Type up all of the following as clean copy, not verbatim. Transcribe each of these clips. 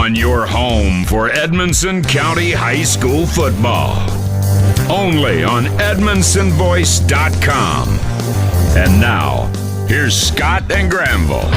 on your home for Edmonson County High School football. Only on EdmonsonVoice.com. And now, here's Scott and Granville.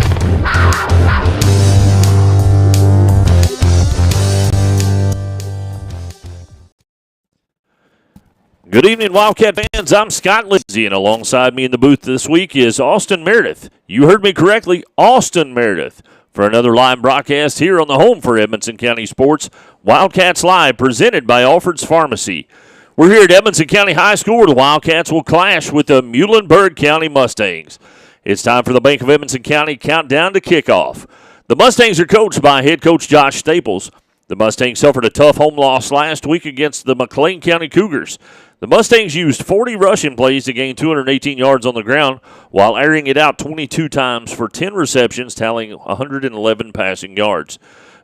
Good evening, Wildcat fans. I'm Scott Lindsay, and alongside me in the booth this week is Austin Meredith. You heard me correctly, Austin Meredith, for another live broadcast here on the home for Edmonson County Sports, Wildcats Live, presented by Alfred's Pharmacy. We're here at Edmonson County High School where the Wildcats will clash with the Muhlenberg County Mustangs. It's time for the Bank of Edmonson County countdown to kickoff. The Mustangs are coached by head coach Josh Staples. The Mustangs suffered a tough home loss last week against the McLean County Cougars. The Mustangs used 40 rushing plays to gain 218 yards on the ground while airing it out 22 times for 10 receptions, tallying 111 passing yards.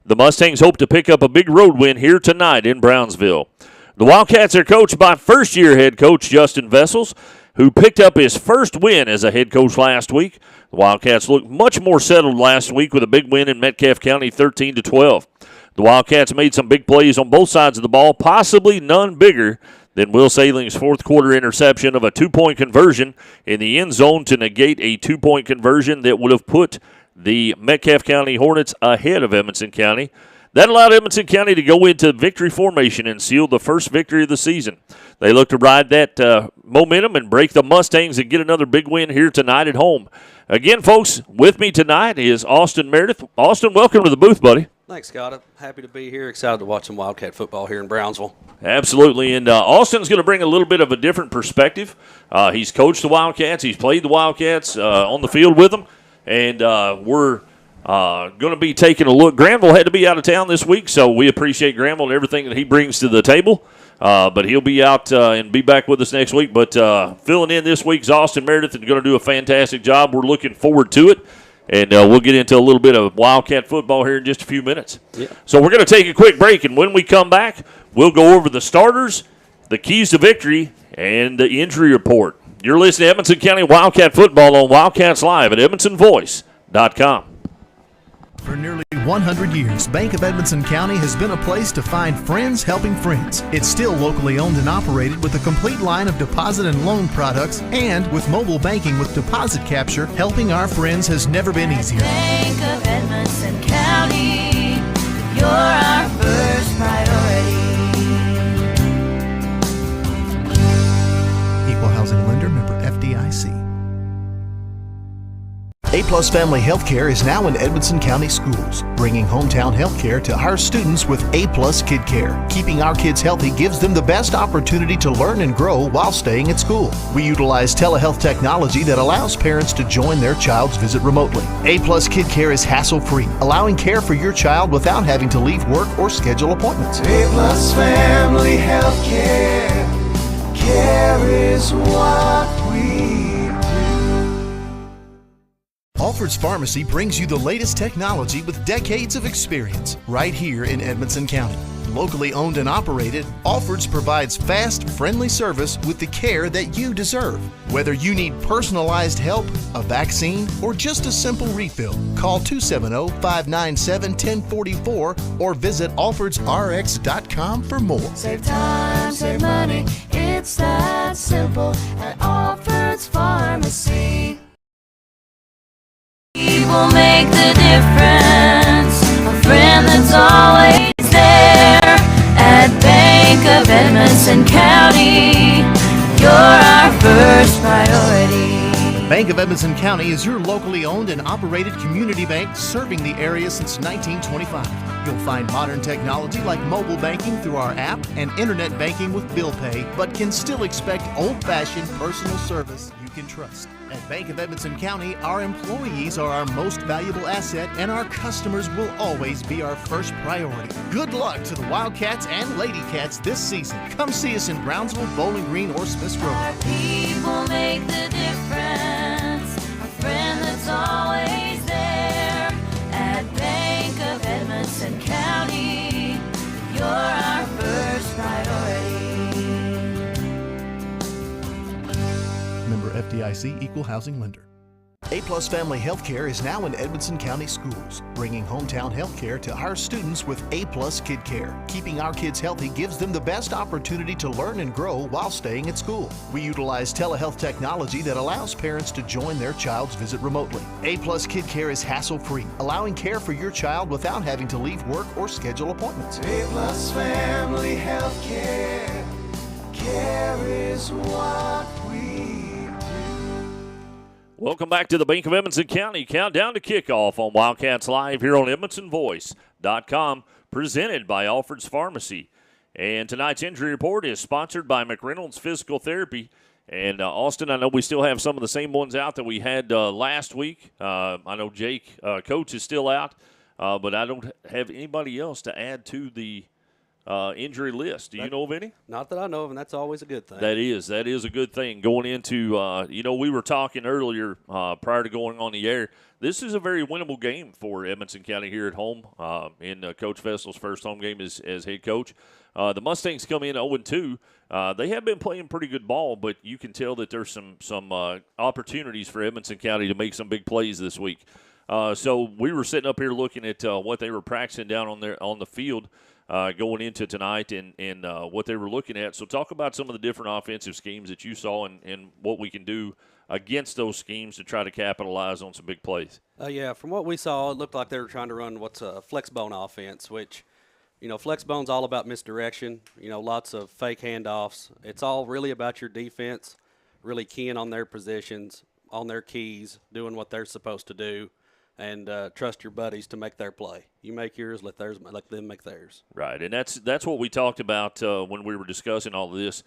The Mustangs hope to pick up a big road win here tonight in Brownsville. The Wildcats are coached by first-year head coach Justin Vessels, who picked up his first win as a head coach last week. The Wildcats looked much more settled last week with a big win in Metcalfe County 13-12. The Wildcats made some big plays on both sides of the ball, possibly none bigger than Will Saling's fourth quarter interception of a two-point conversion in the end zone to negate a two-point conversion that would have put the Metcalfe County Hornets ahead of Edmonson County. That allowed Edmonson County to go into victory formation and seal the first victory of the season. They look to ride that momentum and break the Mustangs and get another big win here tonight at home. Again, folks, with me tonight is Austin Meredith. Austin, welcome to the booth, buddy. Thanks, Scott. I'm happy to be here. Excited to watch some Wildcat football here in Brownsville. Absolutely, and Austin's going to bring a little bit of a different perspective. He's coached the Wildcats. He's played the Wildcats on the field with them, and we're going to be taking a look. Granville had to be out of town this week, so we appreciate Granville and everything that he brings to the table. But he'll be out and be back with us next week. But filling in this week's Austin Meredith is going to do a fantastic job. We're looking forward to it. And we'll get into a little bit of Wildcat football here in just a few minutes. Yeah. So we're going to take a quick break, and when we come back, we'll go over the starters, the keys to victory, and the injury report. You're listening to Edmonson County Wildcat football on Wildcats Live at EdmonsonVoice.com. For nearly 100 years, Bank of Edmonson County has been a place to find friends helping friends. It's still locally owned and operated with a complete line of deposit and loan products, and with mobile banking with deposit capture, helping our friends has never been easier. Bank of Edmonson County, you're our first priority. Equal housing lender, member FDIC. A-Plus Family Healthcare is now in Edmonson County Schools, bringing hometown healthcare to our students with A-Plus Kid Care. Keeping our kids healthy gives them the best opportunity to learn and grow while staying at school. We utilize telehealth technology that allows parents to join their child's visit remotely. A-Plus Kid Care is hassle-free, allowing care for your child without having to leave work or schedule appointments. A-Plus Family Healthcare, care is what we Alfred's Pharmacy brings you the latest technology with decades of experience right here in Edmonson County. Locally owned and operated, Alfred's provides fast, friendly service with the care that you deserve. Whether you need personalized help, a vaccine, or just a simple refill, call 270-597-1044 or visit alfredsrx.com for more. Save time, save money, it's that simple at Alfred's Pharmacy. Will make the difference. A friend that's always there at Bank of Edmonson County. You're our first priority. Bank of Edmonson County is your locally owned and operated community bank serving the area since 1925. You'll find modern technology like mobile banking through our app and internet banking with bill pay, but can still expect old-fashioned personal service you can trust. At Bank of Edmonson County, our employees are our most valuable asset, and our customers will always be our first priority. Good luck to the Wildcats and Lady Cats this season. Come see us in Brownsville, Bowling Green, or Smiths Grove. Our people make the difference. A friend that's always there at Bank of Edmonson County. You're our first priority. Member FDIC, equal housing lender. A-Plus Family Healthcare is now in Edmonson County Schools, bringing hometown healthcare to our students with A-Plus Kid Care. Keeping our kids healthy gives them the best opportunity to learn and grow while staying at school. We utilize telehealth technology that allows parents to join their child's visit remotely. A-Plus Kid Care is hassle-free, allowing care for your child without having to leave work or schedule appointments. A-Plus Family Healthcare. Care is what we Welcome back to the Bank of Edmonson County Countdown to Kickoff on Wildcats Live here on EdmontonVoice.com, presented by Alfred's Pharmacy. And tonight's injury report is sponsored by McReynolds Physical Therapy. And Austin, I know we still have some of the same ones out that we had last week. I know Jake, coach, is still out, but I don't have anybody else to add to the injury list. Do you know of any? Not that I know of, and that's always a good thing. That is a good thing. Going into, we were talking earlier prior to going on the air, this is a very winnable game for Edmonson County here at home in Coach Vessel's first home game as head coach. The Mustangs come in 0-2. They have been playing pretty good ball, but you can tell that there's some opportunities for Edmonson County to make some big plays this week. So we were sitting up here looking at what they were practicing down on the field going into tonight and what they were looking at. So talk about some of the different offensive schemes that you saw and what we can do against those schemes to try to capitalize on some big plays. Yeah, from what we saw, it looked like they were trying to run what's a flex bone offense, which, flex bone's all about misdirection, lots of fake handoffs. It's all really about your defense, really keying on their positions, on their keys, doing what they're supposed to do. And trust your buddies to make their play. You make yours, let them make theirs. Right, and that's what we talked about when we were discussing all of this.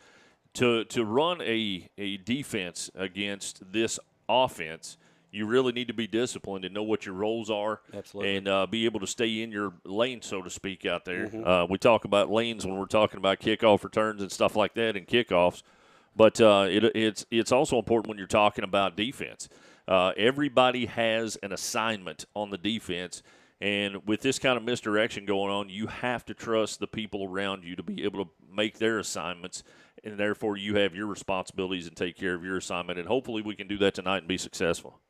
To run a defense against this offense, you really need to be disciplined and know what your roles are. Absolutely. And be able to stay in your lane, so to speak, out there. Mm-hmm. We talk about lanes when we're talking about kickoff returns and stuff like that and kickoffs. But it's also important when you're talking about defense. Everybody has an assignment on the defense, and with this kind of misdirection going on, you have to trust the people around you to be able to make their assignments, and therefore you have your responsibilities and take care of your assignment, and hopefully we can do that tonight and be successful.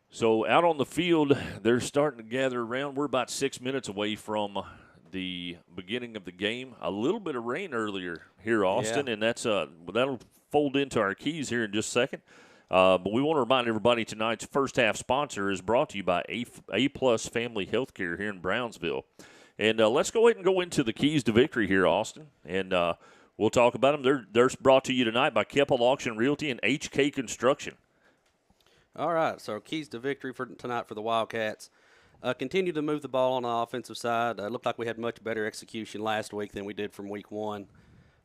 So out on the field, they're starting to gather around. We're about 6 minutes away from the beginning of the game. A little bit of rain earlier here, Austin, and that'll fold into our keys here in just a second. But we want to remind everybody tonight's first half sponsor is brought to you by A-Plus Family Healthcare here in Brownsville. And let's go ahead and go into the keys to victory here, Austin. And we'll talk about them. They're brought to you tonight by Keppel Auction Realty and HK Construction. All right, so keys to victory for tonight for the Wildcats. Continue to move the ball on the offensive side. Looked like we had much better execution last week than we did from week one.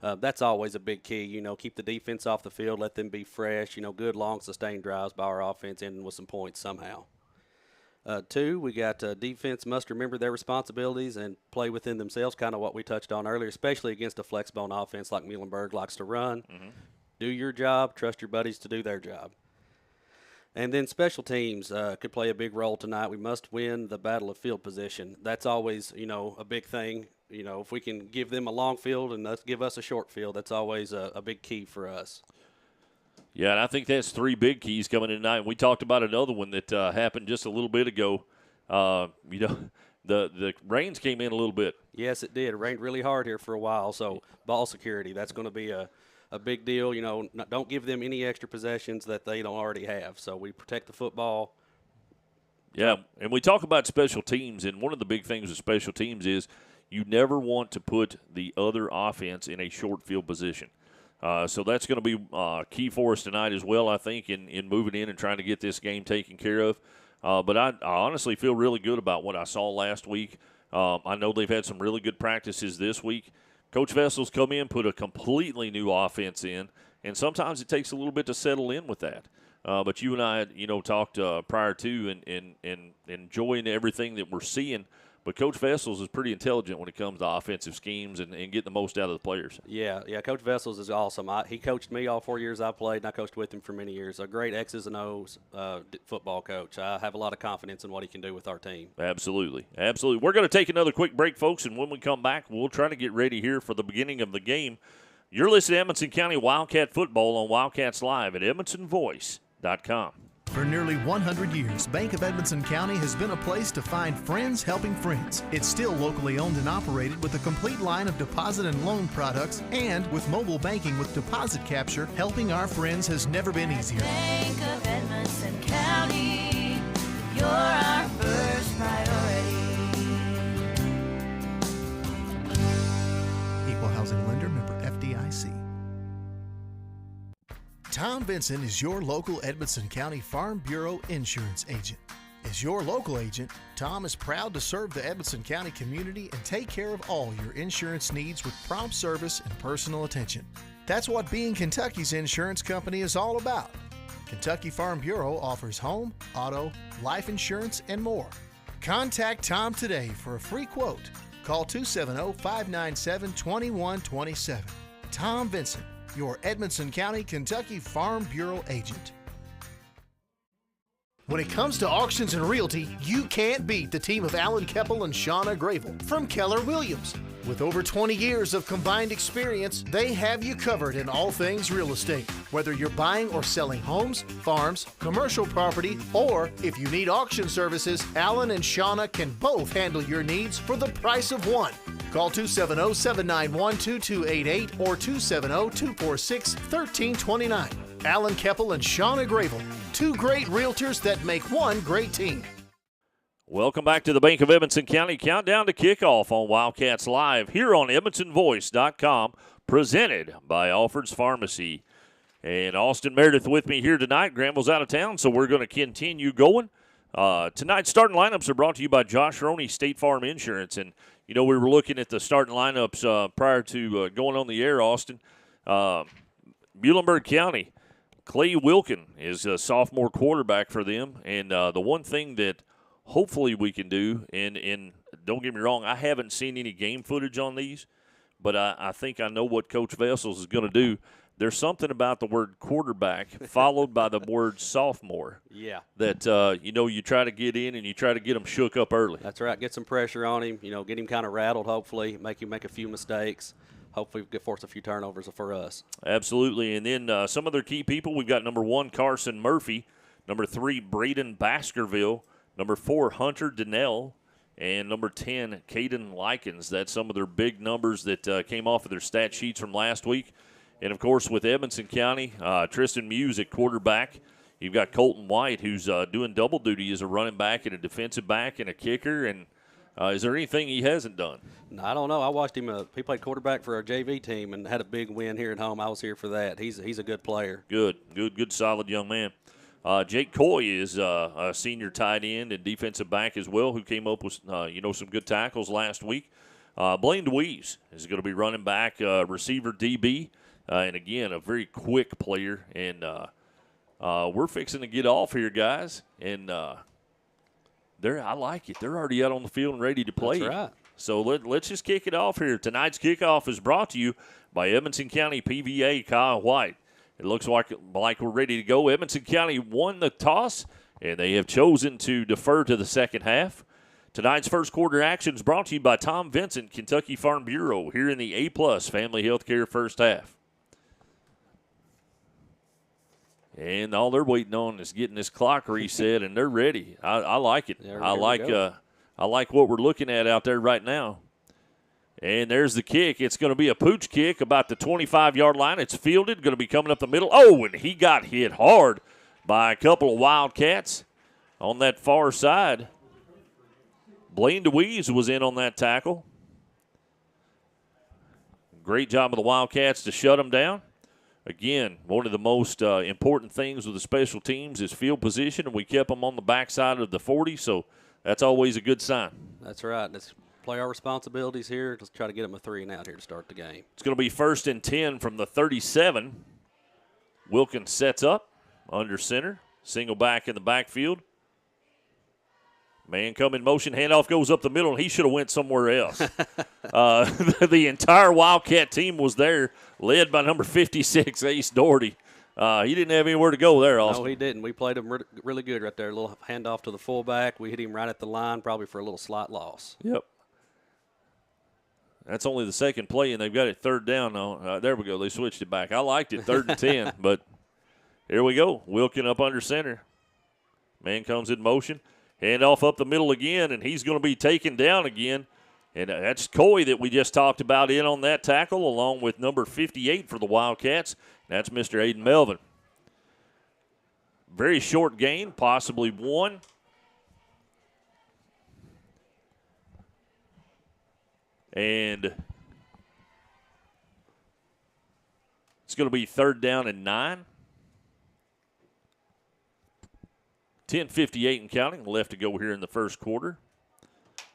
That's always a big key. Keep the defense off the field, let them be fresh. Good, long, sustained drives by our offense, ending with some points somehow. 2, we got defense must remember their responsibilities and play within themselves, kind of what we touched on earlier, especially against a flex bone offense like Muhlenberg likes to run. Mm-hmm. Do your job, trust your buddies to do their job. And then special teams could play a big role tonight. We must win the battle of field position. That's always, a big thing. If we can give them a long field and give us a short field, that's always a big key for us. Yeah, and I think that's 3 big keys coming in tonight. We talked about another one that happened just a little bit ago. The rains came in a little bit. Yes, it did. It rained really hard here for a while. So ball security, that's going to be a big deal. Don't give them any extra possessions that they don't already have. So we protect the football. Yeah, and we talk about special teams, and one of the big things with special teams is you never want to put the other offense in a short field position. So that's going to be key for us tonight as well, I think, in moving in and trying to get this game taken care of. But I honestly feel really good about what I saw last week. I know they've had some really good practices this week. Coach Vessel's come in, put a completely new offense in, and sometimes it takes a little bit to settle in with that. But you and I, talked prior to and enjoying everything that we're seeing. But Coach Vessels is pretty intelligent when it comes to offensive schemes and getting the most out of the players. Yeah, Coach Vessels is awesome. He coached me all 4 years I played, and I coached with him for many years. A great X's and O's football coach. I have a lot of confidence in what he can do with our team. Absolutely. We're going to take another quick break, folks, and when we come back, we'll try to get ready here for the beginning of the game. You're listening to Edmonson County Wildcat Football on Wildcats Live at EdmonsonVoice.com. BankofEdmonsonCounty.com. For nearly 100 years, Bank of Edmonson County has been a place to find friends helping friends. It's still locally owned and operated with a complete line of deposit and loan products, and with mobile banking with deposit capture, helping our friends has never been easier. Bank of Edmonson County, you're our first priority. Equal housing lender, member FDIC. Tom Benson is your local Edmonson County Farm Bureau insurance agent. As your local agent, Tom is proud to serve the Edmonson County community and take care of all your insurance needs with prompt service and personal attention. That's what being Kentucky's insurance company is all about. Kentucky Farm Bureau offers home, auto, life insurance, and more. Contact Tom today for a free quote. Call 270-597-2127. Tom Benson, your Edmonson County, Kentucky Farm Bureau agent. When it comes to auctions and realty, you can't beat the team of Alan Keppel and Shauna Gravel from Keller Williams. With over 20 years of combined experience, they have you covered in all things real estate. Whether you're buying or selling homes, farms, commercial property, or if you need auction services, Alan and Shauna can both handle your needs for the price of one. Call 270-791-2288 or 270-246-1329. Alan Keppel and Shauna Gravel, two great realtors that make one great team. Welcome back to the Bank of Edmonson County Countdown to Kickoff on Wildcats Live here on EdmonsonVoice.com, presented by Alfred's Pharmacy. And Austin Meredith with me here tonight. Granville's out of town, so we're going to continue going. Tonight's starting lineups are brought to you by Josh Roney, State Farm Insurance. And, you know, we were looking at the starting lineups prior to going on the air, Austin. Muhlenberg County, Clay Wilkin is a sophomore quarterback for them. And the one thing that hopefully we can do, and don't get me wrong, I haven't seen any game footage on these, but I think I know what Coach Vessels is going to do. There's something about the word quarterback followed by the word sophomore. Yeah. That, you try to get in and you try to get them shook up early. That's right. Get some pressure on him, get him kind of rattled, hopefully, make him make a few mistakes. Hopefully force a few turnovers for us. Absolutely. And then some other key people, we've got number 1, Carson Murphy, number 3, Braden Baskerville, number 4, Hunter Donnell, and number 10, Caden Likens. That's some of their big numbers that came off of their stat sheets from last week. And, of course, with Edmonson County, Tristan Muse at quarterback. You've got Colton White, who's doing double duty as a running back and a defensive back and a kicker. And is there anything he hasn't done? No, I don't know. I watched him. He played quarterback for our JV team and had a big win here at home. I was here for that. He's a good player. Good, solid young man. Jake Coy is a senior tight end and defensive back as well, who came up with some good tackles last week. Blaine DeWeese is going to be running back, receiver DB, and again a very quick player. And we're fixing to get off here, guys. And I like it. They're already out on the field and ready to play. That's right. So let's just kick it off here. Tonight's kickoff is brought to you by Edmonson County PVA Kyle White. It looks like we're ready to go. Edmonson County won the toss, and they have chosen to defer to the second half. Tonight's first quarter action is brought to you by Tom Vincent, Kentucky Farm Bureau, here in the A-plus Family Healthcare first half. And all they're waiting on is getting this clock reset, and they're ready. I like it. I like what we're looking at out there right now. And there's the kick. It's going to be a pooch kick about the 25-yard line. It's fielded, going to be coming up the middle. Oh, and he got hit hard by a couple of Wildcats on that far side. Blaine DeWeese was in on that tackle. Great job of the Wildcats to shut them down. Again, one of the most important things with the special teams is field position, and we kept them on the backside of the 40, so that's always a good sign. That's right. Let's play our responsibilities here. Let's try to get them a 3 and out here to start the game. It's going to be 1st and 10 from the 37. Wilkins sets up under center. Single back in the backfield. Man come in motion. Handoff goes up the middle, and he should have went somewhere else. The entire Wildcat team was there, led by number 56, Ace Doherty. He didn't have anywhere to go there, Austin. No, he didn't. We played him really good right there. A little handoff to the fullback. We hit him right at the line, probably for a little slight loss. Yep. That's only the second play, and they've got it 3rd down. There we go. They switched it back. I liked it, 3rd and 10, but Here we go. Wilkin up under center. Man comes in motion. Hand off up the middle again, and he's going to be taken down again. And that's Coy that we just talked about in on that tackle, along with number 58 for the Wildcats. That's Mr. Aiden Melvin. Very short gain, possibly one. And it's going to be 3rd down and 9. 10:58 and counting left to go here in the first quarter.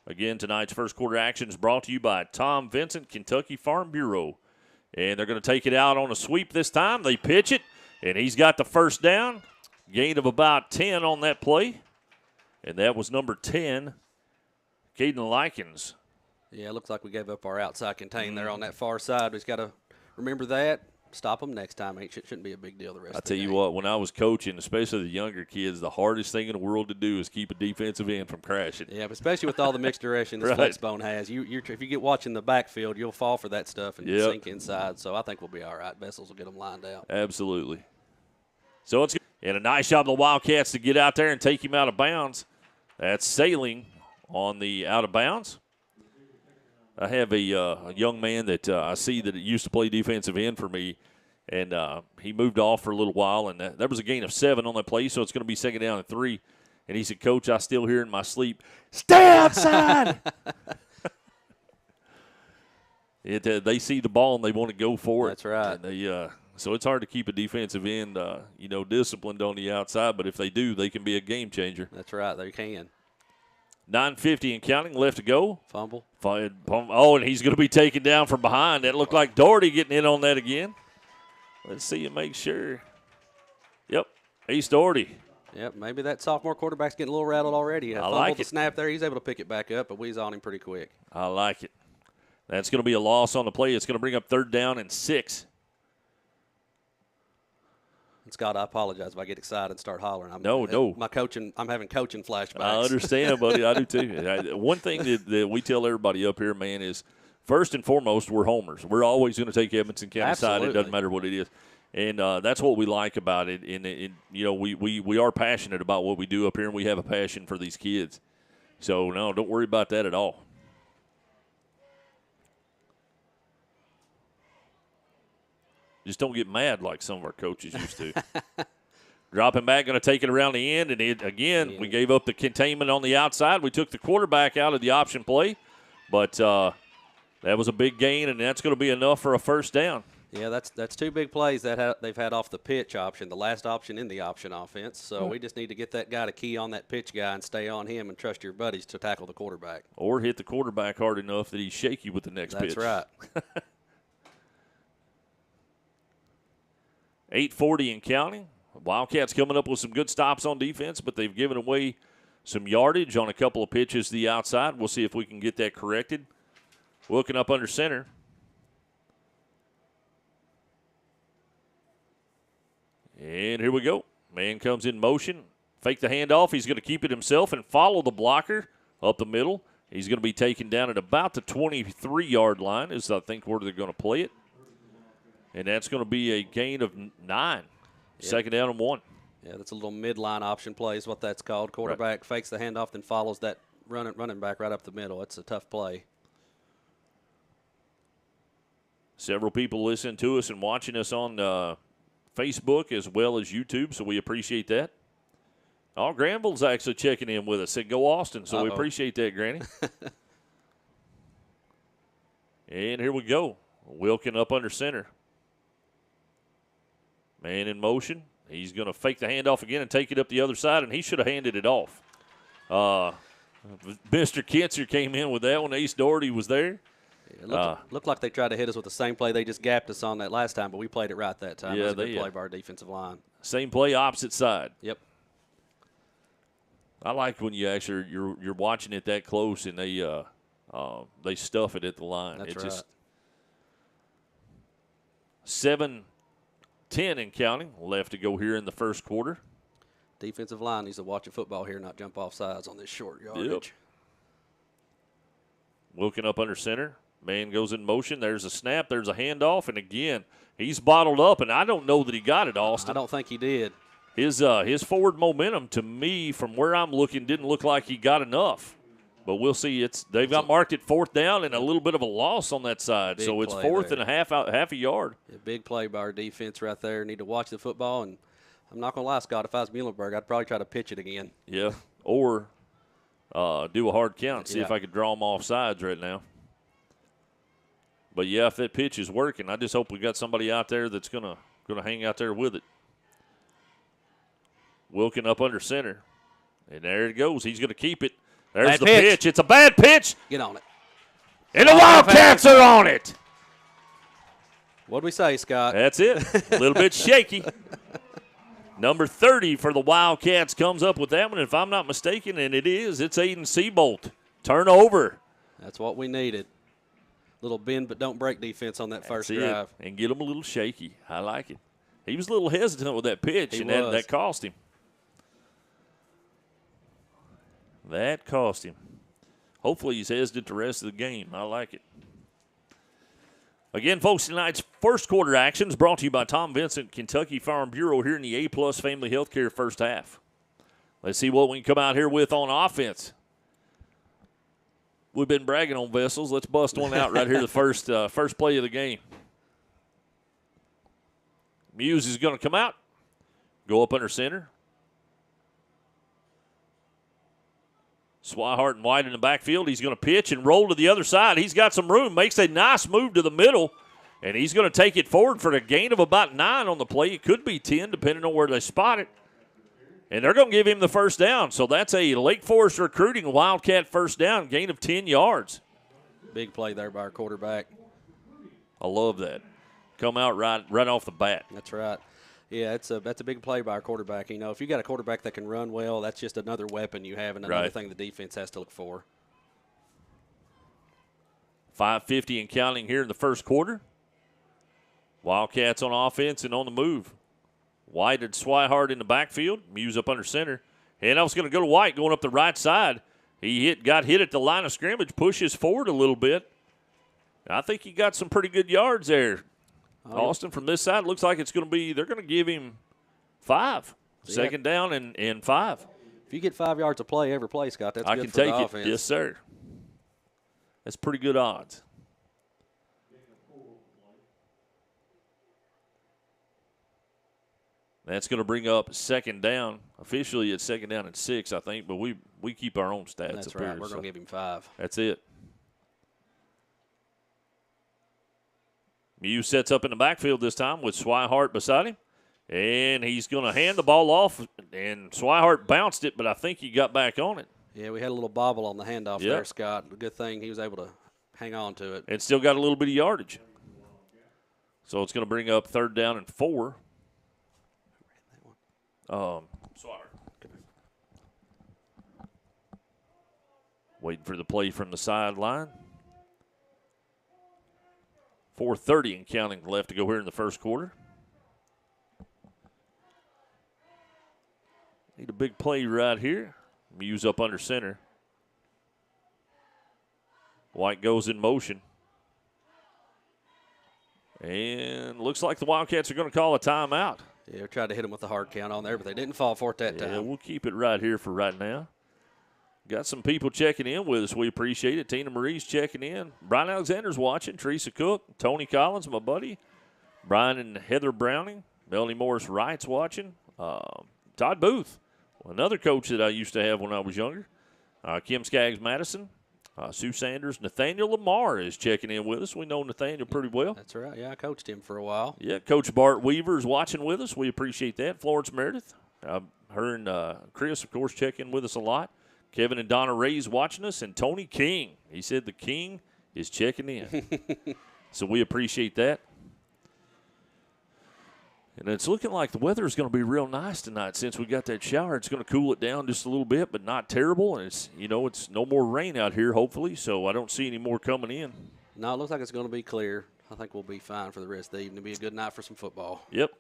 Again, tonight's first quarter action is brought to you by Tom Vincent, Kentucky Farm Bureau. And they're going to take it out on a sweep this time. They pitch it, and he's got the first down. Gain of about 10 on that play. And that was number 10, Caden Likens. Yeah, it looks like we gave up our outside contain there on that far side. We just got to remember that. Stop them next time. It shouldn't be a big deal the rest of the game. I tell you what, when I was coaching, especially the younger kids, the hardest thing in the world to do is keep a defensive end from crashing. Yeah, but especially with all the mixed direction this flex bone has. If you get watching the backfield, you'll fall for that stuff and sink inside. So I think we'll be all right. Vessels will get them lined out. Absolutely. So it's and a nice job of the Wildcats to get out there and take him out of bounds. That's Sailing on the out of bounds. I have a young man that I see that used to play defensive end for me, and he moved off for a little while, and there was a gain of 7 on that play, so it's going to be 2nd down and 3. And he said, Coach, I still hear in my sleep, stay outside! They see the ball and they want to go for it. That's right. And so it's hard to keep a defensive end, disciplined on the outside, but if they do, they can be a game changer. That's right. They can. 9:50 and counting left to go. Fumble. Oh, and he's going to be taken down from behind. That looked like Doherty getting in on that again. Let's see and make sure. Yep, Ace Doherty. Yep, maybe that sophomore quarterback's getting a little rattled already. I like the snap there. He's able to pick it back up, but we's on him pretty quick. I like it. That's going to be a loss on the play. It's going to bring up 3rd down and 6. Scott, I apologize if I get excited and start hollering. No. I'm having coaching flashbacks. I understand, buddy. I do too. One thing that we tell everybody up here, man, is first and foremost, we're homers. We're always going to take Edmonson County side. It doesn't matter what it is. And that's what we like about it. And we are passionate about what we do up here, and we have a passion for these kids. So, no, don't worry about that at all. Just don't get mad like some of our coaches used to. Dropping back, going to take it around the end. And we gave up the containment on the outside. We took the quarterback out of the option play. But that was a big gain, and that's going to be enough for a 1st down. Yeah, that's 2 big plays that they've had off the pitch option, the last option in the option offense. So we just need to get that guy to key on that pitch guy and stay on him and trust your buddies to tackle the quarterback. Or hit the quarterback hard enough that he's shaky with the next pitch. That's right. 8:40 and counting. Wildcats coming up with some good stops on defense, but they've given away some yardage on a couple of pitches to the outside. We'll see if we can get that corrected. Looking up under center. And here we go. Man comes in motion. Fake the handoff. He's going to keep it himself and follow the blocker up the middle. He's going to be taken down at about the 23-yard line is, I think, where they're going to play it. And that's going to be a gain of 9. Yep. 2nd down and 1. Yeah, that's a little midline option play is what that's called. Quarterback fakes the handoff, then follows that running back right up the middle. It's a tough play. Several people listening to us and watching us on Facebook as well as YouTube, so we appreciate that. Oh, Granville's actually checking in with us. Said go Austin, so we appreciate that, Granny. And here we go. Wilkin up under center. Man in motion. He's going to fake the handoff again and take it up the other side, and he should have handed it off. Mr. Kinzer came in with that one. Ace Doherty was there. It looked like they tried to hit us with the same play. They just gapped us on that last time, but we played it right that time. Yeah, it was a good play by our defensive line. Same play, opposite side. Yep. I like when you actually you're watching it that close and they stuff it at the line. That's it's right. Just 7-10 and counting left to go here in the first quarter. Defensive line needs to watch a football here, not jump off sides on this short yardage. Yep. Wilkin up under center. Man goes in motion. There's a snap. There's a handoff. And, again, he's bottled up, and I don't know that he got it, Austin. I don't think he did. His forward momentum, to me, from where I'm looking, didn't look like he got enough. But we'll see. They've got marked at 4th down and a little bit of a loss on that side. So it's 4th and a half a yard. Yeah, big play by our defense right there. Need to watch the football. And I'm not going to lie, Scott, if I was Muhlenberg, I'd probably try to pitch it again. Yeah, or do a hard count, see if I could draw them off sides right now. But, yeah, if that pitch is working, I just hope we got somebody out there that's gonna hang out there with it. Wilkin up under center. And there it goes. He's going to keep it. There's Bad the pitch. pitch. It's a bad pitch. Get on it. And the Wildcats are on it. What'd we say, Scott? That's it. A little bit shaky. Number 30 for the Wildcats comes up with that one. If I'm not mistaken, and it is, it's Aiden Seabolt. Turnover. That's what we needed. Little bend but don't break defense on that first That's drive. it. And get him a little shaky. I like it. He was a little hesitant with that pitch, and was. that cost him. That cost him. Hopefully he's hesitant the rest of the game. I like it. Again, folks, tonight's first quarter action is brought to you by Tom Vincent, Kentucky Farm Bureau here in the A-Plus Family Healthcare first half. Let's see what we can come out here with on offense. We've been bragging on Vessels. Let's bust one out right here the first play of the game. Muse is going to come out, go up under center. Swihart and White in the backfield. He's going to pitch and roll to the other side. He's got some room, makes a nice move to the middle, and he's going to take it forward for a gain of about 9 on the play. It could be 10, depending on where they spot it. And they're going to give him the first down. So that's a Lake Forest recruiting Wildcat first down, gain of 10 yards. Big play there by our quarterback. I love that. Come out right off the bat. That's right. Yeah, that's a big play by our quarterback. You know, if you got a quarterback that can run well, that's just another weapon you have and another thing the defense has to look for. 5:50 and counting here in the first quarter. Wildcats on offense and on the move. White and Swihart in the backfield. Muse up under center. Handoff's going to go to White going up the right side. He got hit at the line of scrimmage, pushes forward a little bit. I think he got some pretty good yards there. Austin, from this side, looks like it's going to be, they're going to give him 5. Second down and 5. If you get 5 yards of play every play, Scott, that's I good can for the take offense. it. Yes, sir. That's pretty good odds. That's going to bring up second down. Officially, it's second down and 6, I think, but we keep our own stats. That's up right. here, We're going to give him 5. That's it. Muse sets up in the backfield this time with Swihart beside him. And he's going to hand the ball off, and Swihart bounced it, but I think he got back on it. Yeah, we had a little bobble on the handoff there, Scott. Good thing he was able to hang on to it. And still got a little bit of yardage. So it's going to bring up third down and 4. Waiting for the play from the sideline. 4:30 and counting left to go here in the first quarter. Need a big play right here. Muse up under center. White goes in motion. And looks like the Wildcats are going to call a timeout. Yeah, we tried to hit him with a hard count on there, but they didn't fall for it that time. Yeah, we'll keep it right here for right now. Got some people checking in with us. We appreciate it. Tina Marie's checking in. Brian Alexander's watching. Teresa Cook. Tony Collins, my buddy. Brian and Heather Browning. Melanie Morris Wright's watching. Todd Booth, another coach that I used to have when I was younger. Kim Skaggs Madison. Sue Sanders. Nathaniel Lamar is checking in with us. We know Nathaniel pretty well. That's right. Yeah, I coached him for a while. Yeah, Coach Bart Weaver is watching with us. We appreciate that. Florence Meredith. Her and Chris, of course, check in with us a lot. Kevin and Donna Ray's watching us, and Tony King. He said the King is checking in. So we appreciate that. And it's looking like the weather is going to be real nice tonight since we got that shower. It's going to cool it down just a little bit, but not terrible. And it's no more rain out here, hopefully, so I don't see any more coming in. No, it looks like it's going to be clear. I think we'll be fine for the rest of the evening. It'll be a good night for some football. Yep.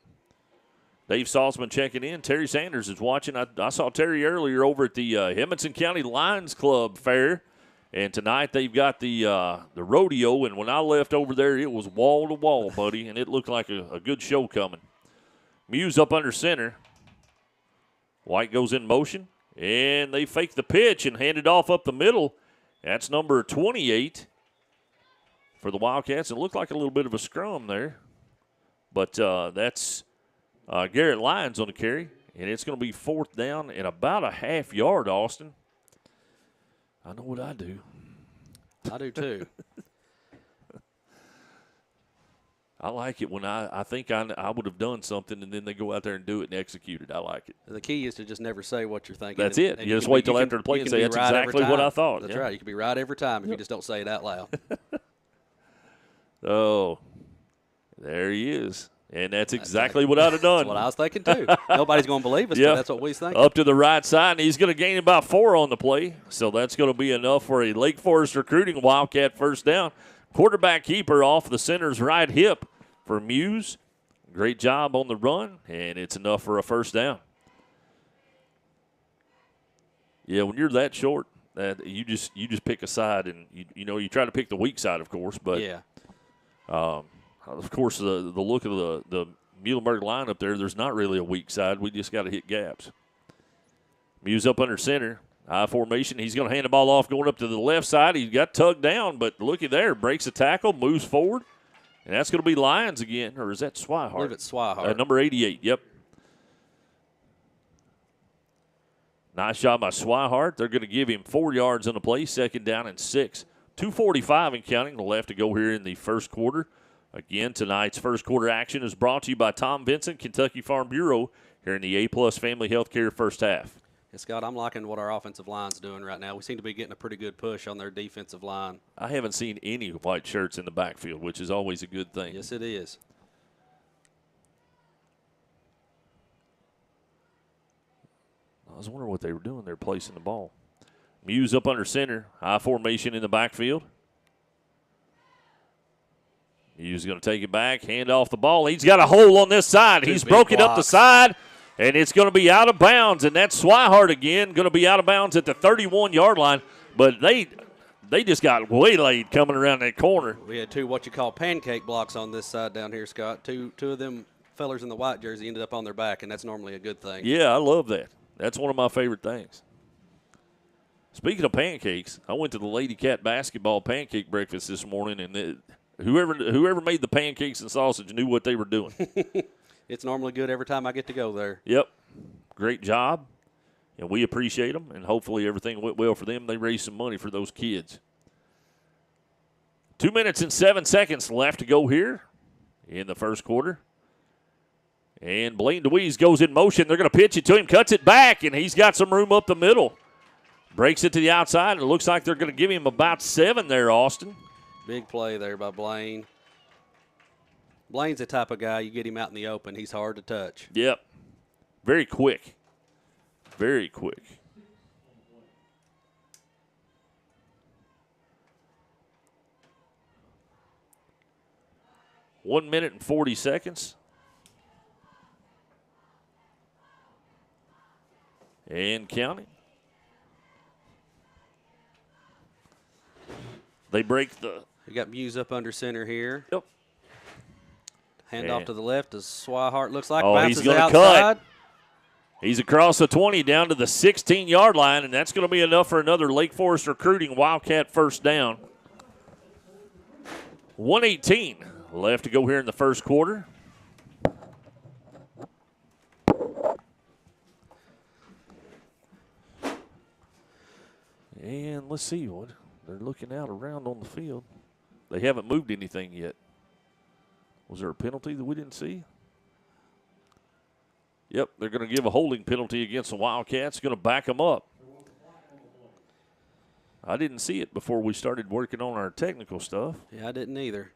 Dave Salzman checking in. Terry Sanders is watching. I saw Terry earlier over at the Edmonson County Lions Club Fair, And tonight they've got the rodeo, and when I left over there, it was wall to wall, buddy, and it looked like a good show coming. Muse up under center. White goes in motion, and they fake the pitch and hand it off up the middle. That's number 28 for the Wildcats. It looked like a little bit of a scrum there, but that's Garrett Lyons on the carry, and it's going to be 4th down and about a half yard, Austin. I know what I do. I do too. I like it when I think I would have done something and then they go out there and do it and execute it. I like it. The key is to just never say what you're thinking. That's it. You just wait till after the play and say, that's exactly what I thought. That's right. You can be right every time if you just don't say it out loud. Oh, there he is. And that's exactly what I'd have done. That's what I was thinking too. Nobody's going to believe us, but that's what we think. Up to the right side, and he's going to gain about 4 on the play. So that's going to be enough for a Lake Forest recruiting Wildcat first down. Quarterback keeper off the center's right hip for Muse. Great job on the run, and it's enough for a first down. Yeah, when you're that short, that you just pick a side, and you try to pick the weak side, of course. But yeah. Of course, the look of the Muhlenberg line up there, there's not really a weak side. We just got to hit gaps. Muse up under center. I formation. He's going to hand the ball off going up to the left side. He got tugged down, but looky there. Breaks a tackle, moves forward. And that's going to be Lyons again. Or is that Swihart? I believe it's Swihart. Number 88, yep. Nice job by Swihart. They're going to give him 4 yards on the play, 2nd down and 6. 2:45 and counting left to go here in the first quarter. Again, tonight's first quarter action is brought to you by Tom Vincent, Kentucky Farm Bureau, here in the A-Plus Family Healthcare first half. Yeah, Scott, I'm liking what our offensive line's doing right now. We seem to be getting a pretty good push on their defensive line. I haven't seen any white shirts in the backfield, which is always a good thing. Yes, it is. I was wondering what they were doing. They're placing the ball. Muse up under center. High formation in the backfield. Muse going to take it back, hand off the ball. He's got a hole on this side. He's broken up the side, and it's going to be out of bounds. And that's Swihart again, going to be out of bounds at the 31-yard line. But they just got waylaid coming around that corner. We had 2 what you call pancake blocks on this side down here, Scott. Two of them fellers in the white jersey ended up on their back, and that's normally a good thing. Yeah, I love that. That's one of my favorite things. Speaking of pancakes, I went to the Lady Cat basketball pancake breakfast this morning, and whoever made the pancakes and sausage knew what they were doing. It's normally good every time I get to go there. Yep. Great job, and we appreciate them, and hopefully everything went well for them. They raised some money for those kids. 2 minutes and 7 seconds left to go here in the first quarter. And Blaine DeWeese goes in motion. They're going to pitch it to him, cuts it back, and he's got some room up the middle. Breaks it to the outside, and it looks like they're going to give him about 7 there, Austin. Big play there by Blaine. Blaine's the type of guy, you get him out in the open, he's hard to touch. Yep. Very quick. Very quick. One minute and 40 seconds. And counting. They break the. We got Muse up under center here. Yep. Hand off to the left as Swihart looks like. Oh, bounces he's going to outside. cut. He's across the 20 down to the 16-yard line, and that's going to be enough for another Lake Forest recruiting Wildcat first down. 1:18 left to go here in the first quarter. And let's see what they're looking out around on the field. They haven't moved anything yet. Was there a penalty that we didn't see? Yep, they're going to give a holding penalty against the Wildcats. Going to back them up. I didn't see it before we started working on our technical stuff. Yeah, I didn't either.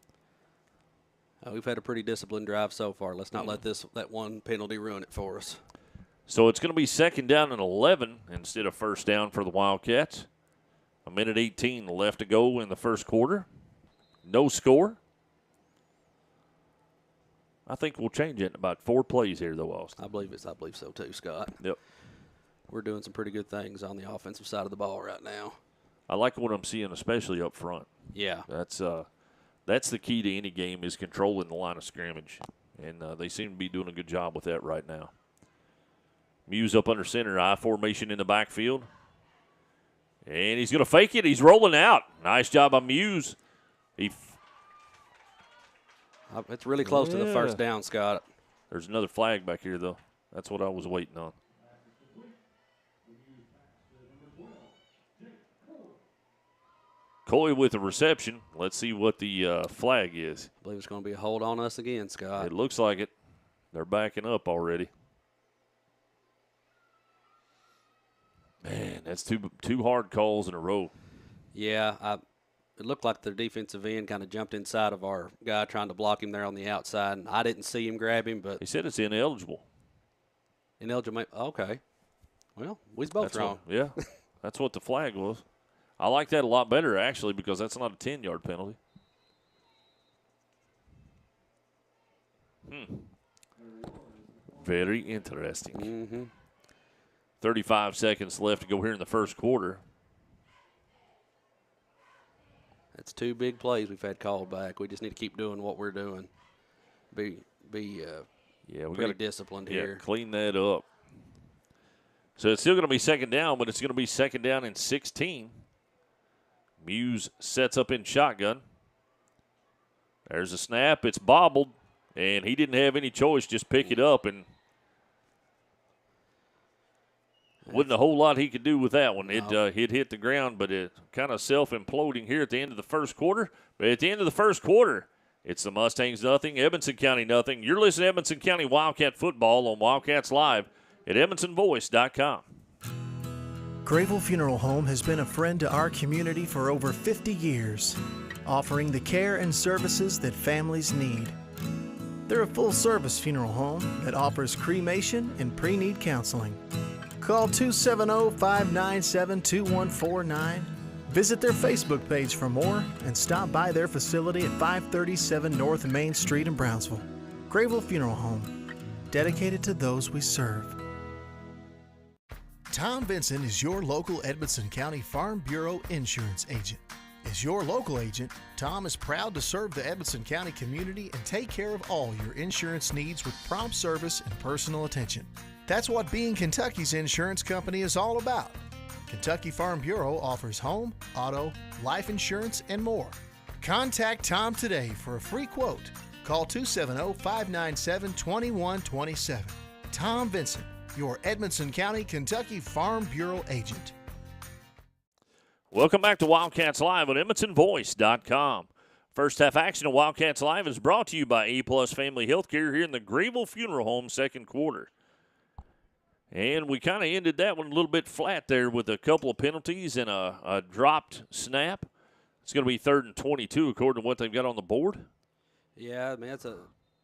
We've had a pretty disciplined drive so far. Let's not let that one penalty ruin it for us. So it's going to be 2nd down and 11 instead of first down for the Wildcats. 1:18 left to go in the first quarter. No score. I think we'll change it in about 4 plays here, though, Austin. I believe so too, Scott. Yep. We're doing some pretty good things on the offensive side of the ball right now. I like what I'm seeing, especially up front. Yeah. That's the key to any game is controlling the line of scrimmage, and they seem to be doing a good job with that right now. Muse up under center, I formation in the backfield. And he's going to fake it. He's rolling out. Nice job by Muse. It's really close to the first down, Scott. There's another flag back here, though. That's what I was waiting on. Coy with a reception. Let's see what the flag is. I believe it's going to be a hold on us again, Scott. It looks like it. They're backing up already. Man, that's two hard calls in a row. Yeah, it looked like the defensive end kind of jumped inside of our guy trying to block him there on the outside. And I didn't see him grab him, but he said it's ineligible. Ineligible. Okay. Well, we was both wrong. Yeah, that's what the flag was. I like that a lot better, actually, because that's not a 10-yard penalty. Very interesting. Mm-hmm. 35 seconds left to go here in the first quarter. That's 2 big plays we've had called back. We just need to keep doing what we're doing. Be we pretty got to disciplined here. Clean that up. So it's still going to be second down, but it's going to be second down and 16. Muse sets up in shotgun. There's a snap. It's bobbled, and he didn't have any choice. Just pick it up, and wasn't a whole lot he could do with that one. It hit the ground, but it kind of self-imploding here at the end of the first quarter. But at the end of the first quarter, it's the Mustangs nothing, Edmonson County nothing. You're listening to Edmonson County Wildcat football on Wildcats Live at EdmonsonVoice.com. Grayville Funeral Home has been a friend to our community for over 50 years, offering the care and services that families need. They're a full-service funeral home that offers cremation and pre-need counseling. Call 270-597-2149. Visit their Facebook page for more and stop by their facility at 537 North Main Street in Brownsville. Grayville Funeral Home, dedicated to those we serve. Tom Vinson is your local Edmonson County Farm Bureau insurance agent. As your local agent, Tom is proud to serve the Edmonson County community and take care of all your insurance needs with prompt service and personal attention. That's what being Kentucky's insurance company is all about. Kentucky Farm Bureau offers home, auto, life insurance, and more. Contact Tom today for a free quote. Call 270-597-2127. Tom Vinson, your Edmonson County, Kentucky Farm Bureau agent. Welcome back to Wildcats Live on EdmonsonVoice.com. First half action of Wildcats Live is brought to you by A-Plus Family Healthcare here in the Grayville Funeral Home second quarter. And we kind of ended that one a little bit flat there with a couple of penalties and a dropped snap. It's going to be 3rd and 22 according to what they've got on the board. Yeah, I mean,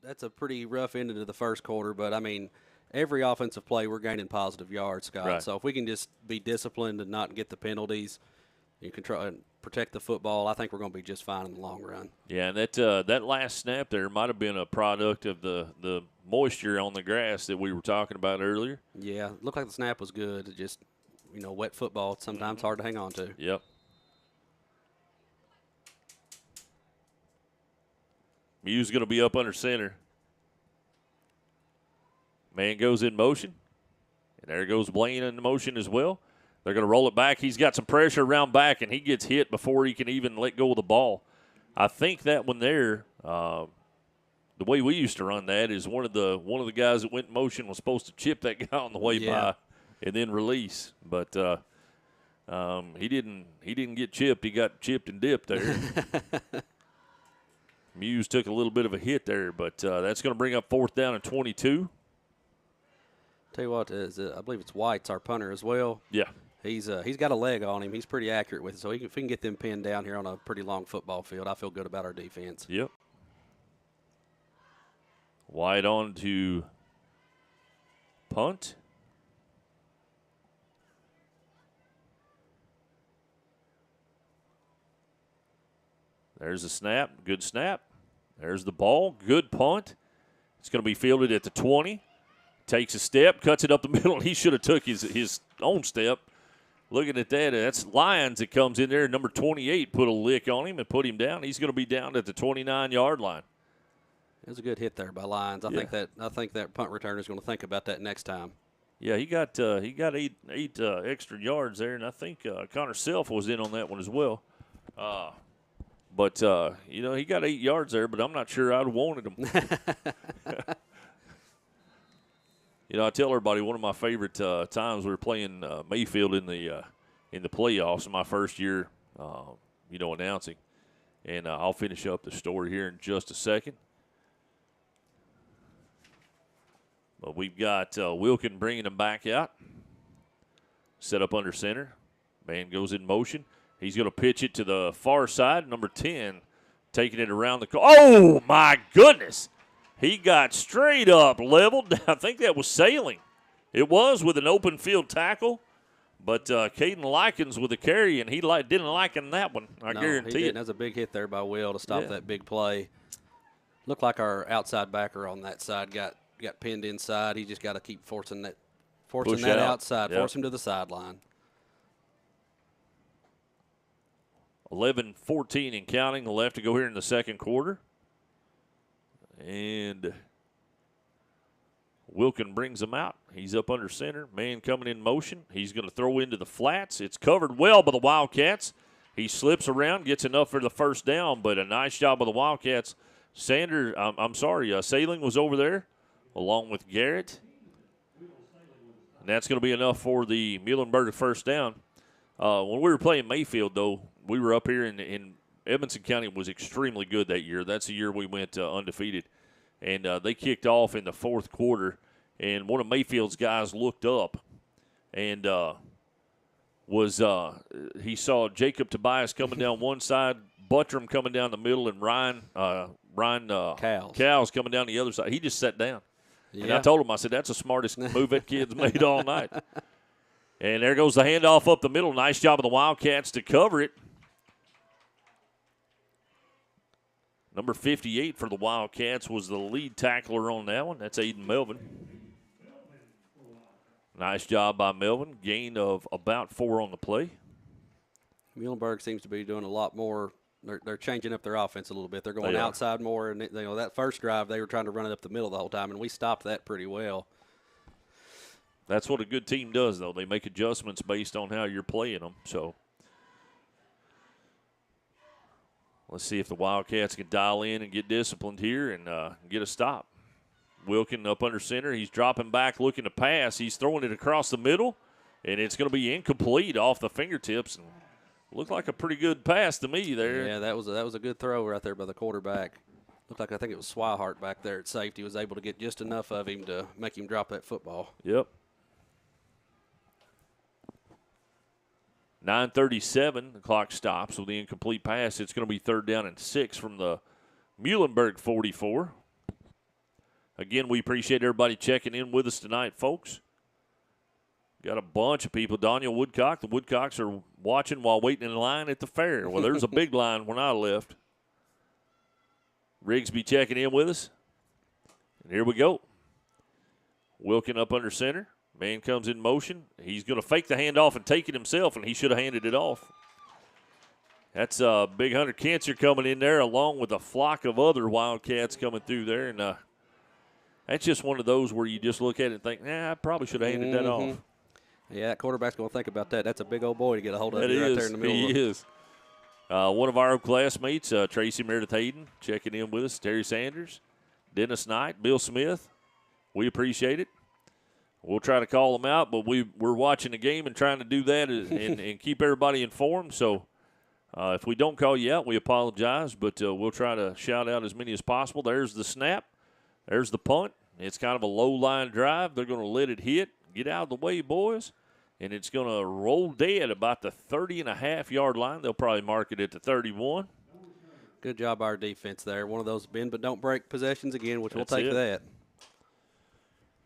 that's a pretty rough ending to the first quarter, but, I mean, every offensive play we're gaining positive yards, Scott. Right. So if we can just be disciplined and not get the penalties, you control and protect the football, I think we're going to be just fine in the long run. Yeah, and that last snap there might have been a product of the moisture on the grass that we were talking about earlier. Yeah, it looked like the snap was good. It just, wet football, it's sometimes hard to hang on to. Yep. Muse going to be up under center. Man goes in motion. And there goes Blaine in motion as well. They're going to roll it back. He's got some pressure around back, and he gets hit before he can even let go of the ball. I think that one there, the way we used to run that is one of the guys that went in motion was supposed to chip that guy on the way by and then release. But he didn't get chipped. He got chipped and dipped there. Muse took a little bit of a hit there, but that's going to bring up 4th down and 22. Tell you what, I believe it's White's our punter as well. Yeah. He's got a leg on him. He's pretty accurate with it. So if we can get them pinned down here on a pretty long football field, I feel good about our defense. Yep. White on to punt. There's a snap. Good snap. There's the ball. Good punt. It's going to be fielded at the 20. Takes a step, cuts it up the middle, and he should have took his own step. looking at that, that's Lyons that comes in there. Number 28 put a lick on him and put him down. He's going to be down at the 29-yard line. It was a good hit there by Lyons. I think that punt returner is going to think about that next time. Yeah, he got eight extra yards there, and I think Connor Self was in on that one as well. But he got 8 yards there, but I'm not sure I'd have wanted him. I tell everybody one of my favorite times we were playing Mayfield in the playoffs in my first year, announcing. And I'll finish up the story here in just a second. But we've got Wilkin bringing him back out. Set up under center. Man goes in motion. He's going to pitch it to the far side. Number 10 taking it around the oh, my goodness. He got straight up leveled. I think that was Sailing. It was with an open field tackle. But Caden Likens with the carry, and he didn't liken that one. I guarantee he it. That was a big hit there by Will to stop that big play. Looked like our outside backer on that side got pinned inside. He just got to keep forcing that outside, force him to the sideline. 11-14 and counting left to go here in the second quarter. And Wilkin brings him out. He's up under center. Man coming in motion. He's going to throw into the flats. It's covered well by the Wildcats. He slips around, gets enough for the first down, but a nice job by the Wildcats. Sailing was over there along with Garrett. And that's going to be enough for the Muhlenberg first down. When we were playing Mayfield, though, we were up here in Edmonson County was extremely good that year. That's the year we went undefeated. And they kicked off in the fourth quarter, and one of Mayfield's guys looked up and he saw Jacob Tobias coming down one side, Buttram coming down the middle, and Ryan Cowles coming down the other side. He just sat down. Yeah. And I told him, I said, that's the smartest move that kid's made all night. And there goes the handoff up the middle. Nice job of the Wildcats to cover it. Number 58 for the Wildcats was the lead tackler on that one. That's Aiden Melvin. Nice job by Melvin. Gain of about 4 on the play. Muhlenberg seems to be doing a lot more. They're changing up their offense a little bit. They're going outside more. And that first drive, they were trying to run it up the middle the whole time, and we stopped that pretty well. That's what a good team does, though. They make adjustments based on how you're playing them. So let's see if the Wildcats can dial in and get disciplined here and get a stop. Wilkin up under center. He's dropping back looking to pass. He's throwing it across the middle, and it's going to be incomplete off the fingertips. And looked like a pretty good pass to me there. Yeah, that was a good throw right there by the quarterback. Looked like I think it was Swihart back there at safety was able to get just enough of him to make him drop that football. Yep. 9:37, the clock stops with the incomplete pass. It's going to be 3rd down and 6 from the Muhlenberg 44. Again, we appreciate everybody checking in with us tonight, folks. Got a bunch of people. Daniel Woodcock. The Woodcocks are watching while waiting in line at the fair. Well, there's a big line when I left. Rigsby checking in with us. And here we go. Wilkin up under center. Man comes in motion. He's going to fake the handoff and take it himself, and he should have handed it off. That's Big Hunter Cancer coming in there along with a flock of other Wildcats coming through there. And that's just one of those where you just look at it and think, I probably should have handed that off. Yeah, that quarterback's going to think about that. That's a big old boy to get a hold of right there in the middle. He is. One of our classmates, Tracy Meredith Hayden, checking in with us. Terry Sanders, Dennis Knight, Bill Smith. We appreciate it. We'll try to call them out, but we're watching the game and trying to do that and keep everybody informed. So if we don't call you out, we apologize, but we'll try to shout out as many as possible. There's the snap. There's the punt. It's kind of a low-line drive. They're going to let it hit. Get out of the way, boys. And it's going to roll dead about the 30.5-yard line. They'll probably mark it at the 31. Good job our defense there. One of those bend but don't break possessions again, which we'll take that.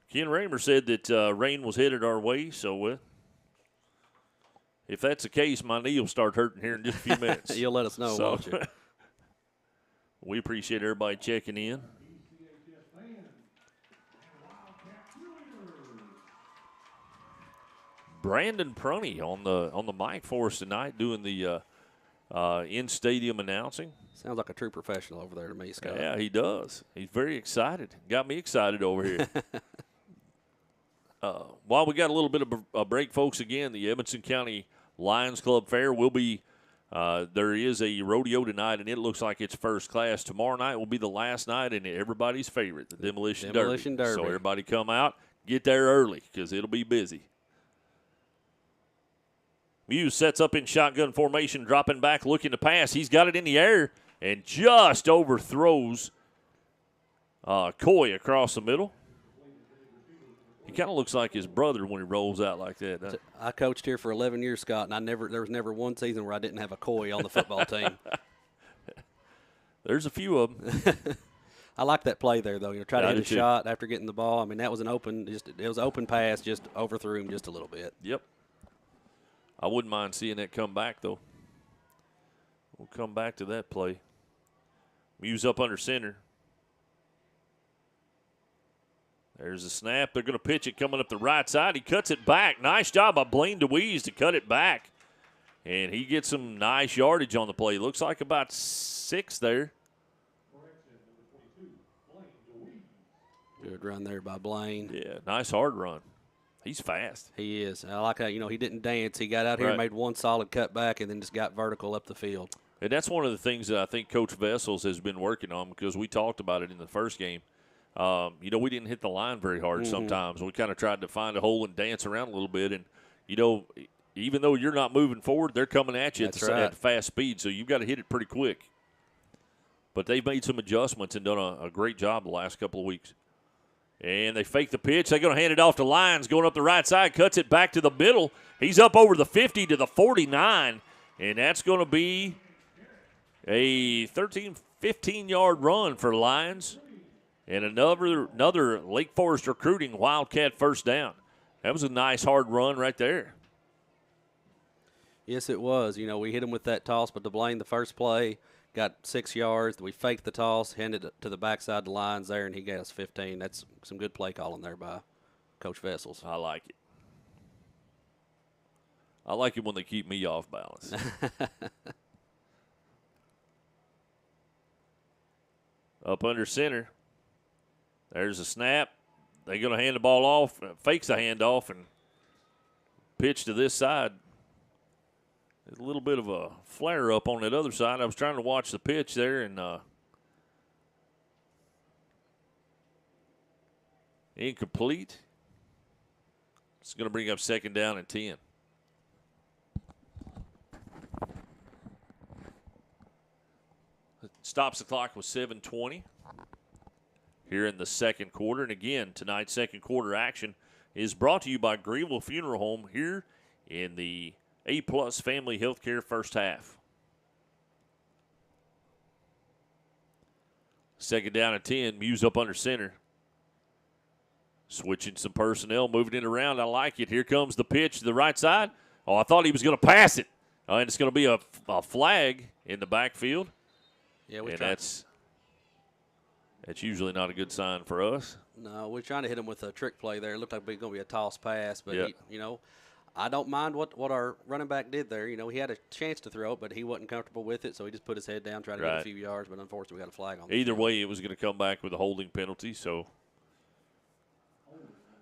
Ken Raymer said that rain was headed our way, so if that's the case, my knee will start hurting here in just a few minutes. You'll let us know, won't you? We appreciate everybody checking in. Brandon Prunty on the mic for us tonight, doing the in-stadium announcing. Sounds like a true professional over there to me, Scott. Yeah, he does. He's very excited. Got me excited over here. While we got a little bit of a break, folks, again, the Edmonson County Lions Club Fair will be there is a rodeo tonight, and it looks like it's first class. Tomorrow night will be the last night, and everybody's favorite, the Demolition Derby. So everybody come out, get there early, because it'll be busy. Muse sets up in shotgun formation, dropping back, looking to pass. He's got it in the air and just overthrows Coy across the middle. He kind of looks like his brother when he rolls out like that. I coached here for 11 years, Scott, and there was never one season where I didn't have a Coy on the football team. There's a few of them. I like that play there, though. Try to hit a shot after getting the ball. I mean, that was it was an open pass, just overthrew him just a little bit. Yep. I wouldn't mind seeing that come back, though. We'll come back to that play. Muse up under center. There's a snap. They're going to pitch it coming up the right side. He cuts it back. Nice job by Blaine DeWeese to cut it back. And he gets some nice yardage on the play. Looks like about 6 there. Good run there by Blaine. Yeah, nice hard run. He's fast. He is. I like how, he didn't dance. He got out here and made one solid cut back and then just got vertical up the field. And that's one of the things that I think Coach Vessels has been working on, because we talked about it in the first game. We didn't hit the line very hard sometimes. We kind of tried to find a hole and dance around a little bit. And, even though you're not moving forward, they're coming at you at fast speed. So you've got to hit it pretty quick. But they've made some adjustments and done a great job the last couple of weeks. And they fake the pitch. They're going to hand it off to Lyons, going up the right side, cuts it back to the middle. He's up over the 50 to the 49, and that's going to be a 13, 15-yard run for Lyons. And another Lake Forest recruiting Wildcat first down. That was a nice hard run right there. Yes, it was. We hit him with that toss, but to Blaine, the first play, got 6 yards. We faked the toss, handed it to the backside of the lines there, and he got us 15. That's some good play calling there by Coach Vessels. I like it. I like it when they keep me off balance. Up under center. There's a snap. They're going to hand the ball off, fakes the handoff, and pitch to this side. There's a little bit of a flare-up on that other side. I was trying to watch the pitch there, and incomplete. It's going to bring up second down and 10. It stops the clock with 7:20 here in the second quarter. And again, tonight's second quarter action is brought to you by Greenville Funeral Home here in the A-Plus Family Healthcare first half. Second down and 10, Muse up under center. Switching some personnel, moving it around. I like it. Here comes the pitch to the right side. Oh, I thought he was going to pass it. And it's going to be a flag in the backfield. Yeah, that's usually not a good sign for us. No, we're trying to hit him with a trick play there. It looked like it was going to be a toss pass, but, I don't mind what our running back did there. He had a chance to throw it, but he wasn't comfortable with it, so he just put his head down, tried to get a few yards, but unfortunately we got a flag on. Either way, it was going to come back with a holding penalty, so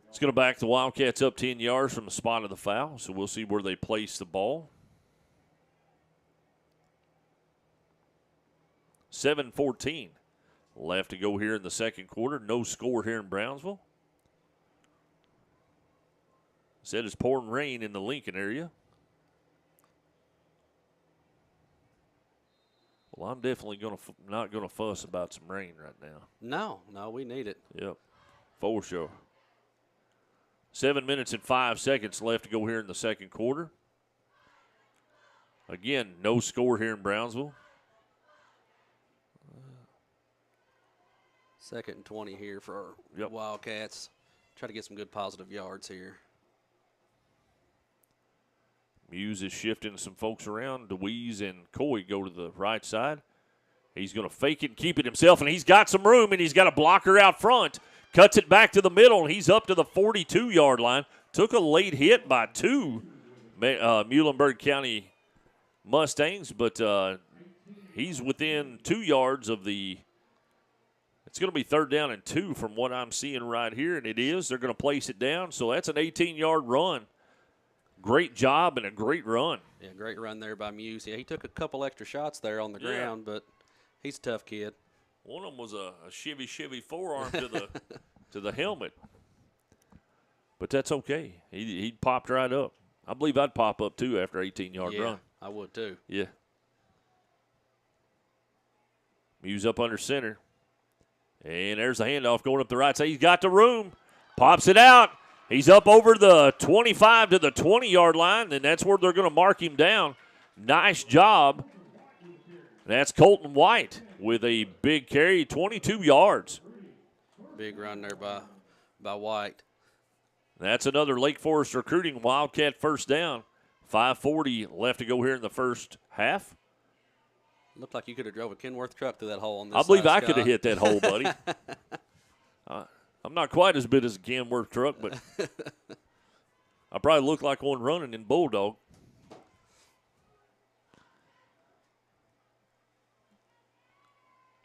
it's going to back the Wildcats up 10 yards from the spot of the foul, so we'll see where they place the ball. 7:14 left to go here in the second quarter. No score here in Brownsville. Said it's pouring rain in the Lincoln area. Well, I'm definitely not going to fuss about some rain right now. No, we need it. Yep, for sure. 7 minutes and 5 seconds left to go here in the second quarter. Again, no score here in Brownsville. Second and 20 here for our Wildcats. Try to get some good positive yards here. Muse is shifting some folks around. DeWeese and Coy go to the right side. He's going to fake it and keep it himself, and he's got some room, and he's got a blocker out front. Cuts it back to the middle, and he's up to the 42-yard line. took a late hit by two Muhlenberg County Mustangs, but he's within 2 yards of the – it's going to be 3rd down and 2 from what I'm seeing right here, and it is. They're going to place it down, so that's an 18-yard run. Great job and a great run. Yeah, great run there by Muse. Yeah, he took a couple extra shots there on the ground, but he's a tough kid. One of them was a shivvy forearm to the helmet. But that's okay. He popped right up. I believe I'd pop up, too, after 18-yard run. I would, too. Yeah. Muse up under center. And there's the handoff going up the right side. He's got the room. Pops it out. He's up over the 25 to the 20-yard line, and that's where they're going to mark him down. Nice job. That's Colton White with a big carry, 22 yards. Big run there by White. That's another Lake Forest recruiting Wildcat first down. 5:40 left to go here in the first half. Looked like you could have drove a Kenworth truck through that hole on this I believe side, I could have hit that hole, buddy. I'm not quite as big as a Kenworth truck, but I probably look like one running in Bulldog.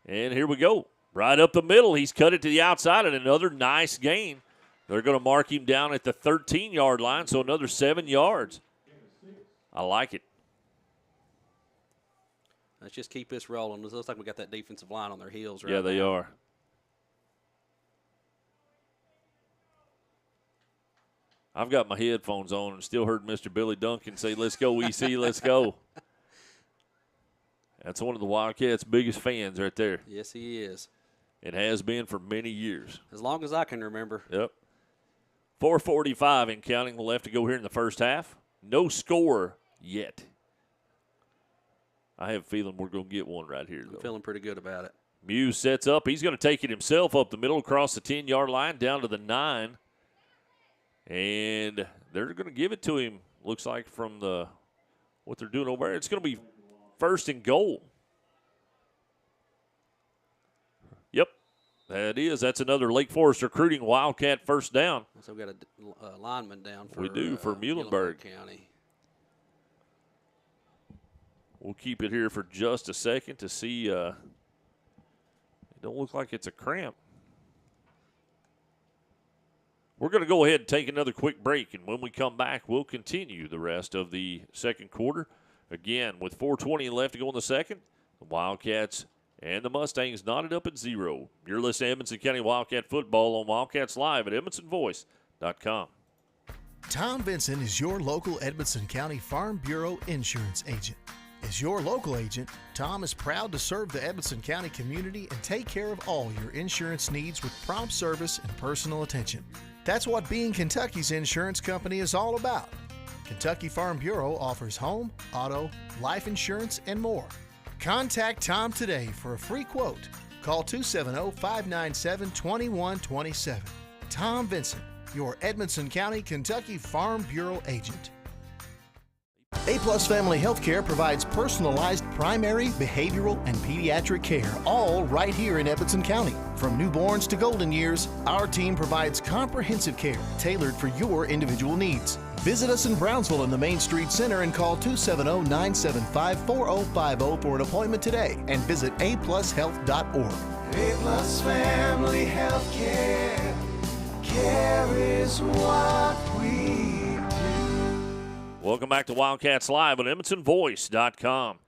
And here we go. Right up the middle. He's cut it to the outside, and another nice gain. They're going to mark him down at the 13-yard line, so another 7 yards. I like it. Let's just keep this rolling. It looks like we got that defensive line on their heels right Yeah, they now. are. I've got my headphones on and still heard Mr. Billy Duncan say, "Let's go, EC, let's go." That's one of the Wildcats' biggest fans right there. Yes, he is. It has been for many years. As long as I can remember. Yep. 4:45 and counting left to go here in the first half. No score yet. I have a feeling we're going to get one right here, though. I'm feeling pretty good about it. Muse sets up. He's going to take it himself up the middle across the 10-yard line down to the 9. And they're going to give it to him, looks like, from what they're doing over there. It's going to be 1st and goal. Yep, that is. That's another Lake Forest recruiting Wildcat first down. So we've got a lineman down for We do, for Muhlenberg County. We'll keep it here for just a second to see. It don't look like it's a cramp. We're going to go ahead and take another quick break, and when we come back, we'll continue the rest of the second quarter. Again, with 4:20 left to go in the second, the Wildcats and the Mustangs knotted up at 0. You're listening to Edmonson County Wildcat football on Wildcats Live at EdmonsonVoice.com. Tom Vinson is your local Edmonson County Farm Bureau insurance agent. As your local agent, Tom is proud to serve the Edmonson County community and take care of all your insurance needs with prompt service and personal attention. That's what being Kentucky's insurance company is all about. Kentucky Farm Bureau offers home, auto, life insurance, and more. Contact Tom today for a free quote. Call 270-597-2127. Tom Vinson, your Edmonson County, Kentucky Farm Bureau agent. A-Plus Family Healthcare provides personalized primary, behavioral, and pediatric care, all right here in Edmonson County. From newborns to golden years, our team provides comprehensive care tailored for your individual needs. Visit us in Brownsville in the Main Street Center and call 270-975-4050 for an appointment today, and visit aplushealth.org. A-Plus Family Healthcare. Care is what we do. Welcome back to Wildcats Live on EdmonsonVoice.com.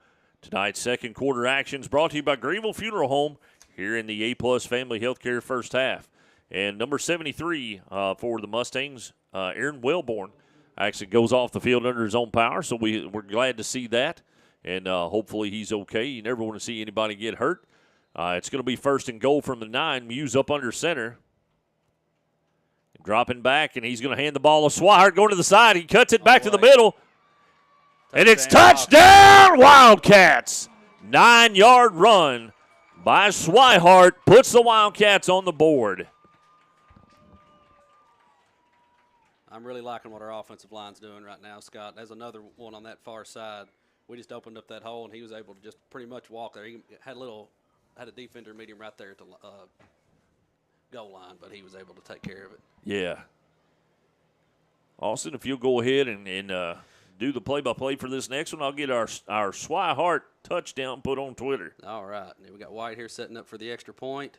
Tonight's second quarter actions brought to you by Greenville Funeral Home here in the A-Plus Family Healthcare first half. And number 73 for the Mustangs, Aaron Wellborn, actually goes off the field under his own power, so we're glad to see that. And hopefully he's okay. You never want to see anybody get hurt. It's going to be 1st and goal from the 9. Muse up under center. Dropping back, and he's going to hand the ball to Swihart going to the side. He cuts it back to the middle. And it's touchdown, Wildcats. 9-yard run by Swihart puts the Wildcats on the board. I'm really liking what our offensive line's doing right now, Scott. There's another one on that far side. We just opened up that hole, and he was able to just pretty much walk there. He had a defender meet him right there at the goal line, but he was able to take care of it. Yeah. Austin, if you'll go ahead and do the play-by-play for this next one, I'll get our Swihart touchdown put on Twitter. All right. We got White here setting up for the extra point.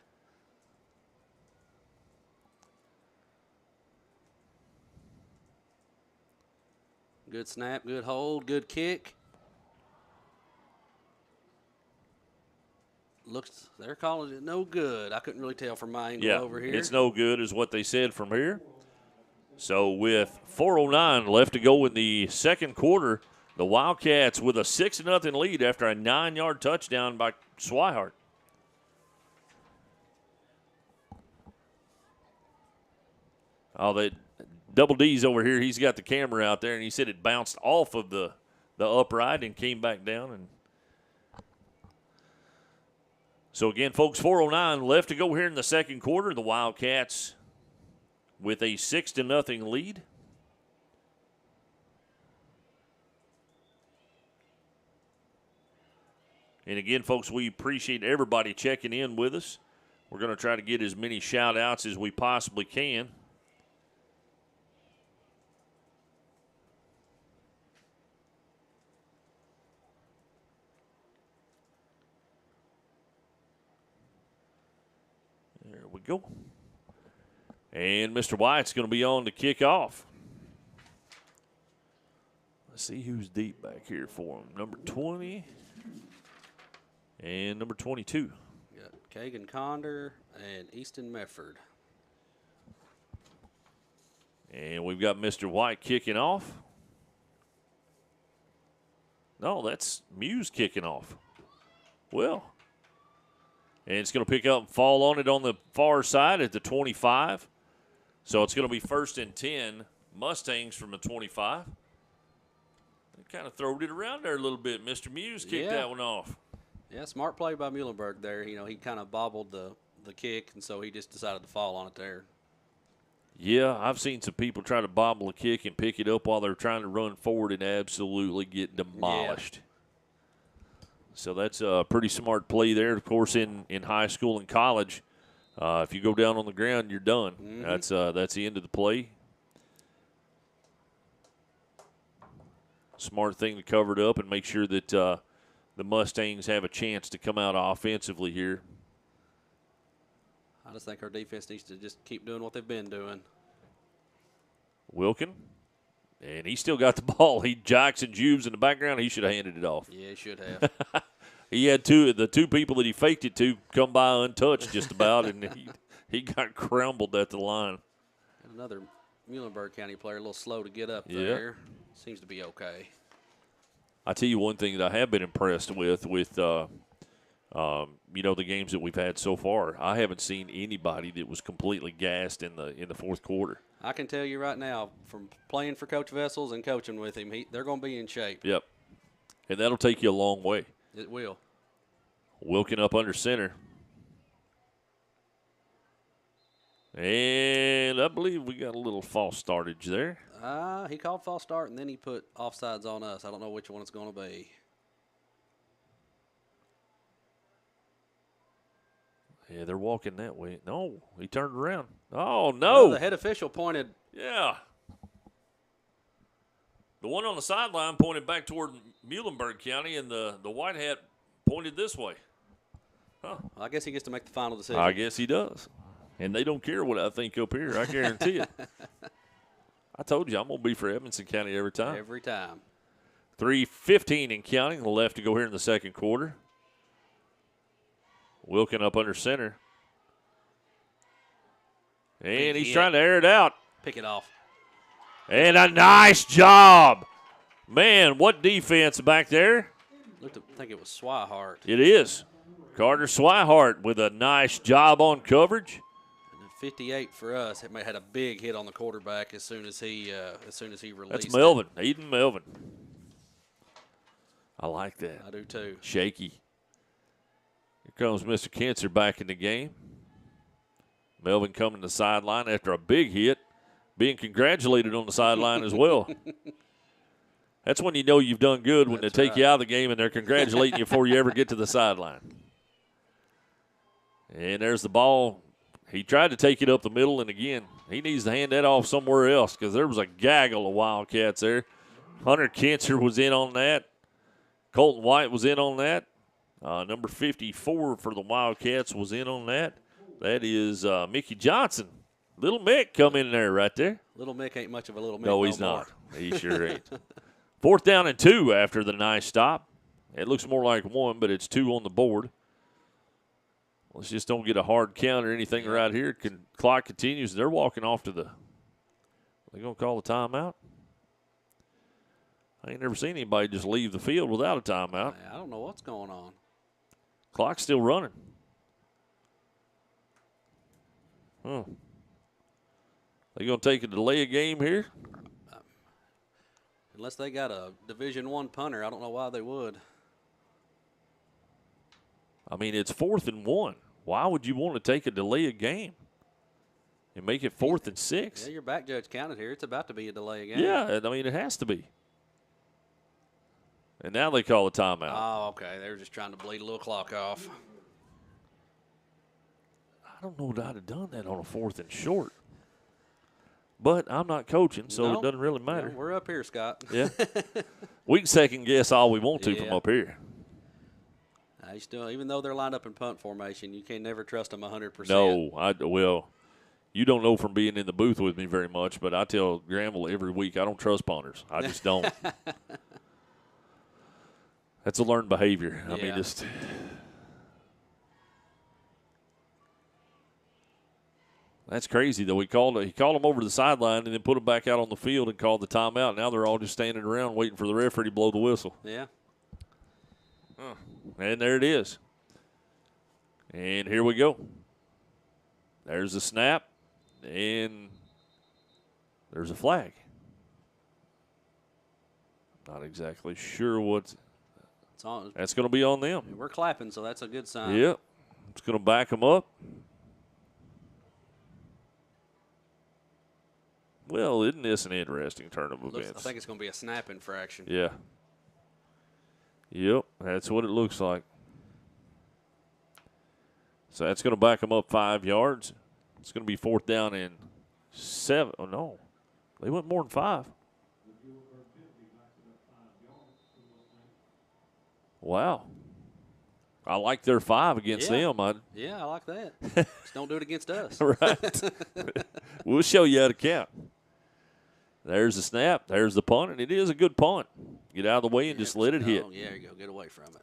Good snap, good hold, good kick. Looks, they're calling it no good. I couldn't really tell from my angle over here. It's no good is what they said from here. So with 4:09 left to go in the second quarter, the Wildcats with a 6-0 lead after a 9-yard touchdown by Swihart. Oh, that Double D's over here. He's got the camera out there, and he said it bounced off of the upright and came back down. And so again, folks, 4:09 left to go here in the second quarter. The Wildcats with a 6-0 lead. And again, folks, we appreciate everybody checking in with us. We're going to try to get as many shout-outs as we possibly can. There we go. And Mr. White's going to be on to kick off. Let's see who's deep back here for him. Number 20 and number 22. Got Kagan Conder and Easton Mefford. And we've got Mr. White kicking off. No, that's Muse kicking off. Well, and it's going to pick up and fall on it on the far side at the 25. So it's going to be 1st and 10, Mustangs from the 25. They kind of throwed it around there a little bit. Mr. Muse kicked that one off. Yeah, smart play by Muhlenberg there. You know, he kind of bobbled the kick, and so he just decided to fall on it there. Yeah, I've seen some people try to bobble a kick and pick it up while they're trying to run forward and absolutely get demolished. Yeah. So that's a pretty smart play there. Of course, in high school and college, if you go down on the ground, you're done. Mm-hmm. That's the end of the play. Smart thing to cover it up and make sure that the Mustangs have a chance to come out offensively here. I just think our defense needs to just keep doing what they've been doing. Wilkin, and he still got the ball. He jacks and jubes in the background. He should have handed it off. Yeah, he should have. He had the two people that he faked it to come by untouched just about, and he got crumbled at the line. And another Muhlenberg County player, a little slow to get up there. Seems to be okay. I tell you one thing that I have been impressed with the games that we've had so far. I haven't seen anybody that was completely gassed in the fourth quarter. I can tell you right now, from playing for Coach Vessels and coaching with him, they're going to be in shape. Yep, and that'll take you a long way. It will. Wilkin up under center. And I believe we got a little false startage there. He called false start, and then he put offsides on us. I don't know which one it's going to be. Yeah, they're walking that way. No, he turned around. Oh, no. The head official pointed. Yeah. The one on the sideline pointed back toward Muhlenberg County, and the white hat pointed this way. Huh. I guess he gets to make the final decision. I guess he does. And they don't care what I think up here. I guarantee it. I told you I'm going to be for Edmonson County every time. Every time. 3:15 and counting left to go here in the second quarter. Wilkin up under center. And he's trying to air it out. Pick it off. And a nice job. Man, what defense back there. I think it was Swihart. It is. Carter Swihart with a nice job on coverage. And 58 for us. It had a big hit on the quarterback as soon as he released. That's Melvin. Eden Melvin. I like that. I do too. Shaky. Here comes Mr. Kinzer back in the game. Melvin coming to the sideline after a big hit, being congratulated on the sideline as well. That's when you know you've done good, when they take you out of the game and they're congratulating you before you ever get to the sideline. And there's the ball He tried to take it up the middle, and again, he needs to hand that off somewhere else because there was a gaggle of Wildcats there. Hunter Kinzer was in on that. Colton White was in on that. Number 54 for the Wildcats was in on that. That is Mickey Johnson. Little Mick come in there right there. Little Mick ain't much of a little Mick. No, he's not. He sure ain't. 4th down and 2 after the nice stop. It looks more like 1, but it's 2 on the board. Let's just don't get a hard count or anything right here. Clock continues. They're walking off to the – they going to call the timeout? I ain't never seen anybody just leave the field without a timeout. I don't know what's going on. Clock's still running. They going to take a delay of game here? Unless they got a Division I punter, I don't know why they would. I mean, it's 4th and 1. Why would you want to take a delay of game and make it 4th and 6? Yeah, your back judge counted here. It's about to be a delay of game. Yeah, I mean, it has to be. And now they call a timeout. Oh, okay. They were just trying to bleed a little clock off. I don't know that I'd have done that on a 4th and short. But I'm not coaching, so it doesn't really matter. No, we're up here, Scott. Yeah. We can second guess all we want to from up here. Still, even though they're lined up in punt formation, you can never trust them 100%. No, well, you don't know from being in the booth with me very much, but I tell Granville every week I don't trust punters. I just don't. That's a learned behavior. I mean, just that's crazy though. He called them over to the sideline and then put them back out on the field and called the timeout. Now they're all just standing around waiting for the referee to blow the whistle. Yeah. And there it is. And here we go. There's a snap, and there's a flag. Not exactly sure what's it's on. That's going to be on them. We're clapping, so that's a good sign. Yep. It's going to back them up. Well, isn't this an interesting turn of events? I think it's going to be a snap infraction. Yeah. Yep, that's what it looks like. So that's going to back them up 5 yards. It's going to be 4th down and 7. Oh, no. They went more than 5. Wow. I like their 5 against them. Yeah, I like that. Just don't do it against us. Right. We'll show you how to count. There's the snap. There's the punt, and it is a good punt. Get out of the way and just let it hit. Yeah, there you go. Get away from it.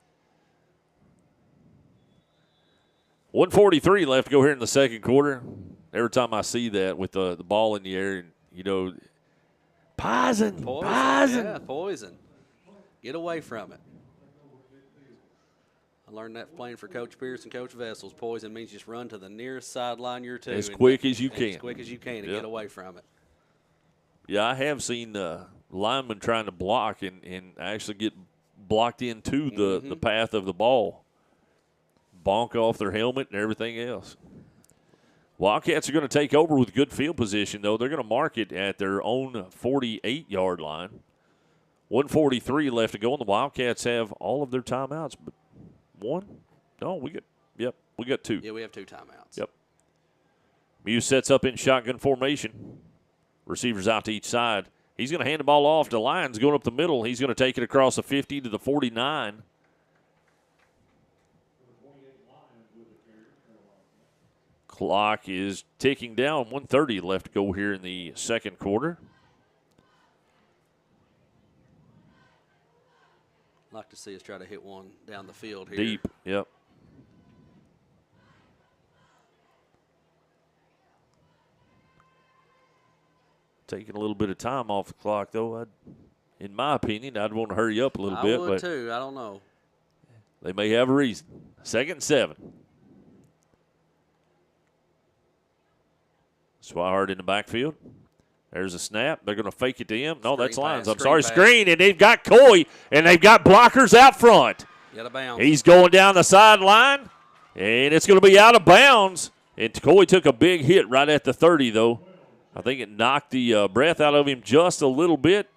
1:43 left to go here in the second quarter. Every time I see that with the ball in the air, and poison. Yeah, poison. Get away from it. I learned that playing for Coach Pierce and Coach Vessels. Poison means just run to the nearest sideline you're to. As quick as you can. As quick as you can and get away from it. Yeah, I have seen linemen trying to block and actually get blocked into the path of the ball. Bonk off their helmet and everything else. Wildcats are going to take over with good field position, though. They're going to mark it at their own 48-yard line. 1:43 left to go, and the Wildcats have all of their timeouts. But one? No, we got 2. Yeah, we have 2 timeouts. Yep. Muse sets up in shotgun formation. Receivers out to each side. He's going to hand the ball off to Lyons going up the middle. He's going to take it across the 50 to the 49. Clock is ticking down. 1:30 left to go here in the second quarter. I'd like to see us try to hit one down the field here. Deep, yep. Taking a little bit of time off the clock, though. In my opinion, I'd want to hurry up a little bit. I would, too. I don't know. They may have a reason. 2nd and 7. Swihart in the backfield. There's a snap. They're going to fake it to him. No, that's Lyons. I'm sorry. Screen, and they've got Coy, and they've got blockers out front. Out of bounds. He's going down the sideline, and it's going to be out of bounds. And Coy took a big hit right at the 30, though. I think it knocked the breath out of him just a little bit.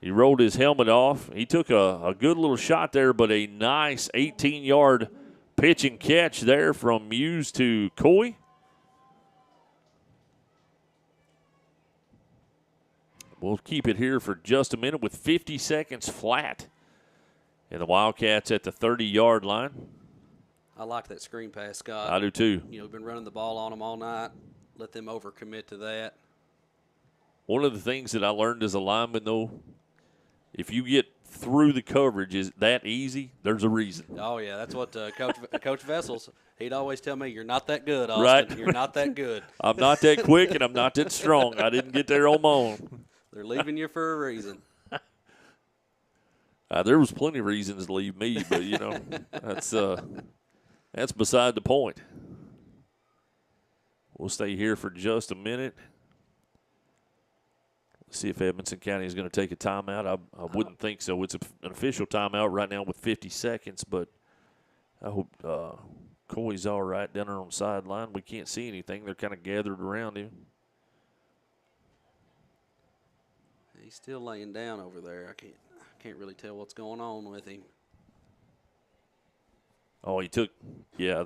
He rolled his helmet off. He took a good little shot there, but a nice 18-yard pitch and catch there from Muse to Coy. we'll keep it here for just a minute with 50 seconds flat. And the Wildcats at the 30-yard line. I like that screen pass, Scott. I do too. You know, we've been running the ball on them all night. Let them overcommit to that. One of the things that I learned as a lineman, though, if you get through the coverage is that easy, there's a reason. Oh, yeah, that's what Coach Vessels, he'd always tell me, you're not that good, Austin. Right. You're not that good. I'm not that quick and I'm not that strong. I didn't get there on my own. They're leaving you for a reason. There was plenty of reasons to leave me, but, you know, that's beside the point. We'll stay here for just a minute. Let's see if Edmonson County is going to take a timeout. I wouldn't think so. It's an official timeout right now with 50 seconds, but I hope Coy's all right down there on the sideline. We can't see anything. They're kind of gathered around him. He's still laying down over there. I can't really tell what's going on with him. Oh, he took, yeah,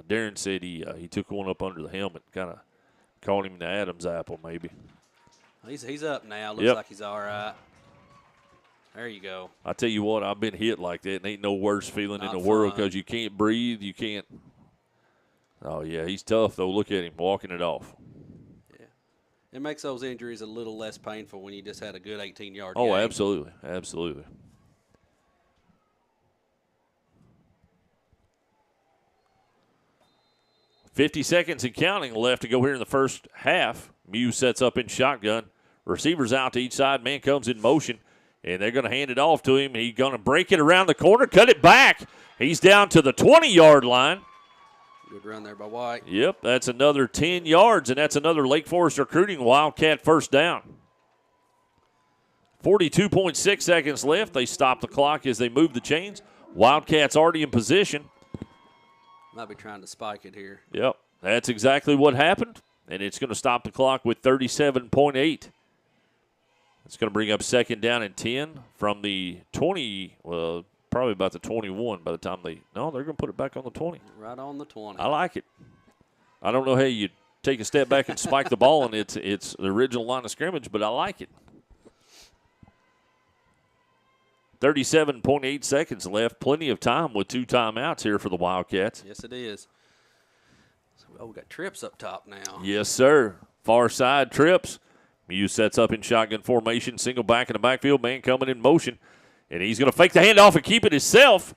Darren said he took one up under the helmet, kind of caught him in the Adam's apple maybe. He's up now. Looks like he's all right. There you go. I tell you what, I've been hit like that, and ain't no worse feeling in the Not world fun. because you can't breathe, you can't. Oh, yeah, he's tough, though. Look at him walking it off. Yeah. It makes those injuries a little less painful when you just had a good 18-yard Oh, game. absolutely, absolutely. $50 seconds and counting left to go here in the first half. Muse sets up in shotgun. Receivers out to each side. Man comes in motion, and they're going to hand it off to him. He's going to break it around the corner, cut it back. He's down to the 20-yard line. Good run there by White. Yep, that's another 10 yards, and that's another Lake Forest recruiting Wildcat first down. 42.6 seconds left. They stop the clock as they move the chains. Wildcats already in position. Might be trying to spike it here. Yep, that's exactly what happened, and it's going to stop the clock with 37.8. It's going to bring up second down and 10 from the 20, well, probably about the 21 by the time they're going to put it back on the 20. Right on the 20. I like it. I don't know how you take a step back and spike the ball, and it's the original line of scrimmage, but I like it. 37.8 seconds left. Plenty of time with 2 timeouts here for the Wildcats. Yes, it is. So, we got trips up top now. Yes, sir. Far side trips. Muse sets up in shotgun formation. Single back in the backfield. Man coming in motion. And he's going to fake the handoff and keep it himself.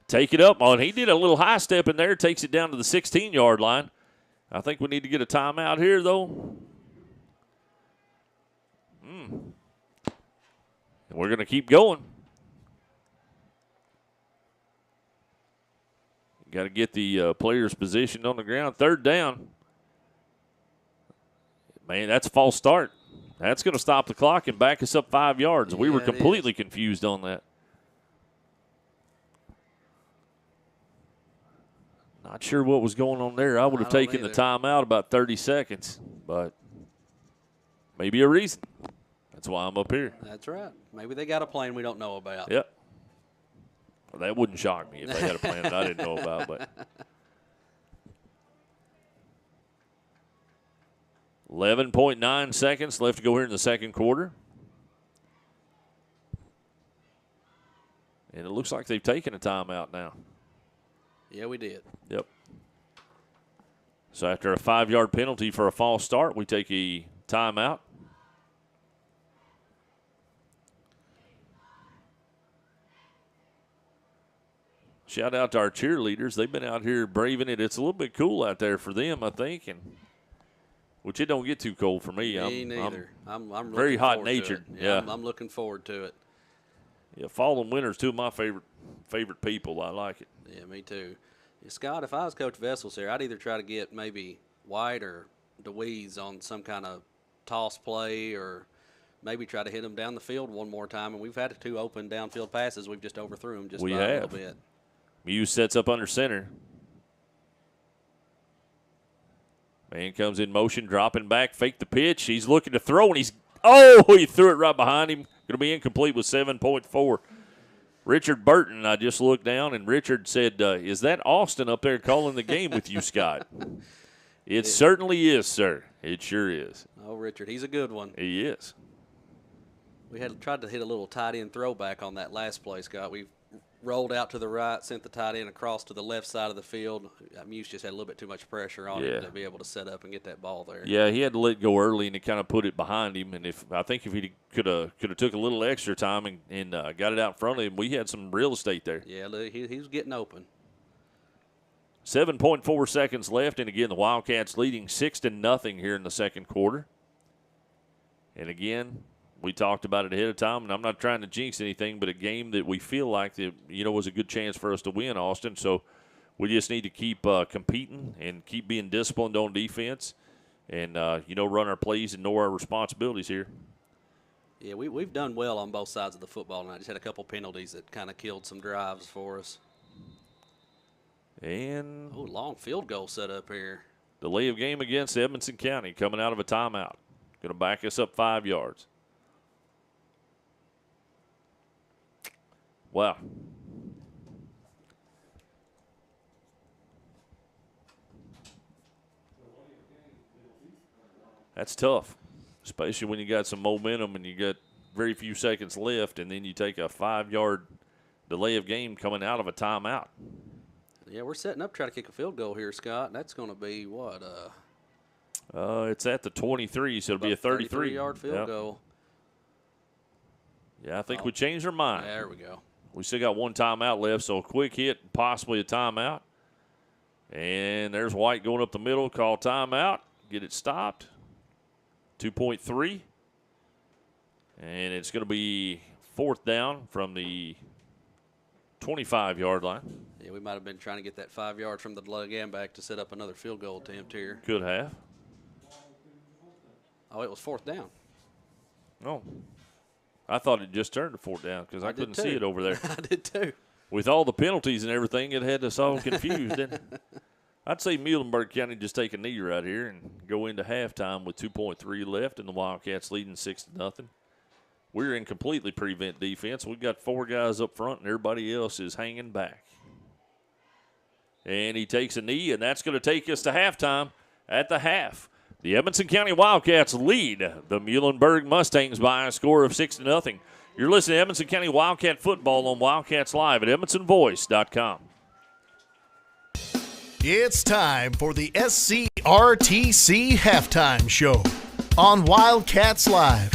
Take it up. And he did a little high step in there. Takes it down to the 16-yard line. I think we need to get a timeout here, though. And we're going to keep going. Got to get the players positioned on the ground. Third down. Man, that's a false start. That's going to stop the clock and back us up 5 yards. We were completely confused on that. Not sure what was going on there. I would have taken the timeout about 30 seconds, but maybe a reason. That's why I'm up here. That's right. Maybe they got a plan we don't know about. Yep. Well, that wouldn't shock me if they had a plan that I didn't know about. But 11.9 seconds left to go here in the second quarter. And it looks like they've taken a timeout now. Yeah, we did. Yep. So after a 5-yard penalty for a false start, we take a timeout. Shout out to our cheerleaders. They've been out here braving it. It's a little bit cool out there for them, I think, and which it don't get too cold for me. Me neither. I'm very looking hot-natured. forward to it. Yeah. I'm looking forward to it. Yeah, fall and winter's two of my favorite people. I like it. Yeah, me too. Yeah, Scott, if I was Coach Vessels here, I'd either try to get maybe White or DeWeese on some kind of toss play or maybe try to hit them down the field one more time. And we've had 2 open downfield passes. We've just overthrew them just by a little bit. Muse sets up under center. Man comes in motion, dropping back, fake the pitch. He's looking to throw, and he threw it right behind him. Going to be incomplete with 7.4. Richard Burton, I just looked down, and Richard said, is that Austin up there calling the game with you, Scott? It certainly is, sir. It sure is. Oh, Richard, he's a good one. He is. We had tried to hit a little tight end throwback on that last play, Scott. We rolled out to the right, sent the tight end across to the left side of the field. Muse just had a little bit too much pressure on him to be able to set up and get that ball there. Yeah, he had to let go early, and he kind of put it behind him. And I think if he could have took a little extra time and got it out in front of him, we had some real estate there. Yeah, he was getting open. 7.4 seconds left, and again, the Wildcats leading 6-0 here in the second quarter. And again, we talked about it ahead of time, and I'm not trying to jinx anything, but a game that we feel like was a good chance for us to win, Austin. So we just need to keep competing and keep being disciplined on defense, and run our plays and know our responsibilities here. Yeah, we've done well on both sides of the football, and I just had a couple penalties that kind of killed some drives for us. And long field goal set up here. Delay of game against Edmonson County coming out of a timeout. Going to back us up 5 yards. Wow. That's tough, especially when you got some momentum and you got very few seconds left, and then you take a 5-yard delay of game coming out of a timeout. Yeah, we're setting up to try to kick a field goal here, Scott. That's going to be what? It's at the 23, so it'll be a 33-yard field goal. Yeah, I think we changed our mind. There we go. We still got one timeout left, so a quick hit, possibly a timeout. And there's White going up the middle, call timeout, get it stopped. 2.3. And it's going to be 4th down from the 25-yard line. Yeah, we might have been trying to get that 5 yards from the delay game back to set up another field goal attempt here. Could have. Oh, it was 4th down. Oh. I thought it just turned to 4th down because I couldn't see it over there. I did too. With all the penalties and everything, it had us all confused, didn't it? I'd say Muhlenberg County just take a knee right here and go into halftime with 2.3 left and the Wildcats leading 6-0. We're in completely prevent defense. We've got 4 guys up front and everybody else is hanging back. And he takes a knee, and that's going to take us to halftime. At the half, the Edmonson County Wildcats lead the Muhlenberg Mustangs by a score of 6-0. You're listening to Edmonson County Wildcat football on Wildcats Live at EdmonsonVoice.com. It's time for the SCRTC Halftime Show on Wildcats Live.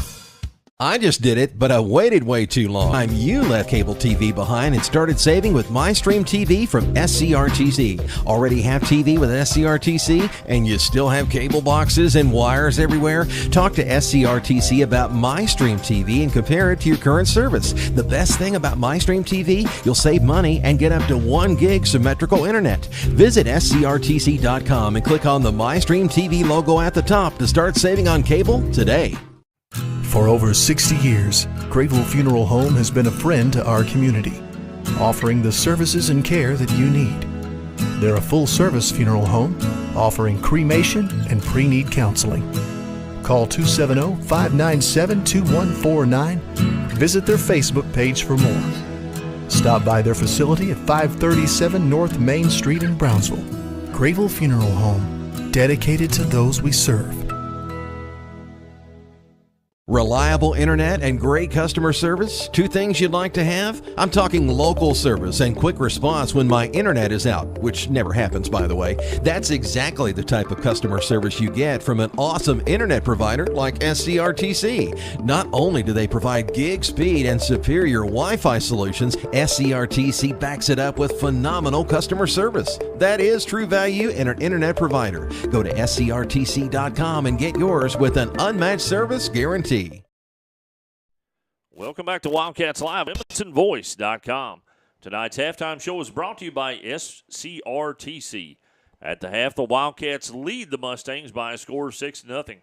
I just did it, but I waited way too long. You left cable TV behind and started saving with MyStream TV from SCRTC. Already have TV with SCRTC and you still have cable boxes and wires everywhere? Talk to SCRTC about MyStream TV and compare it to your current service. The best thing about MyStream TV, you'll save money and get up to 1 gig symmetrical internet. Visit scrtc.com and click on the MyStream TV logo at the top to start saving on cable today. For over 60 years, Grayville Funeral Home has been a friend to our community, offering the services and care that you need. They're a full-service funeral home, offering cremation and pre-need counseling. Call 270-597-2149. Visit their Facebook page for more. Stop by their facility at 537 North Main Street in Brownsville. Grayville Funeral Home, dedicated to those we serve. Reliable internet and great customer service, 2 things you'd like to have? I'm talking local service and quick response when my internet is out, which never happens, by the way. That's exactly the type of customer service you get from an awesome internet provider like SCRTC. Not only do they provide gig speed and superior Wi-Fi solutions, SCRTC backs it up with phenomenal customer service. That is true value in an internet provider. Go to scrtc.com and get yours with an unmatched service guarantee. Welcome back to Wildcats Live, EdmonsonVoice.com. Tonight's halftime show is brought to you by SCRTC. At the half, the Wildcats lead the Mustangs by a score of 6-0.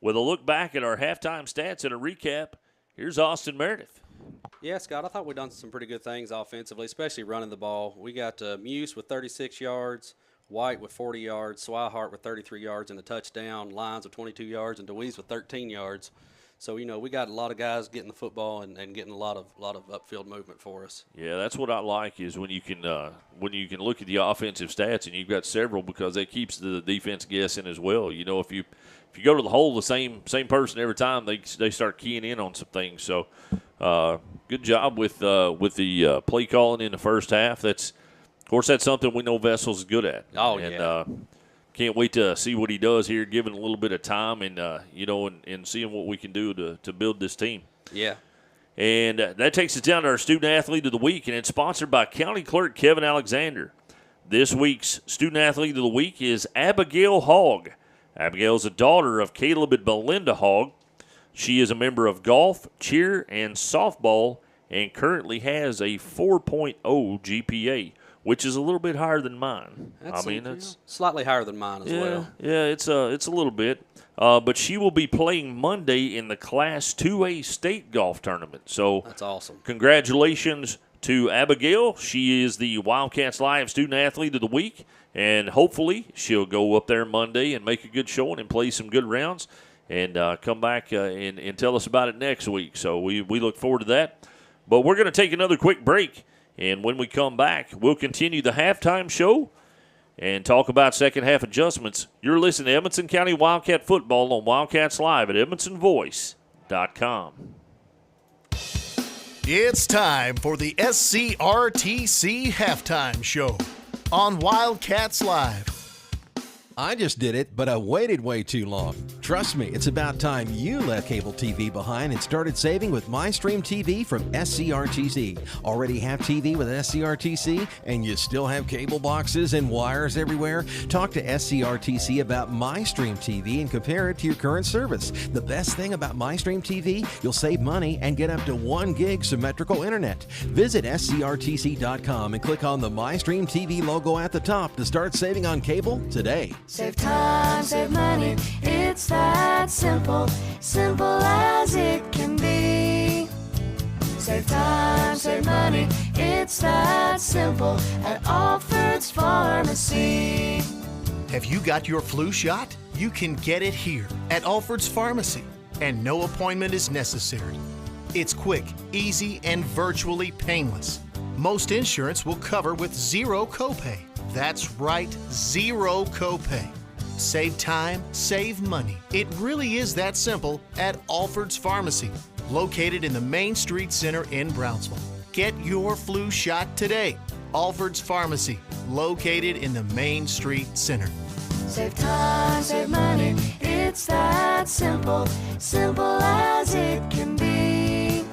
With a look back at our halftime stats and a recap, here's Austin Meredith. Yeah, Scott, I thought we'd done some pretty good things offensively, especially running the ball. We got Muse with 36 yards, White with 40 yards, Swihart with 33 yards and a touchdown, Lyons with 22 yards, and DeWeese with 13 yards. So, we got a lot of guys getting the football and getting a lot of upfield movement for us. Yeah, that's what I like is when you can look at the offensive stats and you've got several, because that keeps the defense guessing as well. If you go to the hole, the same person every time, they start keying in on some things. So, good job with the play calling in the first half. Of course, that's something we know Vessel's is good at. Oh, yeah. Can't wait to see what he does here, given a little bit of time and and seeing what we can do to build this team. Yeah. And that takes us down to our Student Athlete of the Week, and it's sponsored by County Clerk Kevin Alexander. This week's Student Athlete of the Week is Abigail Hogg. Abigail is a daughter of Caleb and Belinda Hogg. She is a member of golf, cheer, and softball, and currently has a 4.0 GPA, which is a little bit higher than mine. That's slightly higher than mine as well. Yeah, it's a little bit. But she will be playing Monday in the Class 2A state golf tournament. So that's awesome. Congratulations to Abigail. She is the Wildcats Live Student Athlete of the Week, and hopefully she'll go up there Monday and make a good showing and play some good rounds and come back and tell us about it next week. So we look forward to that. But we're going to take another quick break. And when we come back, we'll continue the halftime show and talk about second half adjustments. You're listening to Edmonson County Wildcat Football on Wildcats Live at EdmonsonVoice.com. It's time for the SCRTC Halftime Show on Wildcats Live. I just did it, but I waited way too long. Trust me, it's about time you left cable TV behind and started saving with MyStream TV from SCRTC. Already have TV with SCRTC and you still have cable boxes and wires everywhere? Talk to SCRTC about MyStream TV and compare it to your current service. The best thing about MyStream TV, you'll save money and get up to 1 gig symmetrical internet. Visit scrtc.com and click on the MyStream TV logo at the top to start saving on cable today. Save time, save money, it's that simple, simple as it can be. Save time, save money, it's that simple at Alfred's Pharmacy. Have you got your flu shot? You can get it here at Alfred's Pharmacy, and no appointment is necessary. It's quick, easy, and virtually painless. Most insurance will cover with zero copay. That's right, zero copay. Save time, save money. It really is that simple at Alfred's Pharmacy, located in the Main Street Center in Brownsville. Get your flu shot today. Alfred's Pharmacy, located in the Main Street Center. Save time, save money, it's that simple, simple as it can be.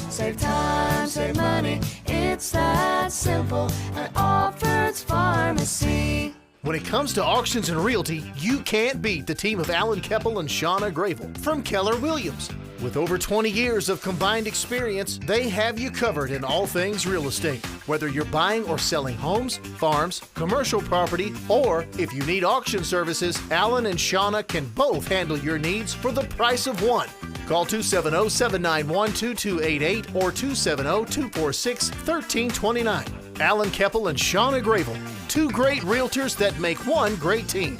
Save time, save money, it's that simple at Alfred's Pharmacy. When it comes to auctions and realty, you can't beat the team of Alan Keppel and Shauna Gravel from Keller Williams. With over 20 years of combined experience, they have you covered in all things real estate. Whether you're buying or selling homes, farms, commercial property, or if you need auction services, Alan and Shauna can both handle your needs for the price of one. Call 270-791-2288 or 270-246-1329. Alan Keppel and Shauna Gravel, two great realtors that make one great team.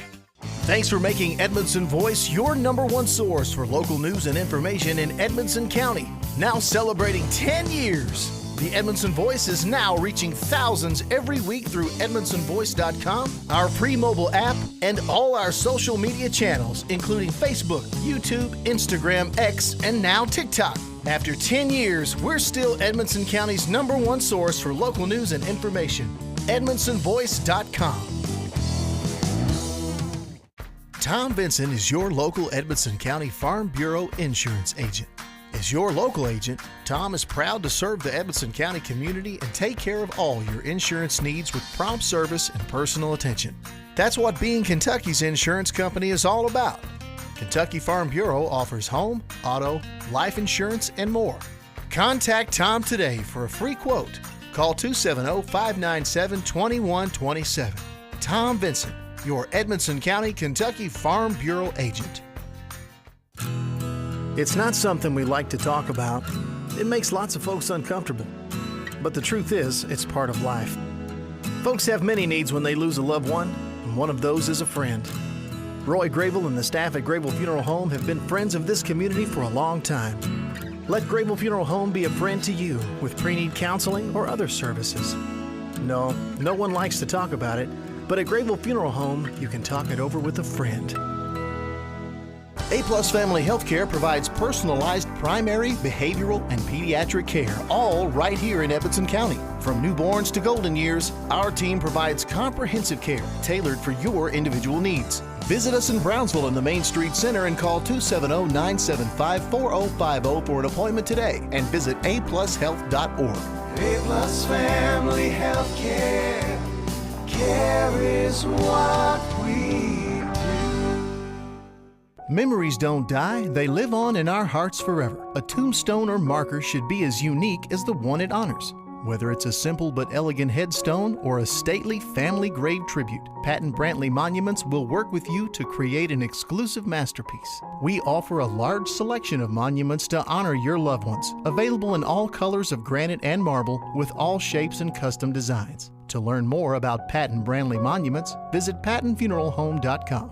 Thanks for making Edmondson Voice your #1 source for local news and information in Edmonson County. Now celebrating 10 years. The Edmondson Voice is now reaching thousands every week through EdmondsonVoice.com, our pre-mobile app, and all our social media channels, including Facebook, YouTube, Instagram, X, and now TikTok. After 10 years, we're still Edmonson County's #1 source for local news and information. EdmondsonVoice.com. Tom Vinson is your local Edmonson County Farm Bureau insurance agent. As your local agent, Tom is proud to serve the Edmonson County community and take care of all your insurance needs with prompt service and personal attention. That's what being Kentucky's insurance company is all about. Kentucky Farm Bureau offers home, auto, life insurance, and more. Contact Tom today for a free quote. Call 270-597-2127. Tom Vinson, your Edmonson County, Kentucky Farm Bureau agent. It's not something we like to talk about. It makes lots of folks uncomfortable. But the truth is, it's part of life. Folks have many needs when they lose a loved one, and one of those is a friend. Roy Grable and the staff at Grable Funeral Home have been friends of this community for a long time. Let Grable Funeral Home be a friend to you with pre-need counseling or other services. No one likes to talk about it, but at Grable Funeral Home, you can talk it over with a friend. A-Plus Family Healthcare provides personalized primary, behavioral, and pediatric care, all right here in Edmonson County. From newborns to golden years, our team provides comprehensive care tailored for your individual needs. Visit us in Brownsville in the Main Street Center and call 270-975-4050 for an appointment today, and visit aplushealth.org. A-Plus Family Healthcare. Care is what we Memories don't die, they live on in our hearts forever. A tombstone or marker should be as unique as the one it honors. Whether it's a simple but elegant headstone or a stately family grave tribute, Patton Brantley Monuments will work with you to create an exclusive masterpiece. We offer a large selection of monuments to honor your loved ones, available in all colors of granite and marble with all shapes and custom designs. To learn more about Patton Brantley Monuments, visit pattonfuneralhome.com.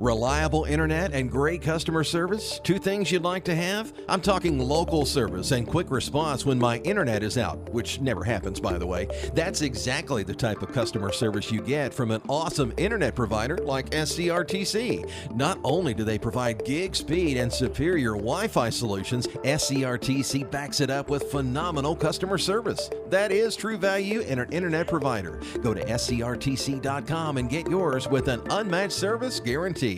Reliable internet and great customer service? Two things you'd like to have? I'm talking local service and quick response when my internet is out, which never happens, by the way. That's exactly the type of customer service you get from an awesome internet provider like SCRTC. Not only do they provide gig speed and superior Wi-Fi solutions, SCRTC backs it up with phenomenal customer service. That is true value in an internet provider. Go to scrtc.com and get yours with an unmatched service guarantee.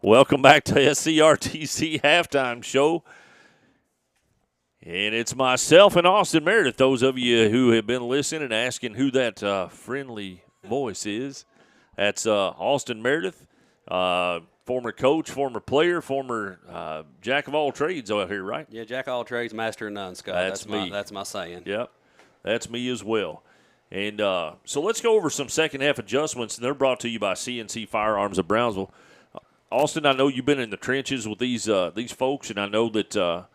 Welcome back to SCRTC Halftime Show. And it's myself and Austin Meredith. Those of you who have been listening and asking who that friendly voice is, that's Austin Meredith, former coach, former player, former jack of all trades out here, right? Yeah, jack of all trades, master of none, Scott. That's me. That's my saying. Yep, that's me as well. And so let's go over some second-half adjustments, and they're brought to you by CNC Firearms of Brownsville. Austin, I know you've been in the trenches with these folks, and I know that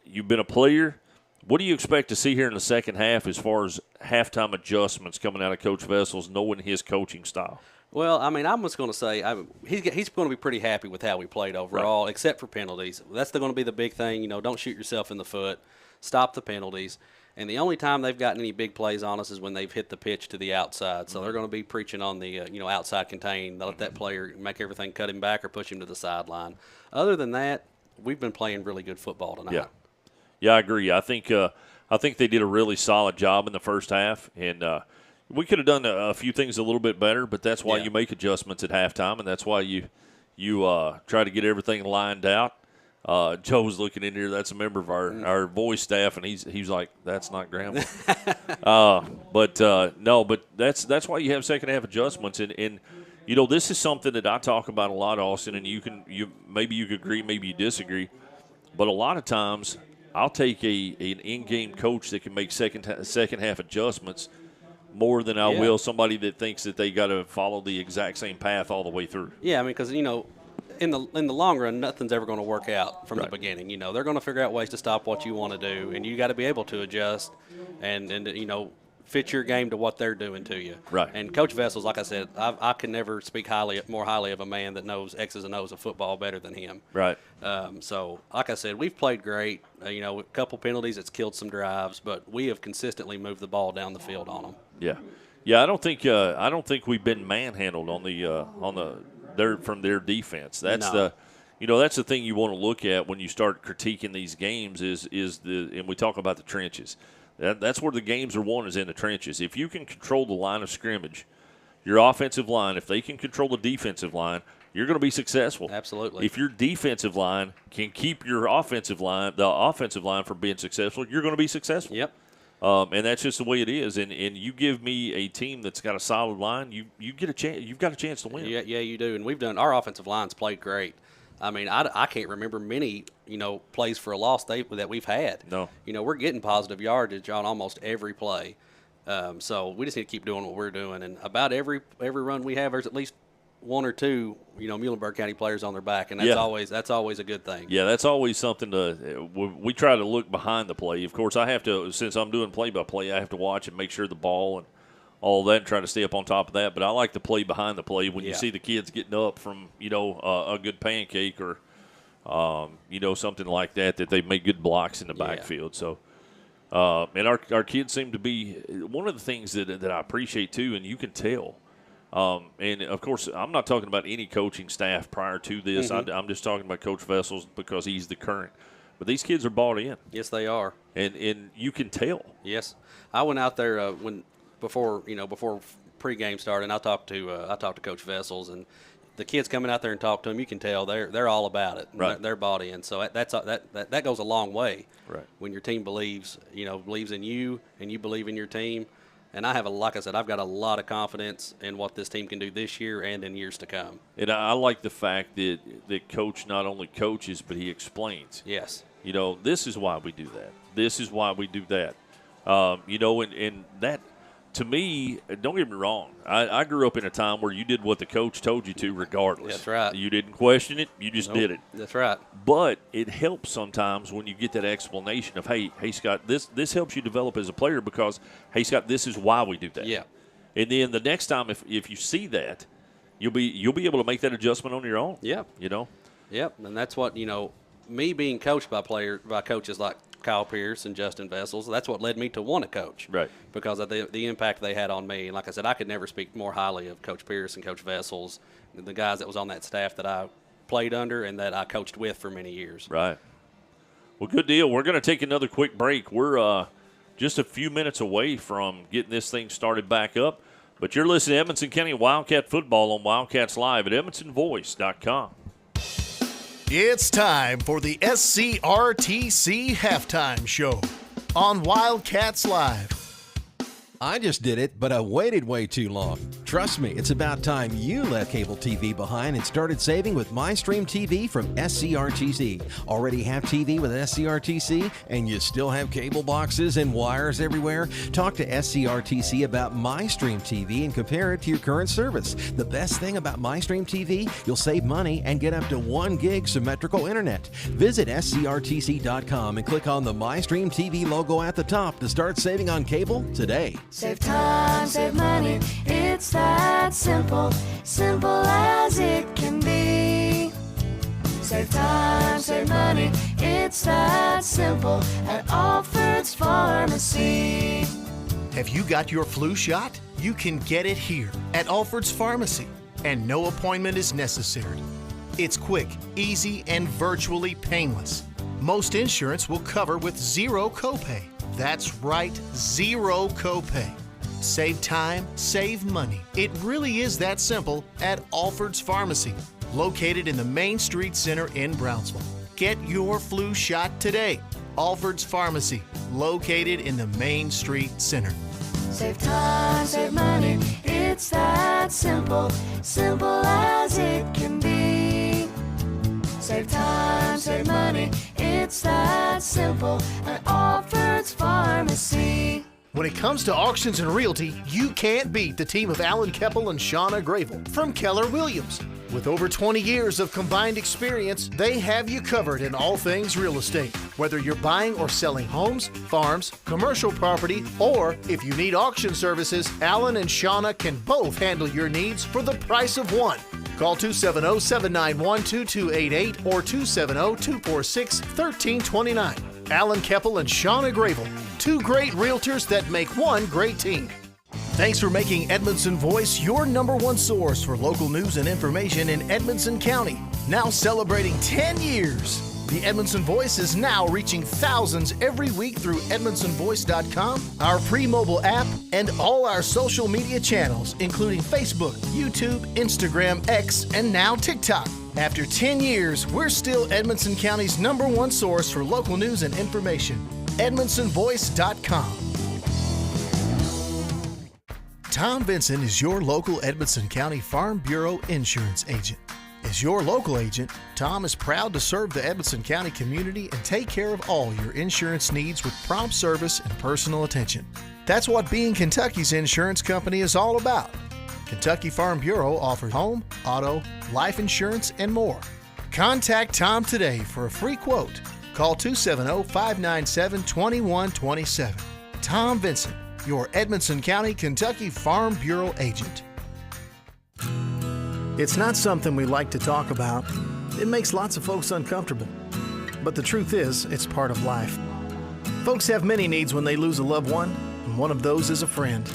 you've been a player. What do you expect to see here in the second half as far as halftime adjustments coming out of Coach Vessel's, knowing his coaching style? Well, I mean, I'm just going to say he's going to be pretty happy with how we played overall, right, except for penalties. That's going to be the big thing. You know, don't shoot yourself in the foot. Stop the penalties. And the only time they've gotten any big plays on us is when they've hit the pitch to the outside. So they're going to be preaching on the outside contain. They'll let that player make everything cut him back or push him to the sideline. Other than that, we've been playing really good football tonight. Yeah, I agree. I think they did a really solid job in the first half, and we could have done a few things a little bit better. But that's why you make adjustments at halftime, and that's why you try to get everything lined out. Joe's looking in here. That's a member of our voice staff, and he's like, "That's not Grandma." But that's why you have second half adjustments, and this is something that I talk about a lot, Austin. And maybe you could agree, maybe you disagree, but a lot of times I'll take an in-game coach that can make second half adjustments more than I will somebody that thinks that they got to follow the exact same path all the way through. Yeah, I mean, because in the long run, nothing's ever going to work out from the beginning. They're going to figure out ways to stop what you want to do, and you got to be able to adjust and fit your game to what they're doing to you. Right. And Coach Vessels, like I said, I can never speak more highly of a man that knows X's and O's of football better than him. Right. So, like I said, we've played great. A couple penalties, it's killed some drives, but we have consistently moved the ball down the field on them. Yeah. I don't think we've been manhandled from their defense. That's that's the thing you want to look at when you start critiquing these games and we talk about the trenches. That's where the games are won, is in the trenches. If you can control the line of scrimmage, your offensive line, if they can control the defensive line, you're going to be successful. Absolutely. If your defensive line can keep the offensive line from being successful, you're going to be successful. Yep. And that's just the way it is. And you give me a team that's got a solid line, you get a chance. You've got a chance to win. Yeah, you do. And our offensive line's played great. I mean, I can't remember many plays for a loss that we've had. No. We're getting positive yardage on almost every play. So we just need to keep doing what we're doing. And about every run we have, there's at least one or two, Muhlenberg County players on their back, and that's always a good thing. Yeah, that's always something we try to look behind the play. Of course, I have to, since I'm doing play-by-play, I have to watch and make sure the ball and all that and try to stay up on top of that. But I like the play behind the play when you Yeah. see the kids getting up from, a good pancake or, something like that they've made good blocks in the Yeah. backfield. So, and our kids seem to be one of the things that I appreciate too, and you can tell. And of course, I'm not talking about any coaching staff prior to this. I'm just talking about Coach Vessels because he's the current. But these kids are bought in, Yes, they are. and you can tell. Yes, I went out there before pregame started, and I talked to Coach Vessels, and the kids coming out there and talk to them. You can tell they're all about it. Right. They're bought in. So that goes a long way. Right. When your team believes in you and you believe in your team. And like I said, I've got a lot of confidence in what this team can do this year and in years to come. And I like the fact that Coach not only coaches, but he explains. Yes. This is why we do that. This is why we do that. And that, to me, don't get me wrong. I grew up in a time where you did what the coach told you to regardless. That's right. You didn't question it. You just did it. That's right. But it helps sometimes when you get that explanation of, hey, Scott, this helps you develop as a player because, hey, Scott, this is why we do that. Yeah. And then the next time, if you see that, you'll be able to make that adjustment on your own. Yeah. Yep. And that's what, me being coached by coaches like Kyle Pierce and Justin Vessels, that's what led me to want to coach. Right. Because of the impact they had on me. And like I said, I could never speak more highly of Coach Pierce and Coach Vessels, the guys that was on that staff that I played under and that I coached with for many years. Right. Well, good deal. We're going to take another quick break. We're just a few minutes away from getting this thing started back up. But you're listening to Edmonson County Wildcat Football on Wildcats Live at EdmonsonVoice.com. It's time for the SCRTC Halftime Show on Wildcats Live. I just did it, but I waited way too long. Trust me, it's about time you left cable TV behind and started saving with MyStream TV from SCRTC. Already have TV with SCRTC and you still have cable boxes and wires everywhere? Talk to SCRTC about MyStream TV and compare it to your current service. The best thing about MyStream TV, you'll save money and get up to 1 gig symmetrical internet. Visit scrtc.com and click on the MyStream TV logo at the top to start saving on cable today. Save time, save money, it's that simple, simple as it can be. Save time, save money, it's that simple at Alfred's Pharmacy. Have you got your flu shot? You can get it here at Alfred's Pharmacy, and no appointment is necessary. It's quick, easy, and virtually painless. Most insurance will cover with zero copay. That's right, zero copay. Save time, save money. It really is that simple at Alfred's Pharmacy, located in the Main Street Center in Brownsville. Get your flu shot today. Alfred's Pharmacy, located in the Main Street Center. Save time, save money, it's that simple, simple as it can be. Save time, save money, it's that simple at Alfred's Pharmacy. When it comes to auctions and realty, you can't beat the team of Alan Keppel and Shauna Gravel from Keller Williams. With over 20 years of combined experience, they have you covered in all things real estate. Whether you're buying or selling homes, farms, commercial property, or if you need auction services, Alan and Shauna can both handle your needs for the price of one. Call 270-791-2288 or 270-246-1329. Alan Keppel and Shauna Gravel, two great realtors that make one great team. Thanks for making Edmondson Voice your #1 source for local news and information in Edmonson County. Now celebrating 10 years. The Edmondson Voice is now reaching thousands every week through EdmondsonVoice.com, our pre-mobile app, and all our social media channels, including Facebook, YouTube, Instagram, X, and now TikTok. After 10 years, we're still Edmonson County's #1 source for local news and information. EdmondsonVoice.com. Tom Vinson is your local Edmonson County Farm Bureau insurance agent. As your local agent, Tom is proud to serve the Edmonson County community and take care of all your insurance needs with prompt service and personal attention. That's what being Kentucky's insurance company is all about. Kentucky Farm Bureau offers home, auto, life insurance, and more. Contact Tom today for a free quote. Call 270-597-2127. Tom Vinson, your Edmonson County, Kentucky Farm Bureau agent. It's not something we like to talk about. It makes lots of folks uncomfortable. But the truth is, it's part of life. Folks have many needs when they lose a loved one, and one of those is a friend.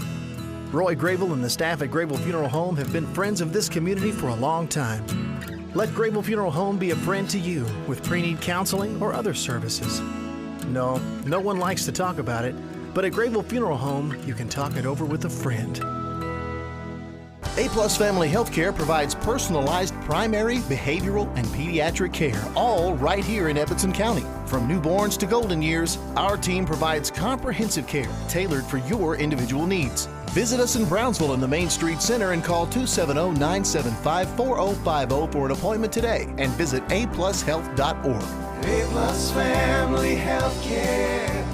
Roy Grable and the staff at Grable Funeral Home have been friends of this community for a long time. Let Grable Funeral Home be a friend to you with pre-need counseling or other services. No one likes to talk about it, but at Grable Funeral Home, you can talk it over with a friend. A-Plus Family Healthcare provides personalized primary, behavioral, and pediatric care, all right here in Edmonson County. From newborns to golden years, our team provides comprehensive care tailored for your individual needs. Visit us in Brownsville in the Main Street Center and call 270-975-4050 for an appointment today, and visit aplushealth.org. A-Plus Family Healthcare.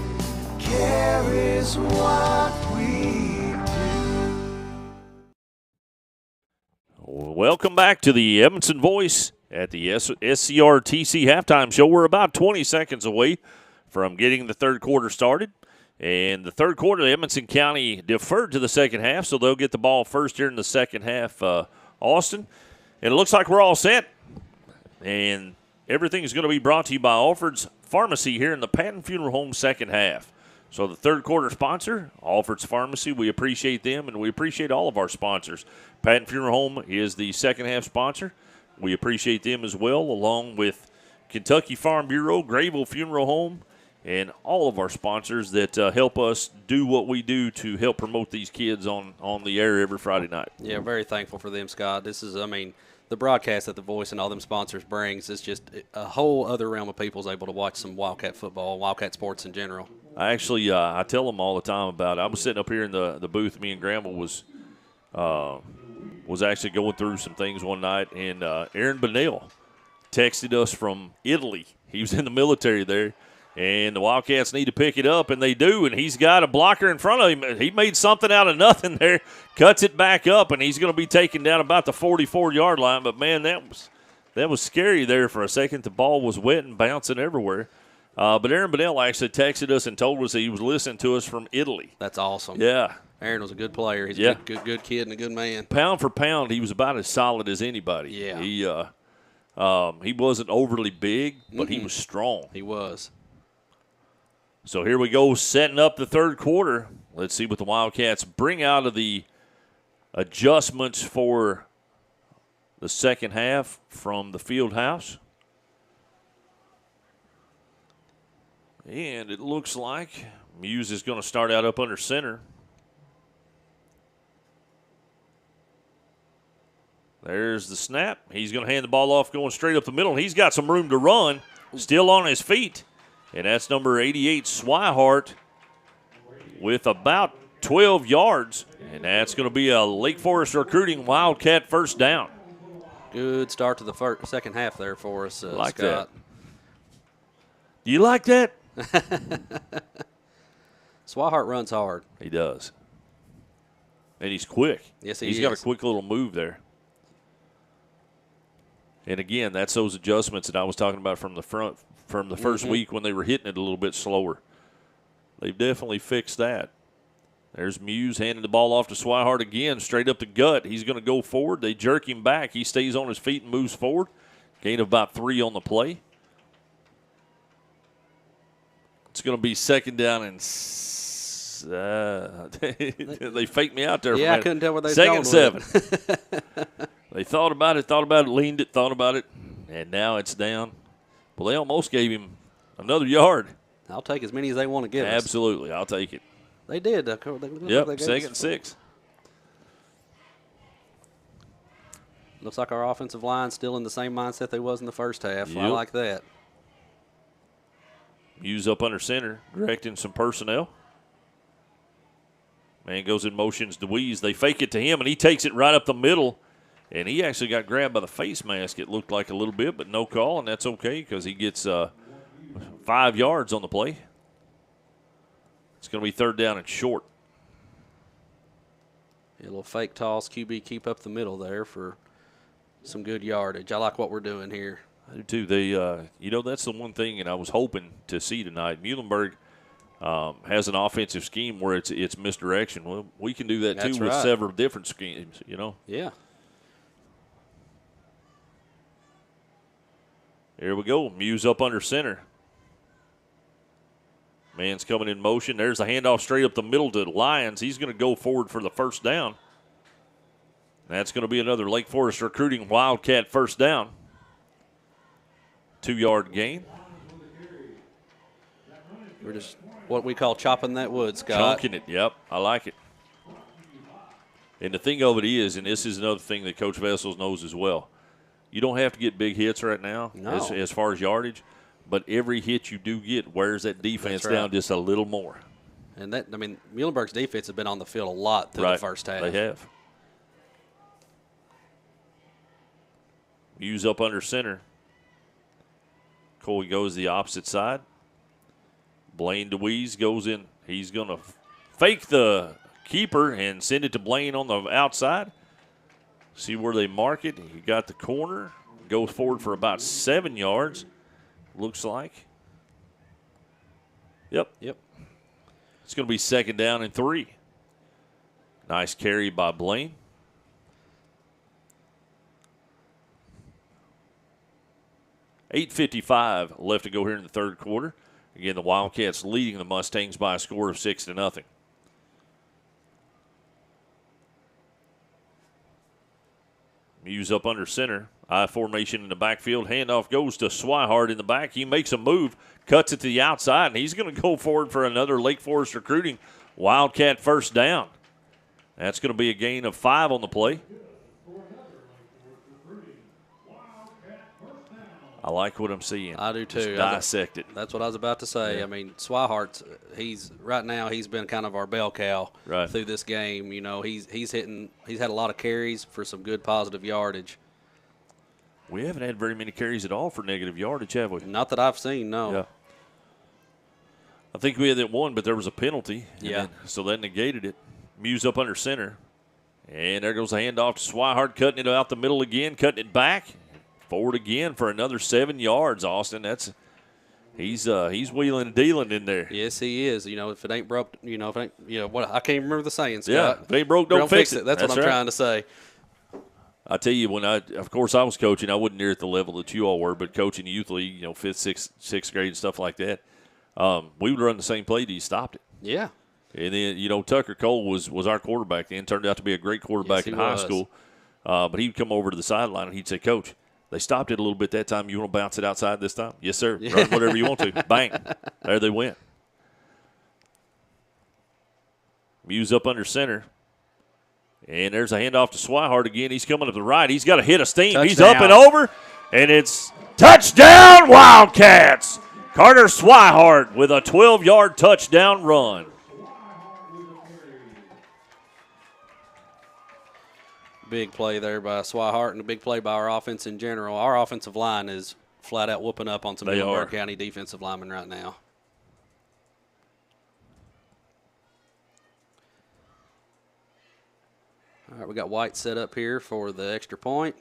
Care is what we Welcome back to the Edmonson Voice at the SCRTC halftime show. We're about 20 seconds away from getting the third quarter started. And the third quarter, Edmonson County deferred to the second half, so they'll get the ball first here in the second half, Austin. And it looks like we're all set. And everything is going to be brought to you by Alfred's Pharmacy here in the Patton Funeral Home second half. So the third quarter sponsor, Alfred's Pharmacy, we appreciate them, and we appreciate all of our sponsors. Patton Funeral Home is the second half sponsor. We appreciate them as well, along with Kentucky Farm Bureau, Grable Funeral Home, and all of our sponsors that help us do what we do to help promote these kids on the air every Friday night. Yeah, very thankful for them, Scott. This is, the broadcast that the Voice and all them sponsors brings is just a whole other realm of people's able to watch some Wildcat football, Wildcat sports in general. I actually, I tell them all the time about it. I was sitting up here in the booth. Me and Grandma was actually going through some things one night, and Aaron Bonnell texted us from Italy. He was in the military there, and the Wildcats need to pick it up, and they do, and he's got a blocker in front of him. He made something out of nothing there, cuts it back up, and he's going to be taken down about the 44-yard line. But, man, that was scary there for a second. The ball was wet and bouncing everywhere. But Aaron Bonnell actually texted us and told us that he was listening to us from Italy. That's awesome. Yeah. Aaron was a good player. He's Yeah. a good kid and a good man. Pound for pound, he was about as solid as anybody. Yeah. He wasn't overly big, but he was strong. He was. So here we go, setting up the third quarter. Let's see what the Wildcats bring out of the adjustments for the second half from the field house. And it looks like Muse is going to start out up under center. There's the snap. He's going to hand the ball off going straight up the middle. And he's got some room to run, still on his feet. And that's number 88, Swihart, with about 12 yards. And that's going to be a Lake Forest recruiting Wildcat first down. Good start to the second half there for us, Like Scott. that. Do you like that? Swihart runs hard. He does. And he's quick. Yes, he He's is. got a quick little move there. And again, that's those adjustments that I was talking about from the front, from the first week when they were hitting it a little bit slower. They've definitely fixed that. There's Muse handing the ball off to Swihart again, straight up the gut. He's going to go forward. They jerk him back. He stays on his feet and moves forward. Gain of about 3 on the play. It's going to be second down and they faked me out there. Yeah, for I couldn't tell where they second was and going 7. They thought about it, leaned it, thought about it, and now it's down. Well, they almost gave him another yard. I'll take as many as they want to give us. Absolutely, I'll take it. They did. Yep, second and 6. Looks like our offensive line still in the same mindset they was in the first half. I Yep. like that. Muse up under center, directing some personnel. Man goes in motions, DeWeese. They fake it to him, and he takes it right up the middle. And he actually got grabbed by the face mask, it looked like a little bit, but no call, and that's okay because he gets 5 yards on the play. It's going to be third down and short. A little fake toss. QB keep up the middle there for some good yardage. I like what we're doing here. I do too. They, that's the one thing, and I was hoping to see tonight. Muhlenberg has an offensive scheme where it's misdirection. Well, we can do that That's too with right. several different schemes, Yeah. Here we go. Muse up under center. Man's coming in motion. There's a handoff straight up the middle to Lyons. He's going to go forward for the first down. That's going to be another Lake Forest recruiting Wildcat first down. 2-yard gain. We're just what we call chopping that wood, Scott. Chunking it. Yep, I like it. And the thing of it is, and this is another thing that Coach Vessels knows as well, you don't have to get big hits right now as far as yardage, but every hit you do get wears that defense down just a little more. And Muhlenberg's defense has been on the field a lot through the first half. They have. Muse up under center. Coley goes the opposite side. Blaine DeWeese goes in. He's going to fake the keeper and send it to Blaine on the outside. See where they mark it. He got the corner. Goes forward for about 7 yards, looks like. Yep. It's going to be 2nd down and 3. Nice carry by Blaine. $8:55 left to go here in the third quarter. Again, the Wildcats leading the Mustangs by a score of 6-0. Muse up under center. I formation in the backfield. Handoff goes to Swihart in the back. He makes a move, cuts it to the outside, and he's going to go forward for another Lake Forest recruiting Wildcat first down. That's going to be a gain of 5 on the play. I like what I'm seeing. I do too. Just dissect it. That's what I was about to say. Yeah. I mean, Swihart's he's been kind of our bell cow through this game. He's had a lot of carries for some good positive yardage. We haven't had very many carries at all for negative yardage, have we? Not that I've seen, no. Yeah. I think we had that one, but there was a penalty. Yeah. So that negated it. Muse up under center. And there goes the handoff to Swihart, cutting it out the middle again, cutting it back. Forward again for another 7 yards, Austin. He's wheeling and dealing in there. Yes, he is. If it ain't broke, I can't even remember the saying, Scott. Yeah, if it ain't broke, don't fix it. That's what I'm trying to say. I tell you, of course I was coaching, I wasn't near at the level that you all were, but coaching youth league, 5th, 6th grade and stuff like that, we would run the same play till you stopped it. Yeah. And then, Tucker Cole was our quarterback then, turned out to be a great quarterback in high school. But he'd come over to the sideline and he'd say, Coach, they stopped it a little bit that time. You want to bounce it outside this time? Yes, sir. Run whatever you want to. Bang. There they went. Muse up under center. And there's a handoff to Swihart again. He's coming to the right. He's got a hit of steam. Touchdown. He's up and over. And it's touchdown Wildcats. Carter Swihart with a 12-yard touchdown run. Big play there by Swihart and a big play by our offense in general. Our offensive line is flat out whooping up on some Muhlenberg County defensive linemen right now. All right, we got White set up here for the extra point.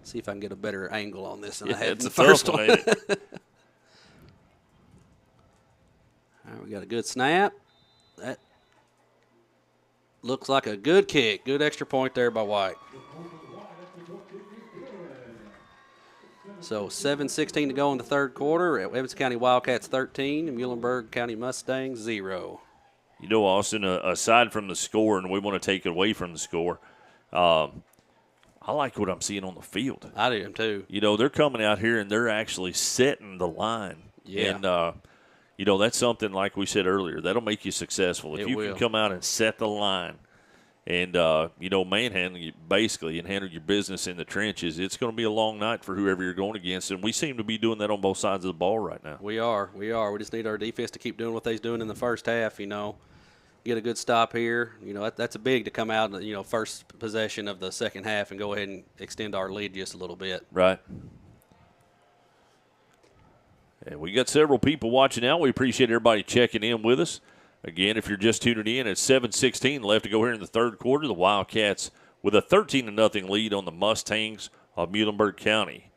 See if I can get a better angle on this than I had in the first one. All right, we got a good snap. That looks like a good kick. Good extra point there by White. So 7:16 to go in the third quarter. Evans County Wildcats 13 and Muhlenberg County Mustangs 0. Austin, aside from the score, and we want to take it away from the score, I like what I'm seeing on the field. I do too. They're coming out here and they're actually setting the line. Yeah. And, that's something, like we said earlier, that'll make you successful. If you can come out and set the line and, manhandle you basically and handle your business in the trenches, it's going to be a long night for whoever you're going against. And we seem to be doing that on both sides of the ball right now. We are. We just need our defense to keep doing what they're doing in the first half, Get a good stop here. That's a big to come out, first possession of the second half and go ahead and extend our lead just a little bit. Right. And we got several people watching now. We appreciate everybody checking in with us. Again, if you're just tuning in, it's 7:16 left to go here in the third quarter. The Wildcats with a 13-0 lead on the Mustangs of Muhlenberg County.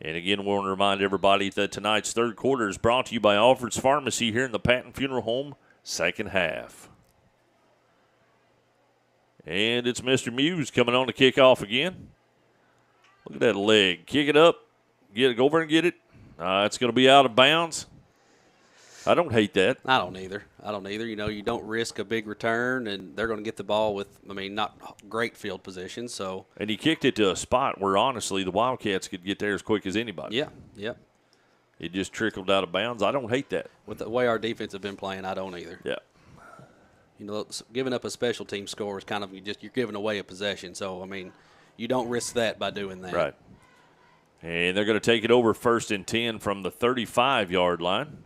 And again, we want to remind everybody that tonight's third quarter is brought to you by Alfred's Pharmacy here in the Patton Funeral Home, second half. And it's Mr. Muse coming on to kick off again. Look at that leg. Kick it up. Get it. Go over and get it. It's going to be out of bounds. I don't hate that. I don't either. You know, you don't risk a big return, and they're going to get the ball with, not great field position. So. And he kicked it to a spot where, honestly, the Wildcats could get there as quick as anybody. Yeah. It just trickled out of bounds. I don't hate that. With the way our defense have been playing, I don't either. Yeah. You know, giving up a special team score is kind of you're giving away a possession. So, you don't risk that by doing that. Right. And they're going to take it over 1st and 10 from the 35-yard line.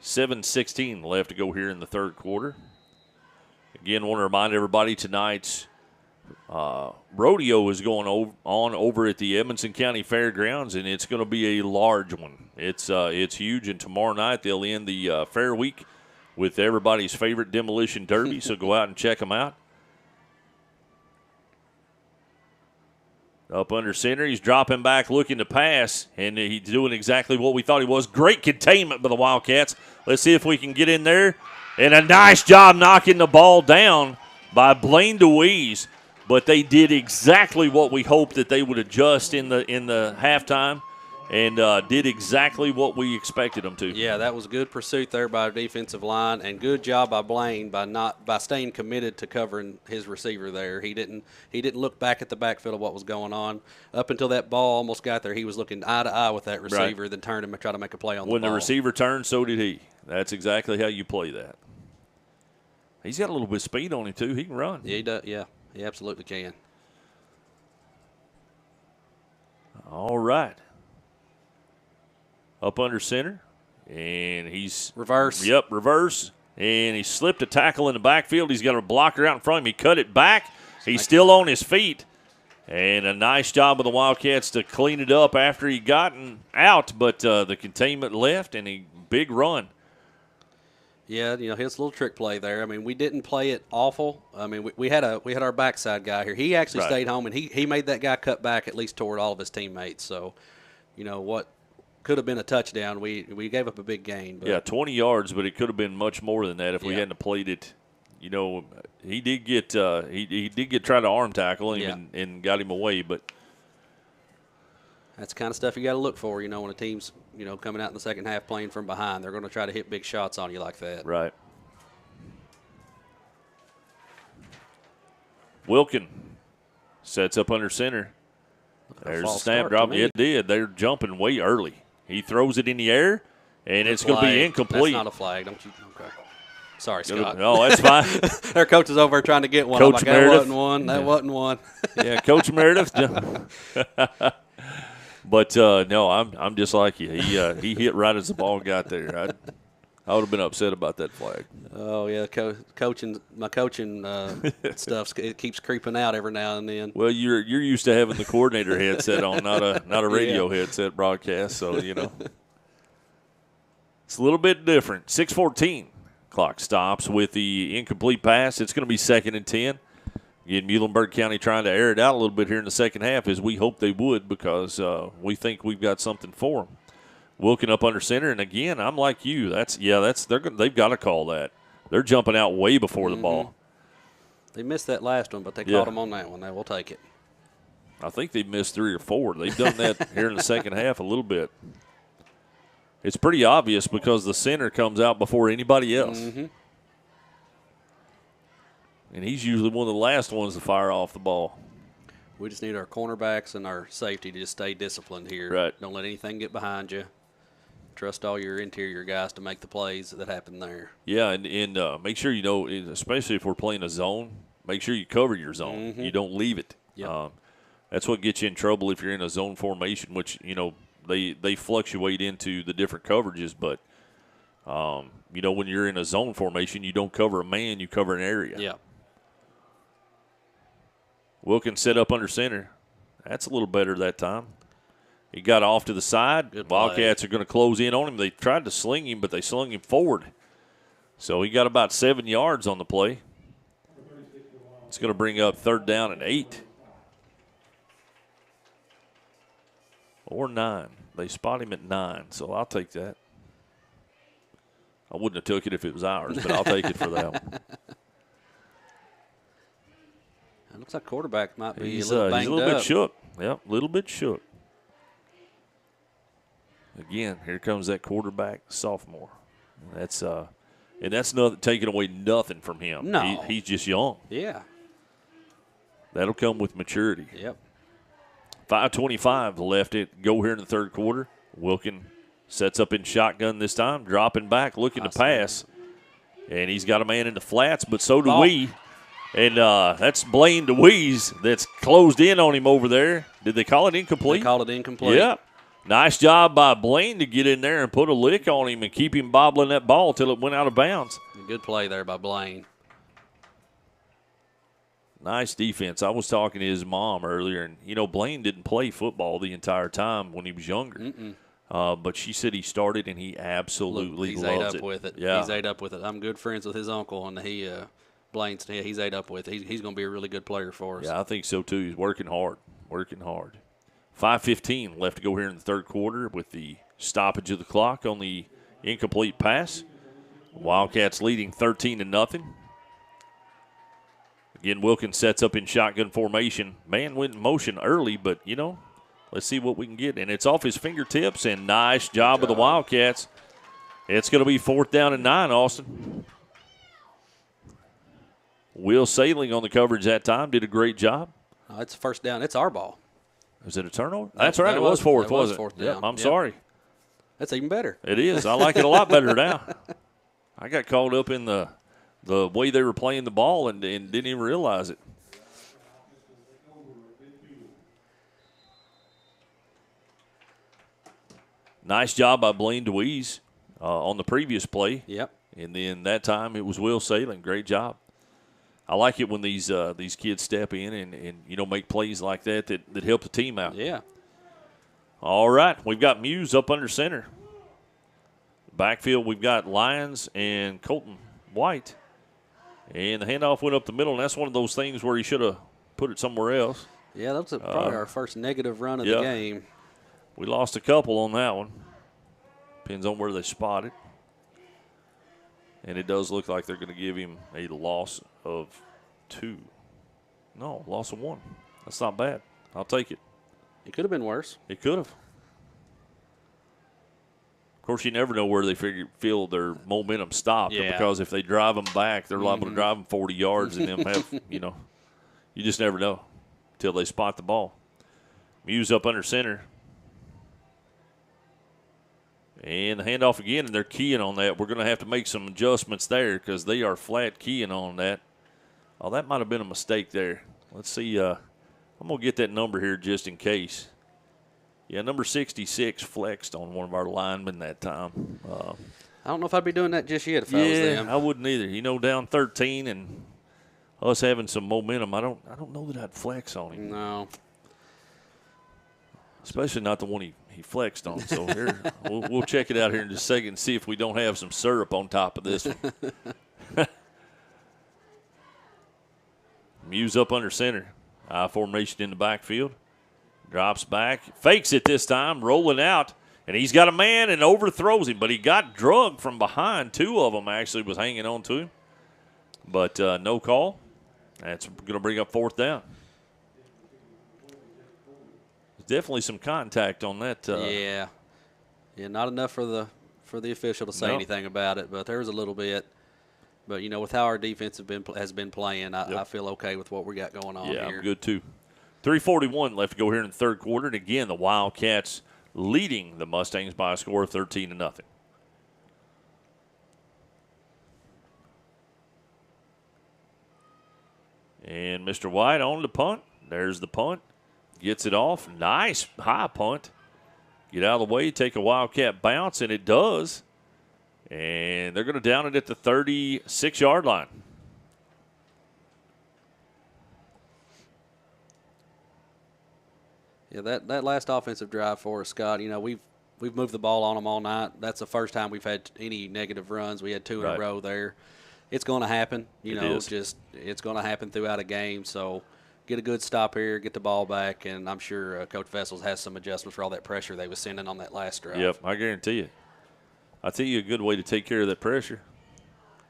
7:16 left to go here in the third quarter. Again, want to remind everybody tonight's rodeo is going on over at the Edmonson County Fairgrounds, and it's going to be a large one. It's huge, and tomorrow night they'll end the fair week with everybody's favorite demolition derby, so go out and check them out. Up under center, he's dropping back, looking to pass, and he's doing exactly what we thought he was. Great containment by the Wildcats. Let's see if we can get in there. And a nice job knocking the ball down by Blaine DeWeese. But they did exactly what we hoped that they would adjust in the halftime, and did exactly what we expected them to. Yeah, that was good pursuit there by our defensive line, and good job by Blaine by staying committed to covering his receiver there. He didn't look back at the backfield of what was going on. Up until that ball almost got there, he was looking eye to eye with that receiver, right. Then turned him and tried to make a play on the ball. When the receiver turned, so did he. That's exactly how you play that. He's got a little bit of speed on him too. He can run. Yeah, he does. Yeah, he absolutely can. All right. Up under center, and he's reverse. Yep, reverse, and he slipped a tackle in the backfield. He's got a blocker out in front of him. He cut it back. He's still on his feet, and a nice job of the Wildcats to clean it up after he gotten out, but the containment left, and a big run. Yeah, you know, his little trick play there. We didn't play it awful. We had our backside guy here. He actually right. stayed home, and he made that guy cut back at least toward all of his teammates. So, you know what? Could have been a touchdown. We gave up a big gain. But. Yeah, 20 yards, but it could have been much more than that if we Yeah. hadn't played it. You know, he did get he did get tried to arm tackle him and got him away, but that's the kind of stuff you got to look for. You know, when a team's coming out in the second half playing from behind, they're going to try to hit big shots on you like that. right. Wilkin sets up under center. There's a snap drop. It did. They're jumping way early. He throws it in the air, and it's going to be incomplete. That's not a flag. Don't you? Okay. Sorry, Scott. No, that's fine. Their coach is over there trying to get one. Coach Meredith. That wasn't one. That wasn't one. Yeah, Coach Meredith. But no, I'm just like you. He hit right as the ball got there. I would have been upset about that flag. Oh yeah, my coaching stuff. It keeps creeping out every now and then. Well, you're used to having the coordinator headset on, not a radio headset broadcast. So it's a little bit different. 6:14 clock stops with the incomplete pass. It's going to be 2nd and 10. Again, Muhlenberg County trying to air it out a little bit here in the second half, as we hope they would, because we think we've got something for them. Wilkin up under center, and again, I'm like you. They've got to call that. They're jumping out way before the ball. They missed that last one, but they caught them on that one. They will take it. I think they've missed 3 or 4. They've done that here in the second half a little bit. It's pretty obvious because the center comes out before anybody else. Mm-hmm. And he's usually one of the last ones to fire off the ball. We just need our cornerbacks and our safety to just stay disciplined here. Right. Don't let anything get behind you. Trust all your interior guys to make the plays that happen there. Yeah, and make sure especially if we're playing a zone, make sure you cover your zone. Mm-hmm. You don't leave it. Yep. That's what gets you in trouble if you're in a zone formation, which, they fluctuate into the different coverages. But, when you're in a zone formation, you don't cover a man, you cover an area. Yeah. Wilkins set up under center. That's a little better that time. He got off to the side. Good play. Wildcats are going to close in on him. They tried to sling him, but they slung him forward. So he got about 7 yards on the play. It's going to bring up 3rd down and 8. or 9. They spot him at 9, so I'll take that. I wouldn't have took it if it was ours, but I'll take it for that one. It looks like quarterback might be He's a little a banged little up. bit shook. Yep, a little bit shook. Again, here comes that quarterback sophomore. That's and that's not taking away nothing from him. No. He's just young. Yeah. That'll come with maturity. Yep. 5:25 left it. Go here in the third quarter. Wilkin sets up in shotgun this time, dropping back, looking to pass. And he's got a man in the flats, but so do we. And that's Blaine DeWeese that's closed in on him over there. Did they call it incomplete? They called it incomplete. Yep. Nice job by Blaine to get in there and put a lick on him and keep him bobbling that ball till it went out of bounds. Good play there by Blaine. Nice defense. I was talking to his mom earlier, and, Blaine didn't play football the entire time when he was younger. But she said he started, and he absolutely he's loves ate up with it. Yeah. He's ate up with it. I'm good friends with his uncle, and Blaine's, he's ate up with it. He's going to be a really good player for us. Yeah, I think so, too. He's working hard. 5:15 left to go here in the third quarter with the stoppage of the clock on the incomplete pass. Wildcats leading 13-0. Again, Wilkins sets up in shotgun formation. Man went in motion early, but, let's see what we can get. And it's off his fingertips, and nice job of the Wildcats. It's going to be 4th down and 9, Austin. Will Sailing on the coverage that time did a great job. It's first down. It's our ball. Was it a turnover? That's right. It was fourth, wasn't it? Fourth Yep, down. I'm sorry. That's even better. It is. I like it a lot better now. I got caught up in the way they were playing the ball and didn't even realize it. Nice job by Blaine DeWeese on the previous play. Yep. And then that time it was Will Sailing. Great job. I like it when these kids step in and make plays like that help the team out. Yeah. All right, we've got Muse up under center. Backfield, we've got Lyons and Colton White. And the handoff went up the middle, and that's one of those things where he should have put it somewhere else. Yeah, that was probably our first negative run of the game. We lost a couple on that one. Depends on where they spot it. And it does look like they're going to give him a loss of 2. No, loss of 1. That's not bad. I'll take it. It could have been worse. It could have. Of course, you never know where they feel their momentum stopped. Yeah. Because if they drive them back, they're liable to drive them 40 yards and them have, you just never know until they spot the ball. Muse up under center. And the handoff again, and they're keying on that. We're going to have to make some adjustments there because they are flat keying on that. Oh, that might have been a mistake there. Let's see. I'm going to get that number here just in case. Yeah, number 66 flexed on one of our linemen that time. I don't know if I'd be doing that just yet if I was them. I wouldn't either. Down 13 and us having some momentum, I don't know that I'd flex on him. No. Especially not the one he flexed on. So here, we'll check it out here in just a second and see if we don't have some syrup on top of this one. Muse up under center. I formation in the backfield. Drops back. Fakes it this time. Rolling out. And he's got a man and overthrows him. But he got drugged from behind. 2 of them actually was hanging on to him. But no call. That's going to bring up 4th down. Definitely some contact on that. Yeah, not enough for the official to say anything about it, but there was a little bit. But with how our defense has been playing, I feel okay with what we got going on here. Yeah, I'm good too. 3:41 left to go here in the third quarter, and again the Wildcats leading the Mustangs by a score of 13-0. And Mr. White on the punt. There's the punt. Gets it off. Nice high punt. Get out of the way, take a Wildcat bounce, and it does. And they're going to down it at the 36-yard line. Yeah, that last offensive drive for us, Scott, we've moved the ball on them all night. That's the first time we've had any negative runs. We had 2 in a row there. It's going to happen. It's going to happen throughout a game. So, get a good stop here, get the ball back, and I'm sure Coach Vessels has some adjustments for all that pressure they was sending on that last drive. Yep, I guarantee you. I'll tell you a good way to take care of that pressure.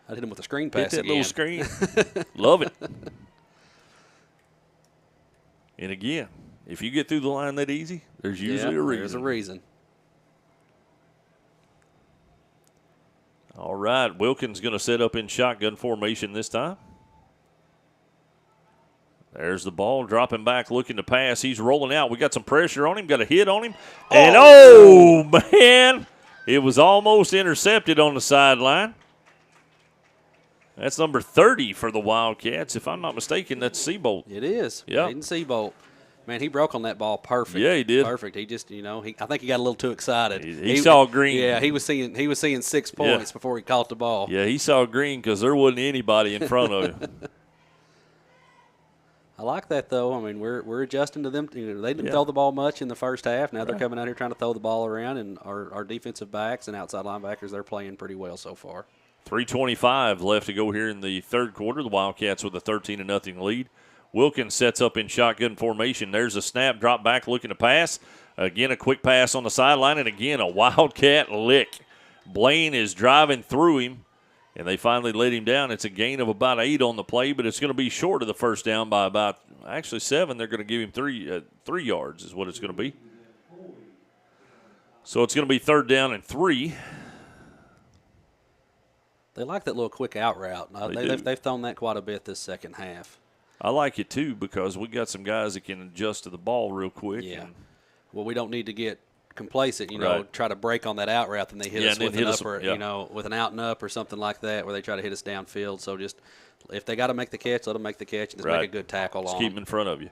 I hit him with a screen pass Hit that again. little screen. Love it. And again, if you get through the line that easy, there's usually a reason. There's a reason. All right, Wilkins going to set up in shotgun formation this time. There's the ball, dropping back, looking to pass. He's rolling out. We got some pressure on him, got a hit on him. And, oh man, it was almost intercepted on the sideline. That's number 30 for the Wildcats. If I'm not mistaken, that's Seabolt. It is. Yep. Hayden Seabolt. Man, he broke on that ball perfect. Yeah, he did. Perfect. He just, I think he got a little too excited. He saw green. Yeah, he was seeing 6 points before he caught the ball. Yeah, he saw green because there wasn't anybody in front of him. I like that, though. I mean, we're adjusting to them. They didn't throw the ball much in the first half. Now they're coming out here trying to throw the ball around, and our defensive backs and outside linebackers, they're playing pretty well so far. 3:25 left to go here in the third quarter. The Wildcats with a 13-0 lead. Wilkins sets up in shotgun formation. There's a snap, drop back, looking to pass. Again, a quick pass on the sideline, and again, a Wildcat lick. Blaine is driving through him, and they finally let him down. It's a gain of about 8 on the play, but it's going to be short of the first down by about, 7. They're going to give him 3 yards is what it's going to be. So it's going to be 3rd down and 3. They like that little quick out route. They've thrown that quite a bit this second half. I like it, too, because we got some guys that can adjust to the ball real quick. Yeah. Well, we don't need to get complacent, Right. try to break on that out route, and they hit us and then with hit an us, up or, yeah. With an out and up or something like that where they try to hit us downfield. So just if they got to make the catch, let them make the catch and just Right. make a good tackle Just on keep them. him in front of you.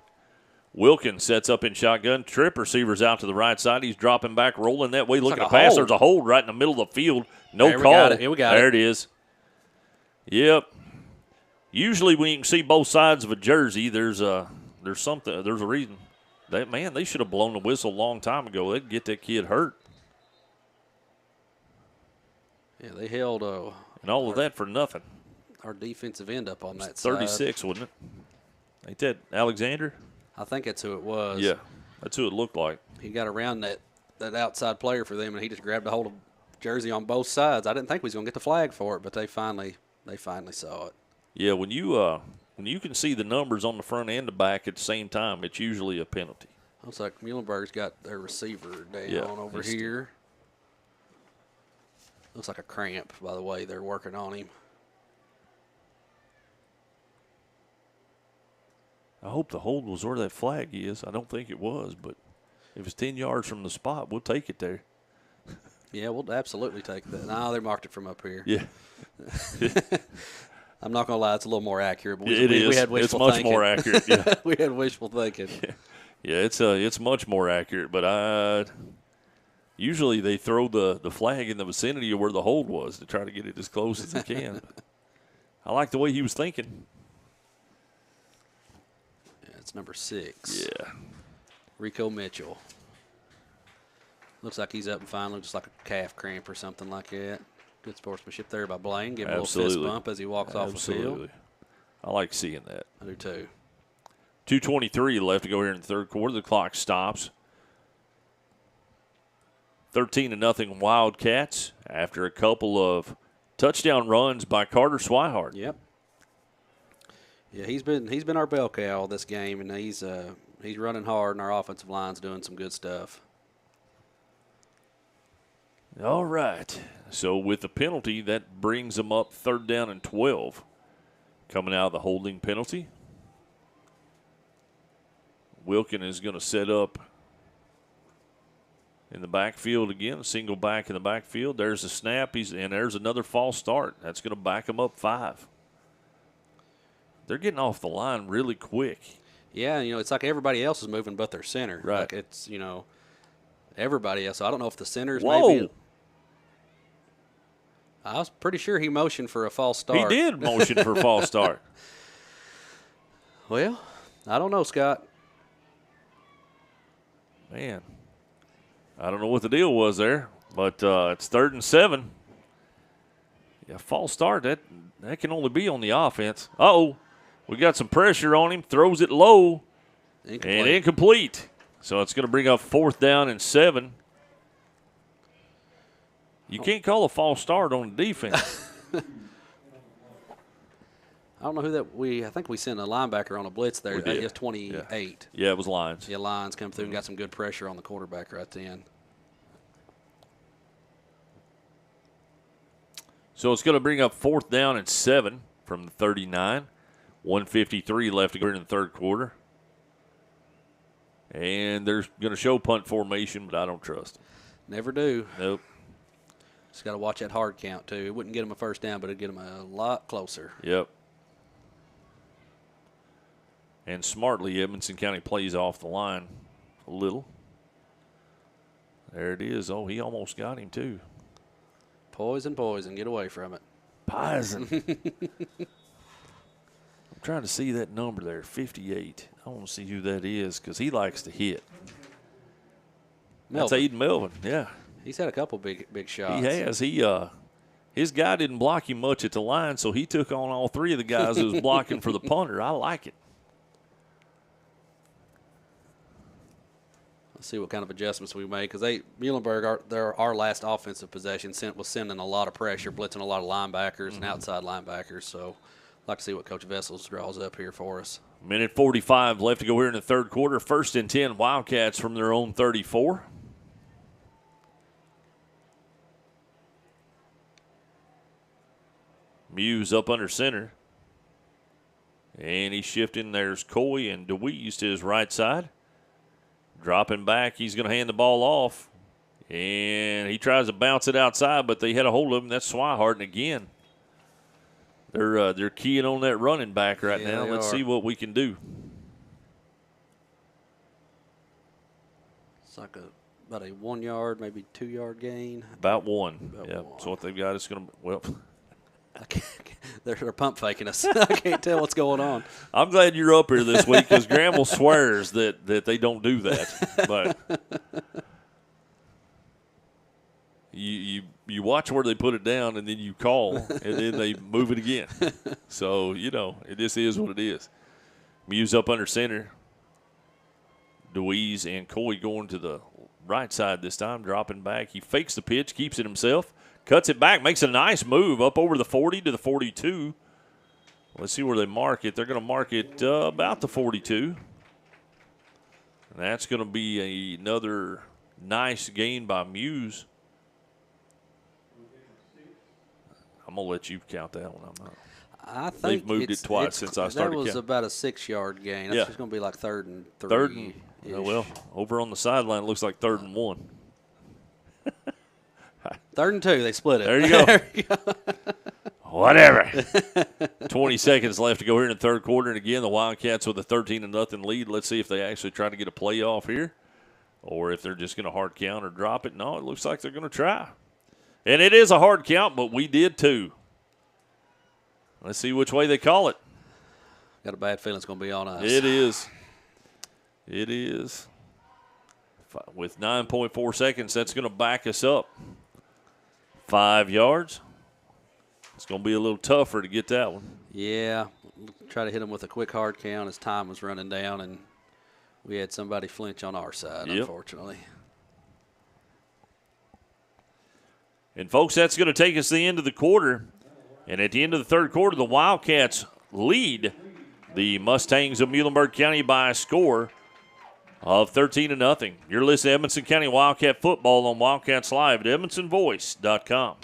Wilkins sets up in shotgun. Trip receiver's out to the right side. He's dropping back, rolling that way, looking like to a pass. hold. There's a hold right in the middle of the field. No There, we call. got it. Here we got there it. it is. Yep. Usually when you can see both sides of a jersey, there's a reason. They should have blown the whistle a long time ago. They'd get that kid hurt. Yeah, they held And all of that for nothing. our defensive end up on that It's side. 36, wasn't it? Ain't that Alexander? I think that's who it was. Yeah. That's who it looked like. He got around that outside player for them, and he just grabbed a hold of jersey on both sides. I didn't think we was going to get the flag for it, but they finally saw it. Yeah, when you can see the numbers on the front and the back at the same time, it's usually a penalty. Looks like Muhlenberg's got their receiver down over he's here. Looks like a cramp, by the way. They're working on him. I hope the hold was where that flag is. I don't think it was, but if it's 10 yards from the spot, we'll take it there. Yeah, we'll absolutely take that. No, they marked it from up here. Yeah. I'm not going to lie, it's a little more accurate. But It is. We had It's wishful much thinking. more accurate. Yeah. We had wishful thinking. Yeah, it's much more accurate, but usually they throw the flag in the vicinity of where the hold was to try to get it as close as they can. I like the way he was thinking. Yeah, it's number 6. Yeah. Rico Mitchell. Looks like he's up and fine. Looks like a calf cramp or something like that. Good sportsmanship there by Blaine. Give him a little fist bump as he walks off the field. I like seeing that. I do too. 2:23 left to go here in the third quarter. The clock stops. 13-0 Wildcats after a couple of touchdown runs by Carter Swihart. Yep. Yeah, he's been our bell cow this game, and he's running hard, and our offensive line's doing some good stuff. All right. So with the penalty, that brings them up 3rd down and 12. Coming out of the holding penalty. Wilkin is going to set up in the backfield again, a single back in the backfield. There's a snap, and there's another false start. That's going to back them up 5. They're getting off the line really quick. Yeah, it's like everybody else is moving but their center. Right. Like it's, everybody else. So I don't know if the center's Whoa. maybe. I was pretty sure he motioned for a false start. He did motion for a false start. Well, I don't know, Scott. Man, I don't know what the deal was there, but it's 3rd and 7. Yeah, false start, that can only be on the offense. Uh-oh. We got some pressure on him, throws it low, and incomplete. So it's going to bring up 4th down and 7. You can't call a false start on the defense. I don't know who that I think we sent a linebacker on a blitz there. We did. He was 28. Yeah, it was Lions. Yeah, Lions come through and got some good pressure on the quarterback right then. So it's going to bring up 4th down and 7 from the 39. 1:53 left to go in the third quarter. And they're going to show punt formation, but I don't trust them. Never do. Nope. Just got to watch that hard count, too. It wouldn't get them a first down, but it'd get them a lot closer. Yep. And smartly, Edmonson County plays off the line a little. There it is. Oh, he almost got him, too. Poison, get away from it. Poison. I'm trying to see that number there, 58. I want to see who that is because he likes to hit. That's Aiden Melvin, yeah. He's had a couple big shots. He has. His guy didn't block him much at the line, so he took on all 3 of the guys who was blocking for the punter. I like it. Let's see what kind of adjustments we make because Muhlenberg, our last offensive possession, was sending a lot of pressure, blitzing a lot of linebackers and outside linebackers. So I'd like to see what Coach Vessels draws up here for us. Minute 45 left to go here in the third quarter. 1st and 10, Wildcats from their own 34. Muse up under center. And he's shifting. There's Coy and DeWeese to his right side. Dropping back, he's going to hand the ball off. And he tries to bounce it outside, but they had a hold of him. That's Swihart. And again, they're keying on that running back right now. Let's see what we can do. It's like about a 1 yard, maybe 2 yard gain. About one. Yeah. So what they've got is going to, well. They're pump faking us. I can't tell what's going on. I'm glad you're up here this week because Granville swears that they don't do that. But you watch where they put it down and then you call and then they move it again. So, it just is what it is. Muse up under center. DeWeese and Coy going to the right side this time, dropping back. He fakes the pitch, keeps it himself. Cuts it back, makes a nice move up over the 40 to the 42. Let's see where they mark it. They're going to mark it about the 42. And that's going to be another nice gain by Muse. I'm going to let you count that one. I'm not. I think they've moved it twice since I started counting. That was about a 6 yard gain. That's just going to be like 3rd and 3. 3rd and, well, over on the sideline, it looks like 3rd and 1. 3rd and 2, they split it. There you go. Whatever. 20 seconds left to go here in the third quarter. And again, the Wildcats with a 13-0 lead. Let's see if they actually try to get a playoff here or if they're just going to hard count or drop it. No, it looks like they're going to try. And it is a hard count, but we did too. Let's see which way they call it. Got a bad feeling it's going to be on us. It is. It is. With 9.4 seconds, that's going to back us up. 5 yards. It's going to be a little tougher to get that one. Yeah. Try to hit him with a quick hard count as time was running down, and we had somebody flinch on our side, unfortunately. And, folks, that's going to take us to the end of the quarter. And at the end of the third quarter, the Wildcats lead the Mustangs of Muhlenberg County by a score of 13-0. You're listening to Edmonson County Wildcat football on Wildcats Live at EdmonsonVoice.com.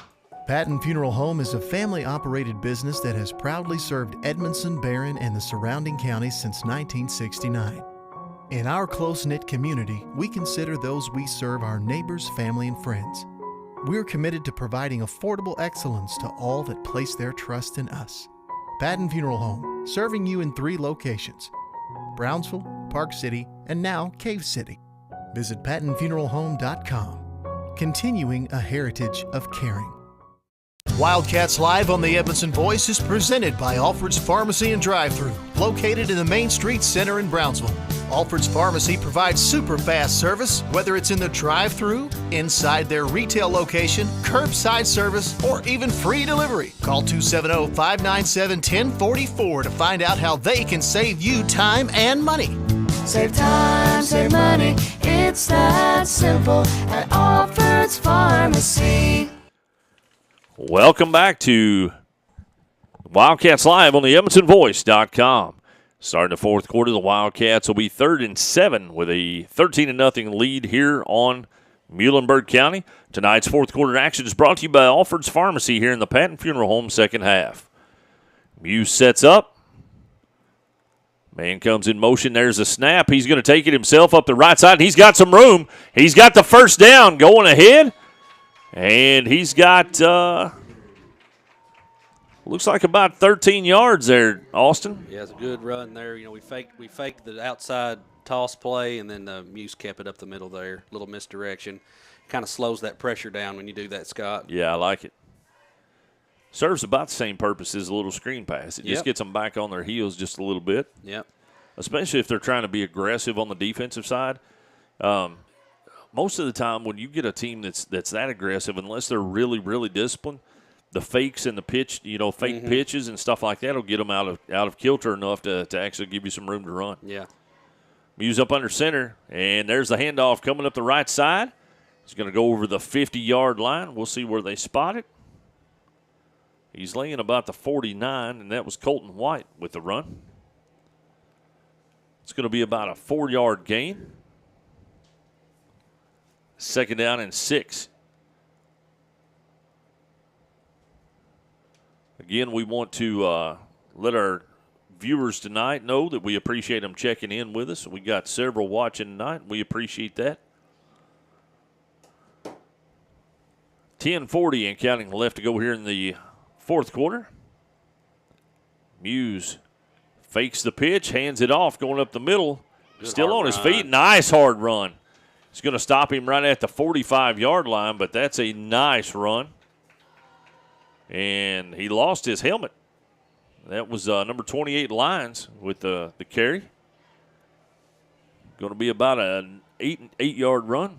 Patton Funeral Home is a family-operated business that has proudly served Edmondson, Barron, and the surrounding counties since 1969. In our close-knit community, we consider those we serve our neighbors, family, and friends. We're committed to providing affordable excellence to all that place their trust in us. Patton Funeral Home, serving you in 3 locations: Brownsville, Park City, and now Cave City. Visit PattonFuneralHome.com, continuing a heritage of caring. Wildcats Live on the Edmondson Voice is presented by Alfred's Pharmacy and Drive-Thru, located in the Main Street Center in Brownsville. Alfred's Pharmacy provides super fast service, whether it's in the drive-thru, inside their retail location, curbside service, or even free delivery. Call 270-597-1044 to find out how they can save you time and money. Save time, save money. It's that simple at Alfred's Pharmacy. Welcome back to Wildcats Live on the EvanstonVoice.com. Starting the fourth quarter, the Wildcats will be 3rd and 7 with a 13-0 lead here on Muhlenberg County. Tonight's fourth quarter action is brought to you by Alfred's Pharmacy here in the Patton Funeral Home second half. Muse sets up. Man comes in motion. There's a snap. He's going to take it himself up the right side. He's got some room. He's got the first down going ahead. And he's got, looks like about 13 yards there, Austin. Yeah, it's a good run there. You know, we faked the outside toss play, and then Muse kept it up the middle there. Little misdirection. Kind of slows that pressure down when you do that, Scott. Yeah, I like it. Serves about the same purpose as a little screen pass. It just gets them back on their heels just a little bit. Yep. Especially if they're trying to be aggressive on the defensive side. Most of the time when you get a team that's that aggressive, unless they're really, really disciplined, the fakes and the pitch, fake pitches and stuff like that will get them out of kilter enough to actually give you some room to run. Yeah. Muse up under center, and there's the handoff coming up the right side. He's going to go over the 50-yard line. We'll see where they spot it. He's laying about the 49, and that was Colton White with the run. It's going to be about a 4-yard gain. 2nd down and 6. Again, we want to let our viewers tonight know that we appreciate them checking in with us. We got several watching tonight. We appreciate that. 10:40 and counting left to go here in the fourth quarter. Muse fakes the pitch, hands it off, going up the middle. Still on his feet. Nice hard run. It's going to stop him right at the 45-yard line, but that's a nice run. And he lost his helmet. That was number 28, Lyons, with the carry. Going to be about an 8-yard run.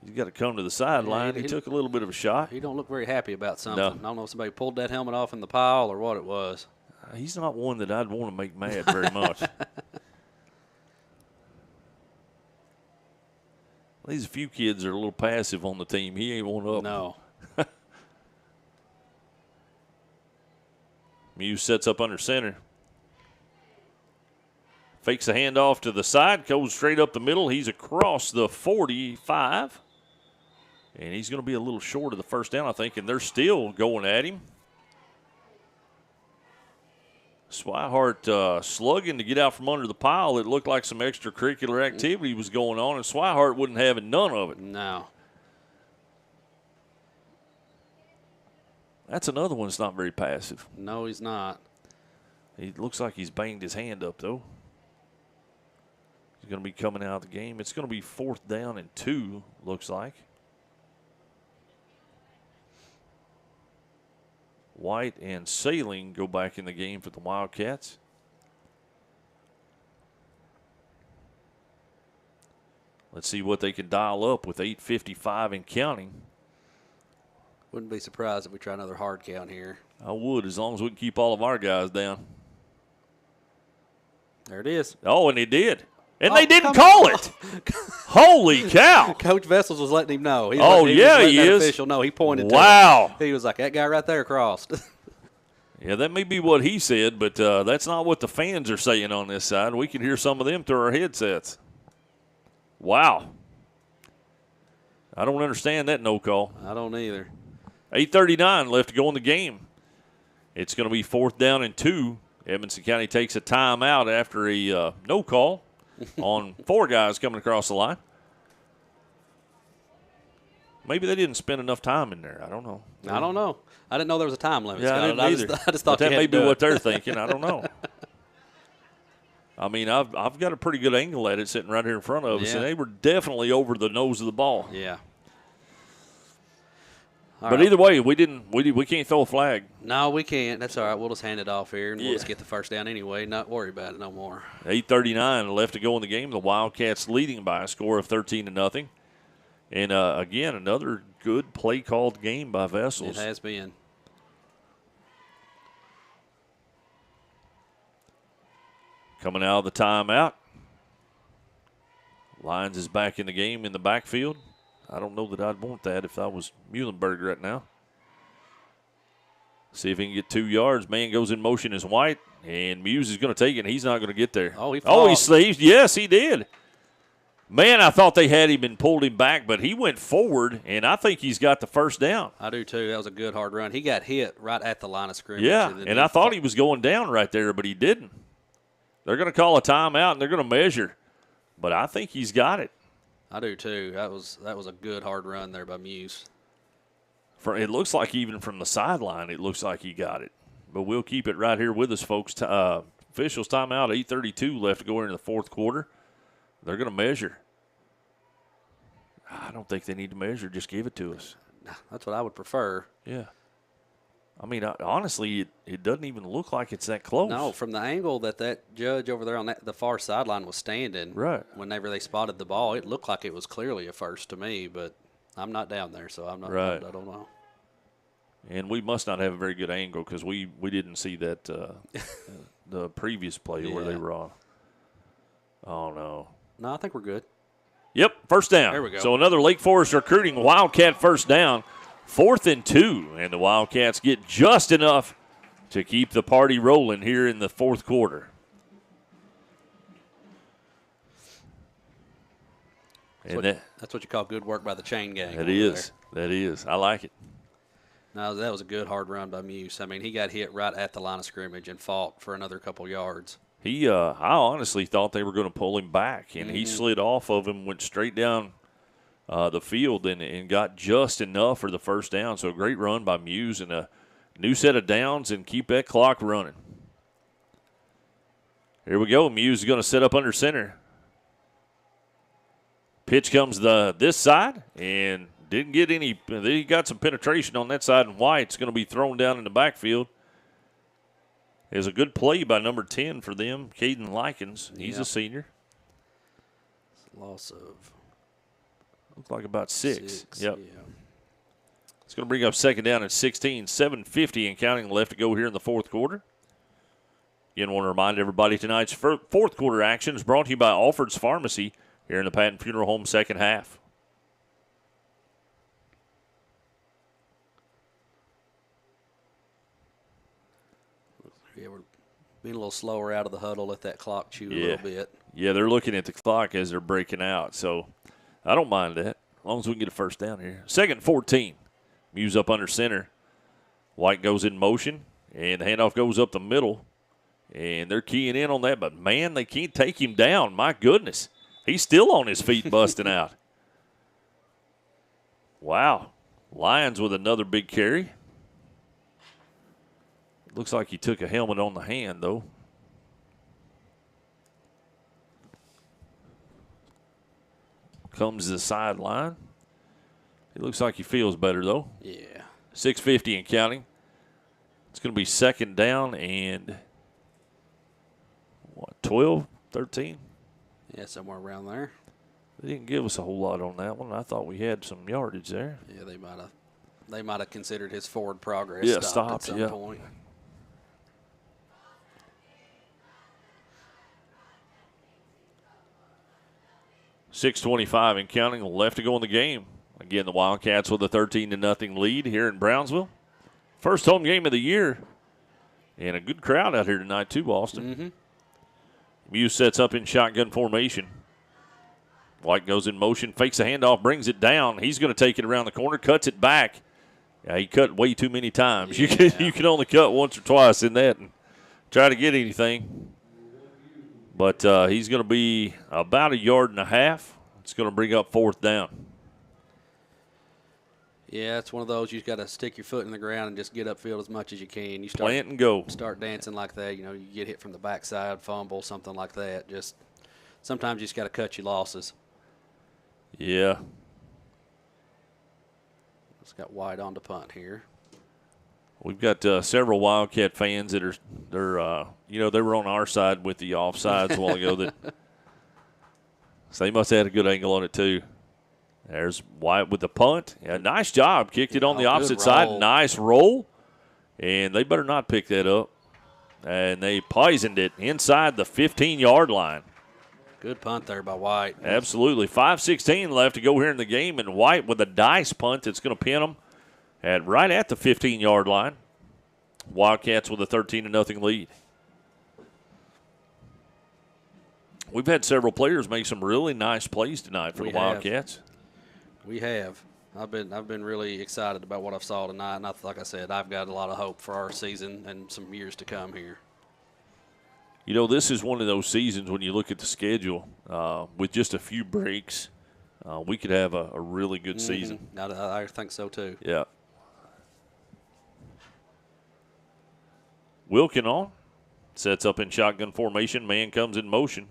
He's got to come to the sideline. He took a little bit of a shot. He don't look very happy about something. No. I don't know if somebody pulled that helmet off in the pile or what it was. He's not one that I'd want to make mad very much. These few kids are a little passive on the team. He ain't one of them. No. Muse sets up under center. Fakes a handoff to the side, goes straight up the middle. He's across the 45. And he's going to be a little short of the first down, I think, and they're still going at him. Swihart slugging to get out from under the pile. It looked like some extracurricular activity was going on, and Swihart wouldn't have none of it. No. That's another one that's not very passive. No, he's not. He looks like he's banged his hand up, though. He's going to be coming out of the game. It's going to be 4th down and 2, looks like. White and Sailing go back in the game for the Wildcats. Let's see what they can dial up with 8:55 and counting. Wouldn't be surprised if we try another hard count here. I would, as long as we can keep all of our guys down. There it is. Oh, and they did. And they didn't call it. Holy cow. Coach Vessels was letting him know. He is. is. Official know. He pointed to him. He was like, that guy right there crossed. Yeah, that may be what he said, but that's not what the fans are saying on this side. We can hear some of them through our headsets. Wow. I don't understand that no call. I don't either. 8:39 left to go in the game. It's going to be 4th down and 2. Edmonson County takes a timeout after a no call on 4 guys coming across the line. Maybe they didn't spend enough time in there. I don't know. I don't know. I didn't know there was a time limit. Yeah, Scott. I didn't either. I just thought that may be what do they're thinking. I don't know. I mean, I've got a pretty good angle at it sitting right here in front of us, and they were definitely over the nose of the ball. Yeah. All But right. either way, we can't throw a flag. No, we can't. That's all right. We'll just hand it off here, and we'll just get the first down anyway. Not worry about it no more. 8:39 left to go in the game. The Wildcats leading by a score of 13-0. And, again, another good play-called game by Vessels. It has been. Coming out of the timeout. Lyons is back in the game in the backfield. I don't know that I'd want that if I was Muhlenberg right now. See if he can get 2 yards. Man goes in motion is White, and Muse is going to take it, and he's not going to get there. Oh, he he sleeves. Yes, he did. Man, I thought they had him and pulled him back, but he went forward, and I think he's got the first down. I do, too. That was a good hard run. He got hit right at the line of scrimmage. Yeah, and I thought he was going down right there, but he didn't. They're going to call a timeout, and they're going to measure. But I think he's got it. I do, too. That was a good hard run there by Muse. It looks like even from the sideline, it looks like he got it. But we'll keep it right here with us, folks. Officials timeout, 8:32 left to go into the fourth quarter. They're going to measure. I don't think they need to measure. Just give it to us. That's what I would prefer. Yeah. I mean, honestly, it doesn't even look like it's that close. No, from the angle that judge over there on the far sideline was standing, right, whenever they spotted the ball, it looked like it was clearly a first to me, but I'm not down there, so I'm not. Right. I don't know. And we must not have a very good angle because we didn't see that the previous play where they were on. Oh, no. No, I think we're good. Yep, first down. There we go. So another Lake Forest recruiting Wildcat first down. 4th and 2, and the Wildcats get just enough to keep the party rolling here in the fourth quarter. That's what you call good work by the chain gang. That is. That is. I like it. No, that was a good hard run by Muse. I mean, he got hit right at the line of scrimmage and fought for another couple yards. I honestly thought they were going to pull him back, and he slid off of him, went straight down the field and got just enough for the first down. So a great run by Muse and a new set of downs and keep that clock running. Here we go. Muse is going to set up under center. Pitch comes this side and didn't get any. He got some penetration on that side, and White's going to be thrown down in the backfield. It's a good play by number 10 for them, Caden Likens. He's a senior. Loss of. Looks like about 6. Yep. Yeah. It's going to bring up second down at 16, 7:50 and counting left to go here in the fourth quarter. Again, want to remind everybody tonight's fourth quarter action is brought to you by Alford's Pharmacy here in the Patton Funeral Home second half. Yeah, we're being a little slower out of the huddle. Let that clock chew a little bit. Yeah, they're looking at the clock as they're breaking out, so I don't mind that as long as we can get a first down here. 2nd and 14. Muse up under center. White goes in motion, and the handoff goes up the middle, and they're keying in on that. But, man, they can't take him down. My goodness. He's still on his feet busting out. Wow. Lions with another big carry. Looks like he took a helmet on the hand, though. Comes to the sideline. It looks like he feels better, though. Yeah. 6:50 and counting. It's going to be second down and, 12, 13? Yeah, somewhere around there. They didn't give us a whole lot on that one. I thought we had some yardage there. Yeah, they might have considered his forward progress stopped at some point. 6:25 and counting left to go in the game. Again, the Wildcats with a 13-0 lead here in Brownsville. First home game of the year. And a good crowd out here tonight, too, Austin. Mm-hmm. Muse sets up in shotgun formation. White goes in motion, fakes a handoff, brings it down. He's going to take it around the corner, cuts it back. Yeah, he cut way too many times. Yeah. You can only cut once or twice in that and try to get anything. But he's going to be about 1.5 yards. It's going to bring up fourth down. Yeah, it's one of those you got to stick your foot in the ground and just get upfield as much as you can. You Plant and go. Start dancing like that. You know, you get hit from the backside, fumble, something like that. Just sometimes you just got to cut your losses. Yeah. It's got White on to punt here. We've got several Wildcat fans that they're they were on our side with the offsides a while ago. So they must have had a good angle on it too. There's White with the punt. Yeah, nice job. Kicked it on the opposite side. Nice roll. And they better not pick that up. And they poisoned it inside the 15-yard line. Good punt there by White. Absolutely. 5:16 left to go here in the game, and White with a dice punt that's going to pin them right at the 15-yard line. Wildcats with a 13-0 lead. We've had several players make some really nice plays tonight for the Wildcats. We have. I've been really excited about what I've saw tonight, and like I said, I've got a lot of hope for our season and some years to come here. You know, this is one of those seasons when you look at the schedule, with just a few breaks, we could have a really good season. I think so, too. Yeah. Wilkin on. Sets up in shotgun formation. Man comes in motion.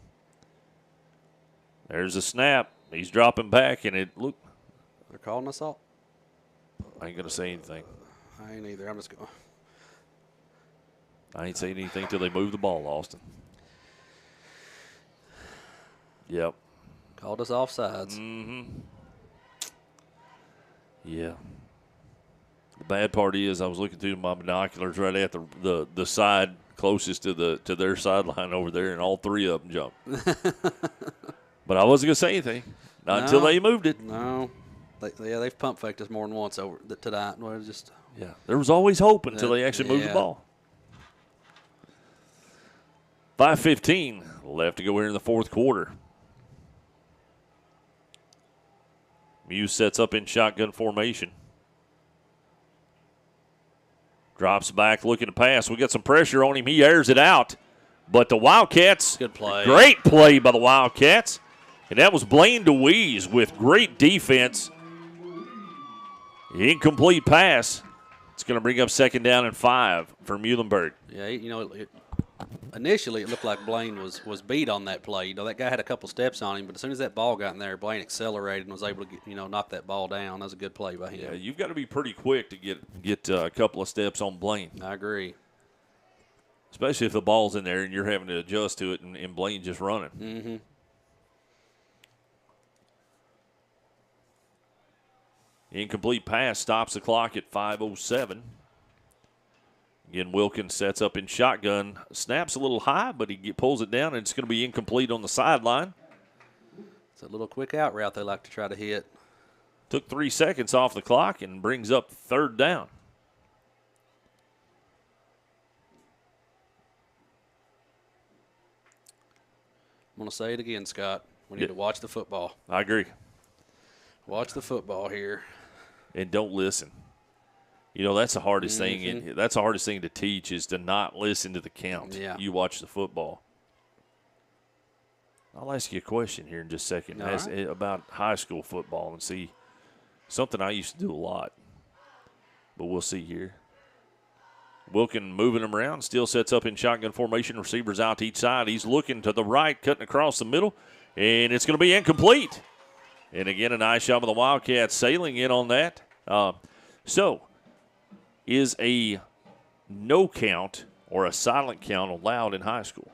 There's a snap. He's dropping back, and it look. They're calling us all. I ain't gonna say anything. I ain't either. I'm just going. I ain't saying anything till they move the ball, Austin. Yep. Called us offsides. Mm-hmm. Yeah. The bad part is I was looking through my binoculars right at the side closest to their sideline over there, and all three of them jumped. But I wasn't gonna say anything until they moved it. No. They've pump faked us more than once over tonight. Yeah, there was always hope until they actually moved the ball. 5:15 left to go here in the fourth quarter. Muse sets up in shotgun formation. Drops back looking to pass. We got some pressure on him. He airs it out. But the Wildcats, good play. Great play by the Wildcats. And that was Blaine DeWeese with great defense. Incomplete pass. It's going to bring up 2nd down and 5 for Muhlenberg. Yeah, initially it looked like Blaine was beat on that play. That guy had a couple steps on him, but as soon as that ball got in there, Blaine accelerated and was able to knock that ball down. That was a good play by him. Yeah, you've got to be pretty quick to get a couple of steps on Blaine. I agree. Especially if the ball's in there and you're having to adjust to it and Blaine just running. Mm-hmm. Incomplete pass stops the clock at 5:07. Again, Wilkins sets up in shotgun. Snaps a little high, but he pulls it down, and it's going to be incomplete on the sideline. It's a little quick out route they like to try to hit. Took 3 seconds off the clock and brings up 3rd down. I'm going to say it again, Scott. We need to watch the football. I agree. Watch the football here. And don't listen. That's the hardest thing. That's the hardest thing to teach is to not listen to the count. Yeah. You watch the football. I'll ask you a question here in just a second about high school football and see something I used to do a lot. But we'll see here. Wilkin moving him around, still sets up in shotgun formation. Receivers out to each side. He's looking to the right, cutting across the middle, and it's going to be incomplete. And again, a nice job of the Wildcats sailing in on that. So, is a no count or a silent count allowed in high school?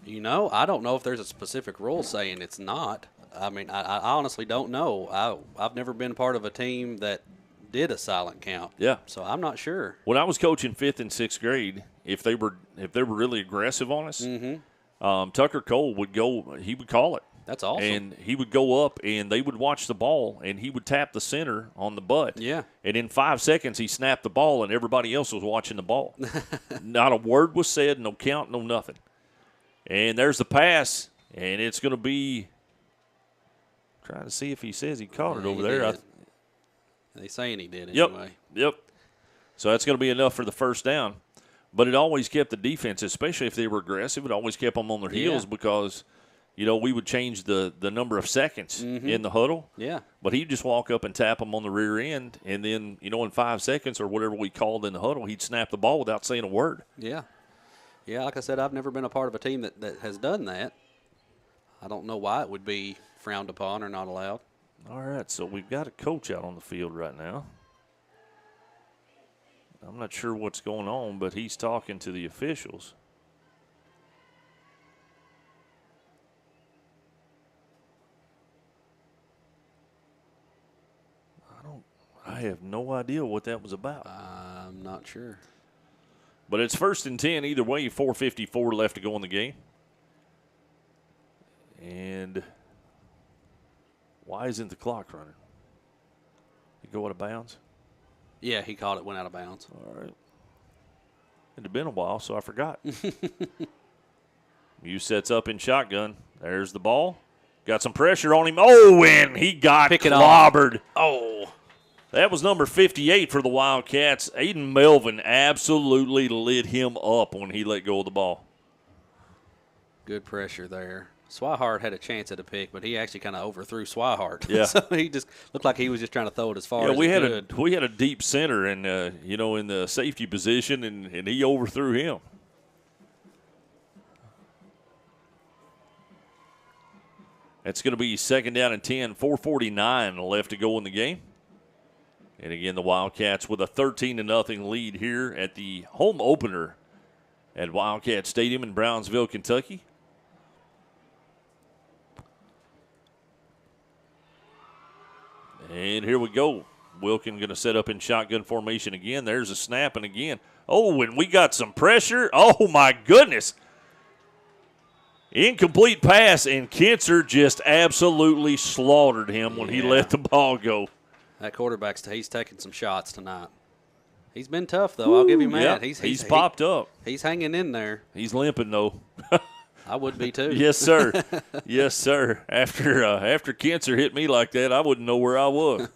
I don't know if there's a specific rule saying it's not. I mean, I honestly don't know. I've never been part of a team that did a silent count. Yeah. So I'm not sure. When I was coaching 5th and 6th grade, if they were really aggressive on us, Tucker Cole would go. He would call it. That's awesome. And he would go up, and they would watch the ball, and he would tap the center on the butt. Yeah. And in 5 seconds, he snapped the ball, and everybody else was watching the ball. Not a word was said, no count, no nothing. And there's the pass, and it's going to be trying to see if he says he caught it over there. They saying he did anyway. Yep. So that's going to be enough for the 1st down. But it always kept the defense, especially if they were aggressive, it always kept them on their heels because – we would change the number of seconds in the huddle. Yeah. But he'd just walk up and tap them on the rear end, and then, in 5 seconds or whatever we called in the huddle, he'd snap the ball without saying a word. Yeah. Yeah, like I said, I've never been a part of a team that has done that. I don't know why it would be frowned upon or not allowed. All right, so we've got a coach out on the field right now. I'm not sure what's going on, but he's talking to the officials. I have no idea what that was about. I'm not sure. But it's 1st and 10 either way, 4:54 left to go in the game. And why isn't the clock running? Did it go out of bounds? Yeah, he called it, went out of bounds. All right. It had been a while, so I forgot. Mew sets up in shotgun. There's the ball. Got some pressure on him. Oh, and he got clobbered. Oh. That was number 58 for the Wildcats. Aiden Melvin absolutely lit him up when he let go of the ball. Good pressure there. Swihart had a chance at a pick, but he actually kind of overthrew Swihart. Yeah. So he just looked like he was just trying to throw it as far as we he had could. we had a deep center and in the safety position, and he overthrew him. It's going to be 2nd down and 10, 4:49 left to go in the game. And again, the Wildcats with a 13-0 lead here at the home opener at Wildcat Stadium in Brownsville, Kentucky. And here we go. Wilkin going to set up in shotgun formation again. There's a snap, and again. Oh, and we got some pressure. Oh, my goodness. Incomplete pass, and Kinzer just absolutely slaughtered him when he let the ball go. That quarterback's he's taking some shots tonight. He's been tough, though. I'll give him that. Yeah, he's popped up. He's hanging in there. He's limping, though. I would be, too. Yes, sir. Yes, sir. After Kinzer hit me like that, I wouldn't know where I was.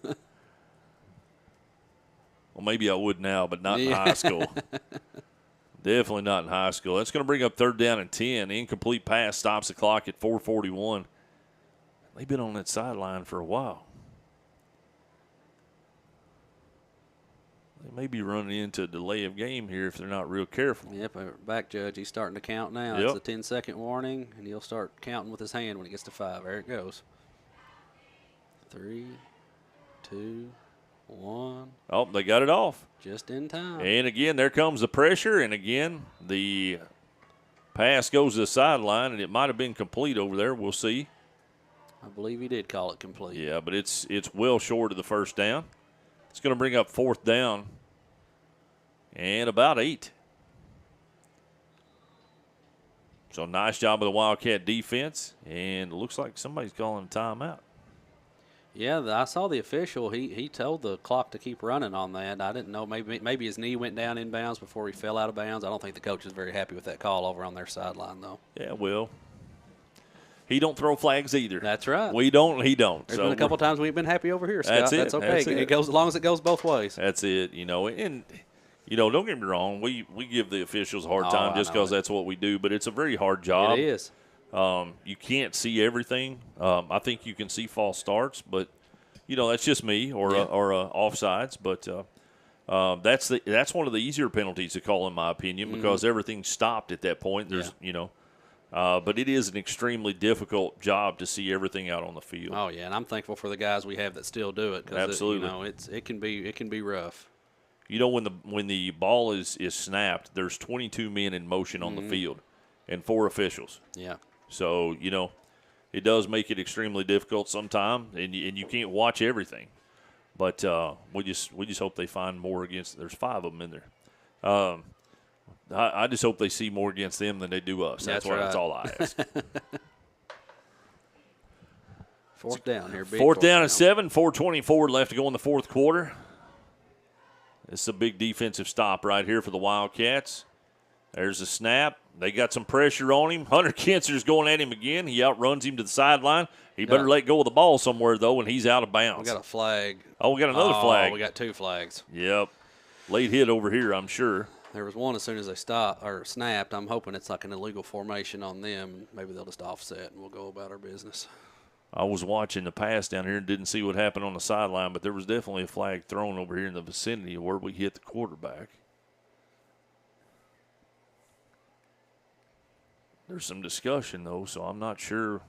Well, maybe I would now, but not in high school. Definitely not in high school. That's going to bring up 3rd down and 10. Incomplete pass stops the clock at 4:41. They've been on that sideline for a while. They may be running into a delay of game here if they're not real careful. Yep, back judge. He's starting to count now. Yep. It's a 10-second warning, and he'll start counting with his hand when he gets to 5. There it goes. 3, 2, 1. Oh, they got it off. Just in time. And again, there comes the pressure, and again, the pass goes to the sideline, and it might have been complete over there. We'll see. I believe he did call it complete. Yeah, but it's well short of the 1st down. It's going to bring up 4th down and about 8. So nice job of the Wildcat defense, and it looks like somebody's calling a timeout. Yeah, I saw the official. He told the clock to keep running on that. I didn't know. Maybe his knee went down in bounds before he fell out of bounds. I don't think the coach is very happy with that call over on their sideline, though. Yeah, well, he don't throw flags either. That's right. We don't. He don't. There's been a couple times we've been happy over here, Scott. That's it. That's okay. That's it. It goes as long as it goes both ways. That's it. And don't get me wrong. We give the officials a hard time just because that's what we do. But it's a very hard job. It is. You can't see everything. I think you can see false starts, but that's just me or offsides. But that's one of the easier penalties to call, in my opinion, because everything's stopped at that point. There's but it is an extremely difficult job to see everything out on the field. Oh yeah, and I'm thankful for the guys we have that still do it. Absolutely, it can be rough. When the ball is snapped, there's 22 men in motion on the field, and 4 officials. Yeah. So it does make it extremely difficult sometimes, and you can't watch everything. But we just hope they find more against. There's 5 of them in there. I just hope they see more against them than they do us. That's all I ask. 4th down here. Big 4th down and 7. 4:24 left to go in the 4th quarter. This is a big defensive stop right here for the Wildcats. There's a snap. They got some pressure on him. Hunter Kinzer's going at him again. He outruns him to the sideline. He better let go of the ball somewhere, though, when he's out of bounds. We got a flag. Oh, we got another flag. We got 2 flags. Yep. Late hit over here, I'm sure. There was one as soon as they snapped. I'm hoping it's like an illegal formation on them. Maybe they'll just offset and we'll go about our business. I was watching the pass down here and didn't see what happened on the sideline, but there was definitely a flag thrown over here in the vicinity of where we hit the quarterback. There's some discussion, though, so I'm not sure.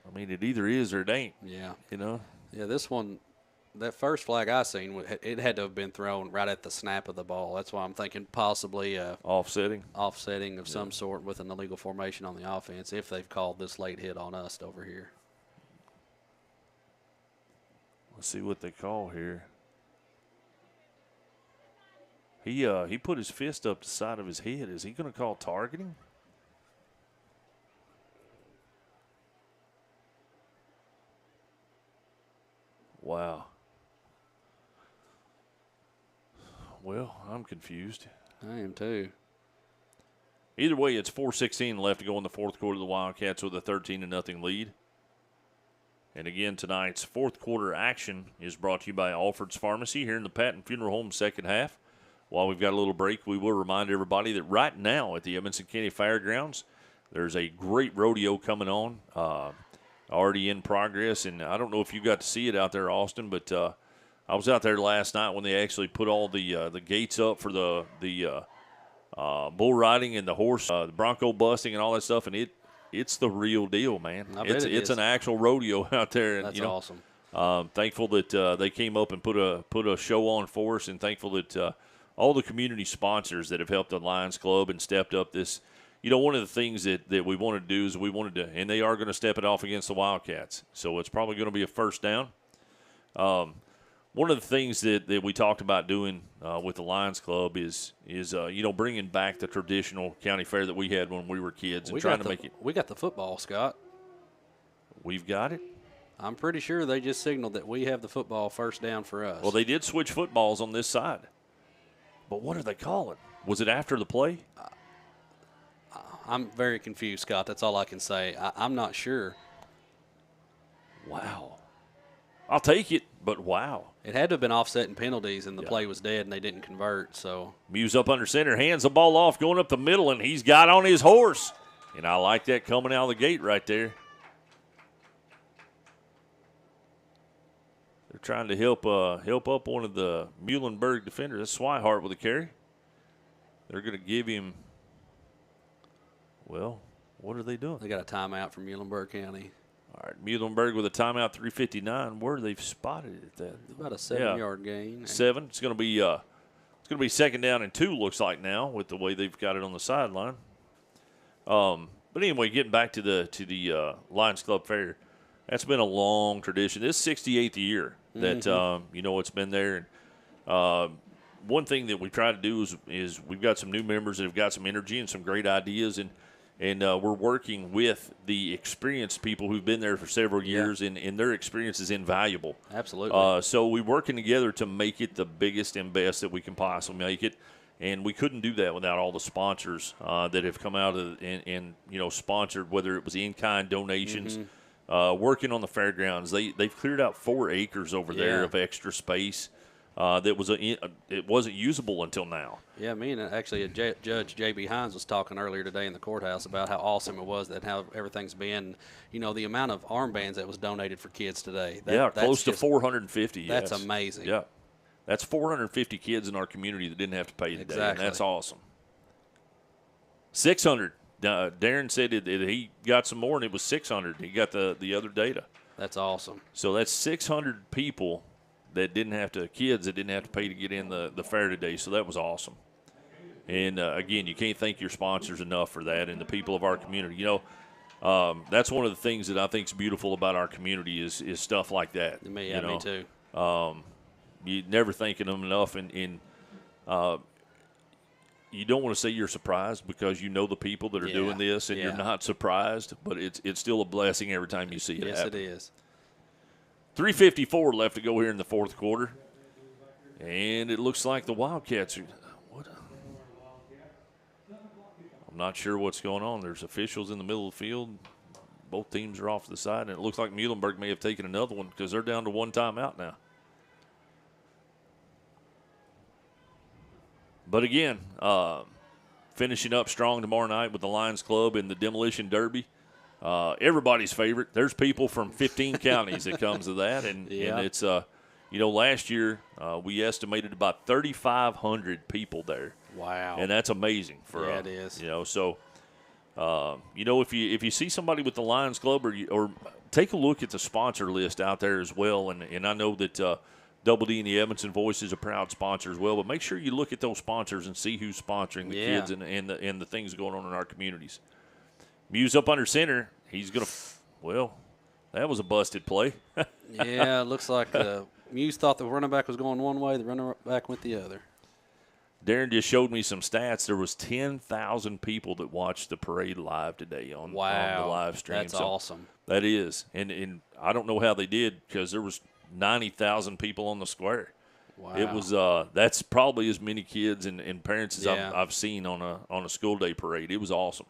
I mean, it either is or it ain't. Yeah. You know? Yeah, this one, that first flag I seen, it had to have been thrown right at the snap of the ball. That's why I'm thinking possibly Offsetting of some sort with an illegal formation on the offense if they've called this late hit on us over here. Let's see what they call here. He put his fist up the side of his head. Is he going to call targeting? Wow. Well, I'm confused. I am too. Either way, it's 4:16 left to go in the fourth quarter. The Wildcats with a 13-0 lead. And again, tonight's fourth quarter action is brought to you by Alfred's Pharmacy here in the Patton Funeral Home second half. While we've got a little break, we will remind everybody that right now at the Edmonson County Fairgrounds, there's a great rodeo coming on, already in progress. And I don't know if you got to see it out there, Austin, but I was out there last night when they actually put all the gates up for the bull riding and the horse, the bronco busting and all that stuff, and it's the real deal, man. It's an actual rodeo out there, and that's awesome. Thankful that they came up and put a show on for us, and thankful that all the community sponsors that have helped the Lions Club and stepped up this. You know, one of the things that we wanted to do is we wanted to, and they are going to step it off against the Wildcats, so it's probably going to be a first down. One of the things that we talked about doing with the Lions Club is bringing back the traditional county fair that we had when we were kids and trying to make it. We got the football, Scott. We've got it? I'm pretty sure they just signaled that we have the football first down for us. Well, they did switch footballs on this side. But what are they calling? Was it after the play? I'm very confused, Scott. That's all I can say. I'm not sure. Wow. I'll take it, but wow. It had to have been offsetting penalties, and the play was dead, and they didn't convert. So Muse up under center, hands the ball off, going up the middle, and he's got on his horse. And I like that coming out of the gate right there. They're trying to help up one of the Muhlenberg defenders. That's Swihart with a carry. They're going to give him, well, what are they doing? they got a timeout from Muhlenberg County. All right, Muhlenberg with a timeout, 3:59. Where they've spotted it at that? About a 7-yard gain. 7. It's going to be second down and 2. Looks like now with the way they've got it on the sideline. But anyway, getting back to the Lions Club Fair, that's been a long tradition. This is 68th year that it's been there. And one thing that we try to do is we've got some new members that have got some energy and some great ideas, and we're working with the experienced people who've been there for several years, and their experience is invaluable. Absolutely. So we're working together to make it the biggest and best that we can possibly make it. And we couldn't do that without all the sponsors that have come out and sponsored, whether it was in-kind donations, working on the fairgrounds. They've cleared out 4 acres over there of extra space it wasn't usable until now. Yeah, me and actually Judge J.B. Hines was talking earlier today in the courthouse about how awesome it was, that how everything's been. You know, the amount of armbands that was donated for kids today. Close to 450. That's yes. amazing. Yeah. That's 450 kids in our community that didn't have to pay today, Exactly. and that's awesome. 600. Darren said that he got some more, and it was 600. He got the other data. That's awesome. So that's 600 people kids that didn't have to pay to get in the fair today, so that was awesome. And, again, you can't thank your sponsors enough for that and the people of our community. You know, that's one of the things that I think is beautiful about our community is stuff like that. Me too. You never thanking them enough, and you don't want to say you're surprised because you know the people that are doing this, and you're not surprised, but it's still a blessing every time you see it yes, happen. It is. 3:54 left to go here in the fourth quarter, and it looks like the Wildcats are. I'm not sure what's going on. There's officials in the middle of the field. Both teams are off to the side, and it looks like Muhlenberg may have taken another one because they're down to one timeout now. But again, finishing up strong tomorrow night with the Lions Club in the Demolition Derby. Everybody's favorite. There's people from 15 counties that comes to that, and it's last year we estimated about 3,500 people there. Wow. And that's amazing for it is. So If you see somebody with the Lions Club, or take a look at the sponsor list out there as well. And I know that Double D and the Evanston Voice is a proud sponsor as well. But make sure you look at those sponsors and see who's sponsoring the kids and the things going on in our communities. Muse up under center. He's going to that was a busted play. Yeah, it looks like Muse thought the running back was going one way, the running back went the other. Darren just showed me some stats. There was 10,000 people that watched the parade live today on the live stream. That's awesome. That is. And I don't know how they did because there was 90,000 people on the square. Wow. It was that's probably as many kids and parents as I've seen on a school day parade. It was awesome.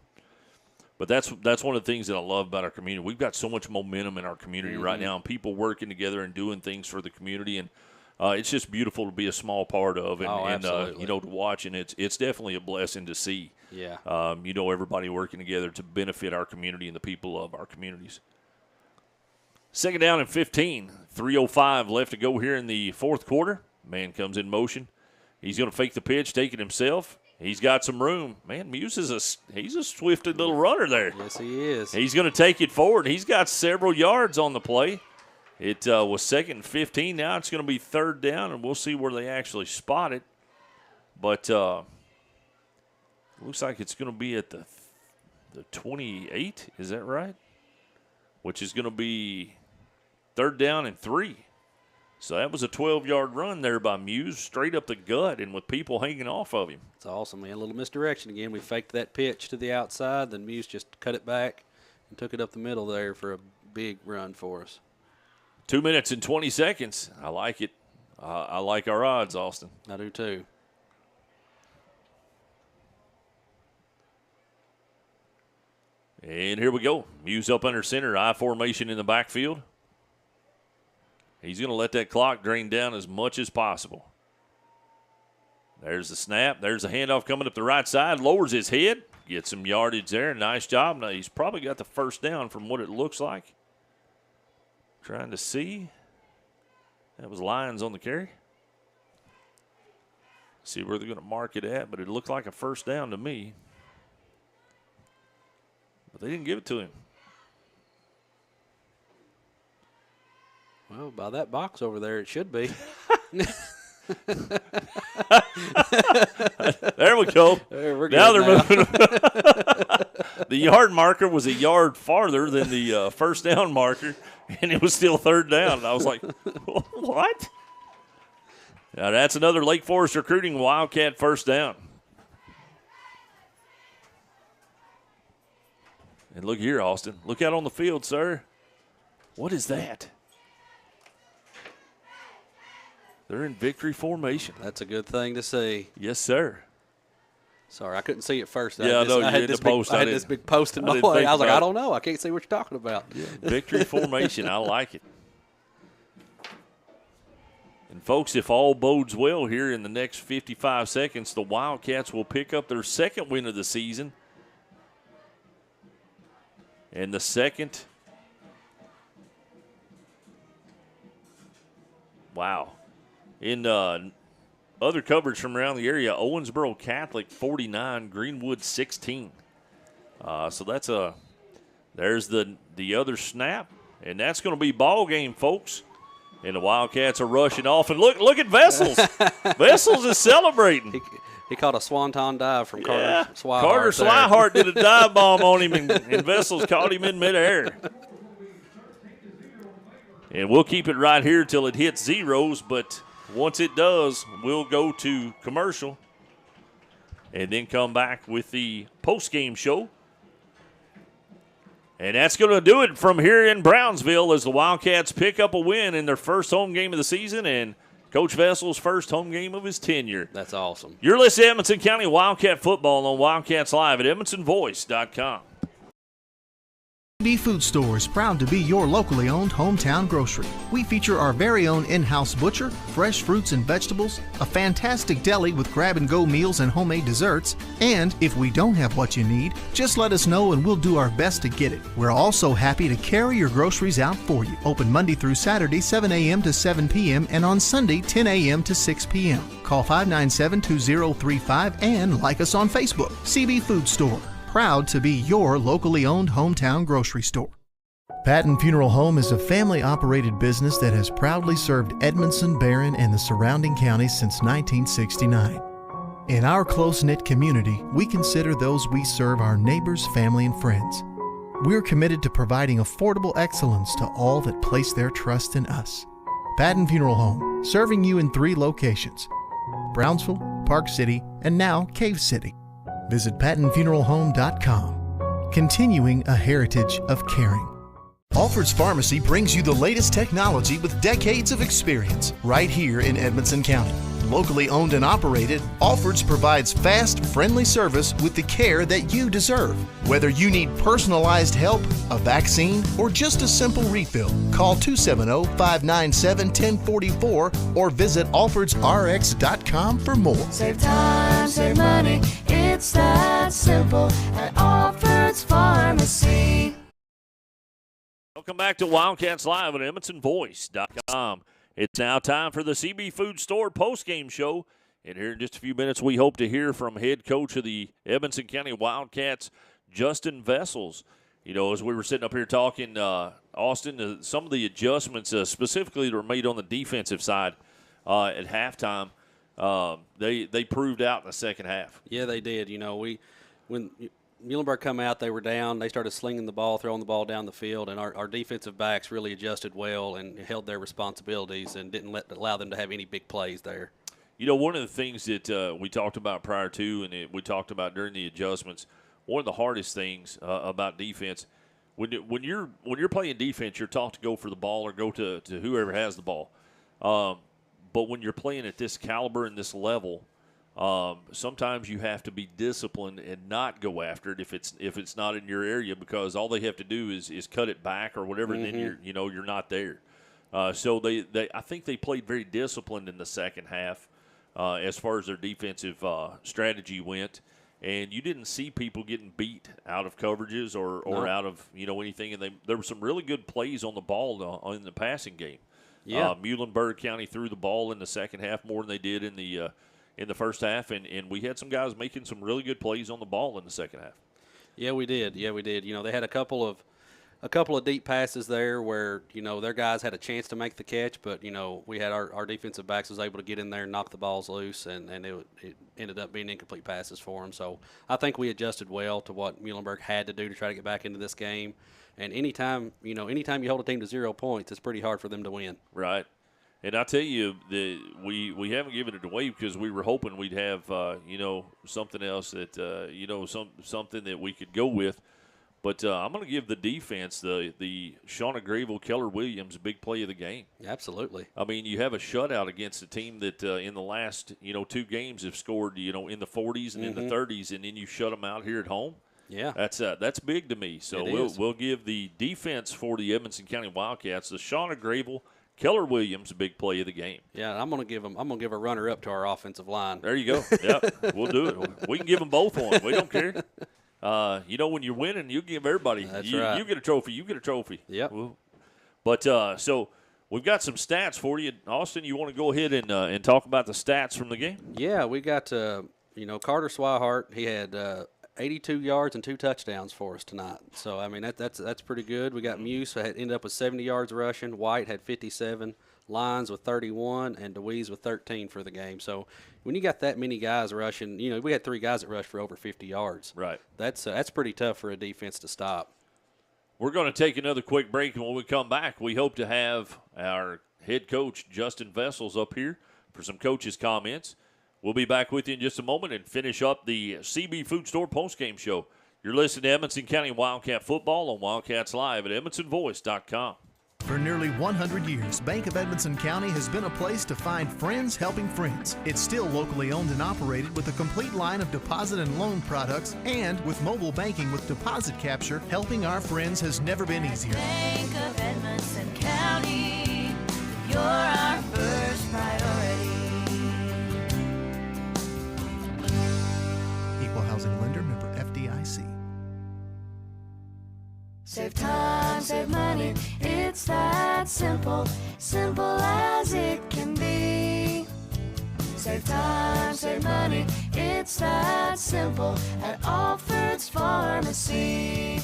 But that's one of the things that I love about our community. We've got so much momentum in our community right now, and people working together and doing things for the community, and it's just beautiful to be a small part of, and to watch, and it's definitely a blessing to see. Yeah. Everybody working together to benefit our community and the people of our communities. Second down and 15, 3:05 left to go here in the fourth quarter. Man comes in motion. He's going to fake the pitch, take it himself. He's got some room. Man, Muse he's a swifted little runner there. Yes, he is. He's going to take it forward. He's got several yards on the play. It was second and 15. Now it's going to be third down, and we'll see where they actually spot it. But looks like it's going to be at the 28. Is that right? Which is going to be third down and 3. So that was a 12-yard run there by Muse, straight up the gut and with people hanging off of him. It's awesome, man. A little misdirection again. We faked that pitch to the outside, then Muse just cut it back and took it up the middle there for a big run for us. 2 minutes and 20 seconds. I like it. I like our odds, Austin. I do too. And here we go. Muse up under center, I formation in the backfield. He's going to let that clock drain down as much as possible. There's the snap. There's the handoff coming up the right side. Lowers his head. Gets some yardage there. Nice job. Now, he's probably got the first down from what it looks like. Trying to see. That was Lions on the carry. See where they're going to mark it at, but it looked like a first down to me. But they didn't give it to him. Well, by that box over there, it should be. There we go. We're now good they're moving. The yard marker was a yard farther than the first down marker, and it was still third down. And I was like, what? Now that's another Lake Forest recruiting Wildcat first down. And look here, Austin. Look out on the field, sir. What is that? They're in victory formation. That's a good thing to see. Yes, sir. Sorry, I couldn't see it first. Yeah, I had this post. I had this big post in my way. I was like, I don't know. I can't see what you're talking about. Yeah, victory formation. I like it. And, folks, if all bodes well here in the next 55 seconds, the Wildcats will pick up their second win of the season. And the second. Wow. In other coverage from around the area, Owensboro Catholic 49, Greenwood 16. So that's there's the other snap, and that's going to be ball game, folks. And the Wildcats are rushing off, and look at Vessels. Vessels is celebrating. He caught a swanton dive from Carter Swihart. Carter Swihart did a dive bomb on him, and Vessels caught him in midair. And we'll keep it right here till it hits zeros, but once it does, we'll go to commercial and then come back with the post-game show. And that's going to do it from here in Brownsville as the Wildcats pick up a win in their first home game of the season and Coach Vessel's first home game of his tenure. That's awesome. You're listening to Edmonson County Wildcat Football on Wildcats Live at EdmonsonVoice.com. CB Food Store is proud to be your locally owned hometown grocery. We feature our very own in-house butcher, fresh fruits and vegetables, a fantastic deli with grab-and-go meals and homemade desserts, and if we don't have what you need, just let us know and we'll do our best to get it. We're also happy to carry your groceries out for you. Open Monday through Saturday, 7 a.m. to 7 p.m. and on Sunday, 10 a.m. to 6 p.m. Call 597-2035 and like us on Facebook. CB Food Store. proud to be your locally owned hometown grocery store. Patton Funeral Home is a family-operated business that has proudly served Edmondson, Barron, and the surrounding counties since 1969. In our close-knit community, we consider those we serve our neighbors, family, and friends. We're committed to providing affordable excellence to all that place their trust in us. Patton Funeral Home, serving you in 3 locations: Brownsville, Park City, and now Cave City. Visit PattonFuneralHome.com, continuing a heritage of caring. Alfred's Pharmacy brings you the latest technology with decades of experience right here in Edmonson County. Locally owned and operated, Alfred's provides fast, friendly service with the care that you deserve. Whether you need personalized help, a vaccine, or just a simple refill, call 270-597-1044 or visit alfordsrx.com for more. Save time, save money, it's that simple at Alfred's Pharmacy. Welcome back to Wildcats Live at EdmonsonVoice.com. It's now time for the CB Food Store postgame show. And here in just a few minutes, we hope to hear from head coach of the Edmonson County Wildcats, Justin Vessels. You know, as we were sitting up here talking, Austin, some of the adjustments specifically that were made on the defensive side at halftime, they proved out in the second half. Yeah, they did. You know, when Muhlenberg come out, they were down. They started slinging the ball, throwing the ball down the field, and our defensive backs really adjusted well and held their responsibilities and didn't allow them to have any big plays there. You know, one of the things that we talked about prior to and we talked about during the adjustments, one of the hardest things about defense, when you're playing defense, you're taught to go for the ball or go to whoever has the ball. But when you're playing at this caliber and this level, sometimes you have to be disciplined and not go after it if it's not in your area, because all they have to do is cut it back or whatever, and then you're not there. So I think they played very disciplined in the second half as far as their defensive strategy went, and you didn't see people getting beat out of coverages or out of anything. And there were some really good plays on the ball in the passing game. Yeah, Muhlenberg County threw the ball in the second half more than they did in the first half, and we had some guys making some really good plays on the ball in the second half. Yeah, we did. You know, they had a couple of deep passes there where, their guys had a chance to make the catch, but, we had our defensive backs was able to get in there and knock the balls loose, and it ended up being incomplete passes for them. So I think we adjusted well to what Muhlenberg had to do to try to get back into this game. And anytime you hold a team to 0 points, it's pretty hard for them to win. Right. And I tell you, we haven't given it away because we were hoping we'd have something else that something that we could go with. But I'm going to give the defense the Shauna Grayville, Keller Williams big play of the game. Absolutely. I mean, you have a shutout against a team that in the last 2 games have scored in the 40s and in the 30s, and then you shut them out here at home. Yeah, that's big to me. So we'll give the defense for the Edmonson County Wildcats the Shauna Grayville, Keller Williams, big play of the game. Yeah, I'm gonna give a runner up to our offensive line. There you go. Yep, we'll do it. We can give them both one. We don't care. When you're winning, you give everybody. That's right. You get a trophy. You get a trophy. Yep. But so we've got some stats for you, Austin. You want to go ahead and talk about the stats from the game? Yeah, we got Carter Swihart. He had 82 yards and 2 touchdowns for us tonight. So, I mean, that's pretty good. We got Muse ended up with 70 yards rushing. White had 57. Lyons with 31, and DeWeese with 13 for the game. So, when you got that many guys rushing, we had 3 guys that rushed for over 50 yards. Right. That's pretty tough for a defense to stop. We're going to take another quick break, and when we come back, we hope to have our head coach, Justin Vessels, up here for some coaches' comments. We'll be back with you in just a moment and finish up the CB Food Store postgame show. You're listening to Edmonson County Wildcat Football on Wildcats Live at EdmonsonVoice.com. For nearly 100 years, Bank of Edmonson County has been a place to find friends helping friends. It's still locally owned and operated with a complete line of deposit and loan products, and with mobile banking with deposit capture, helping our friends has never been easier. Bank of Edmonson County, you're our first priority. Equal housing lender, member FDIC. Save time, save money, it's that simple, simple as it can be. Save time, save money, it's that simple at Alfred's Pharmacy.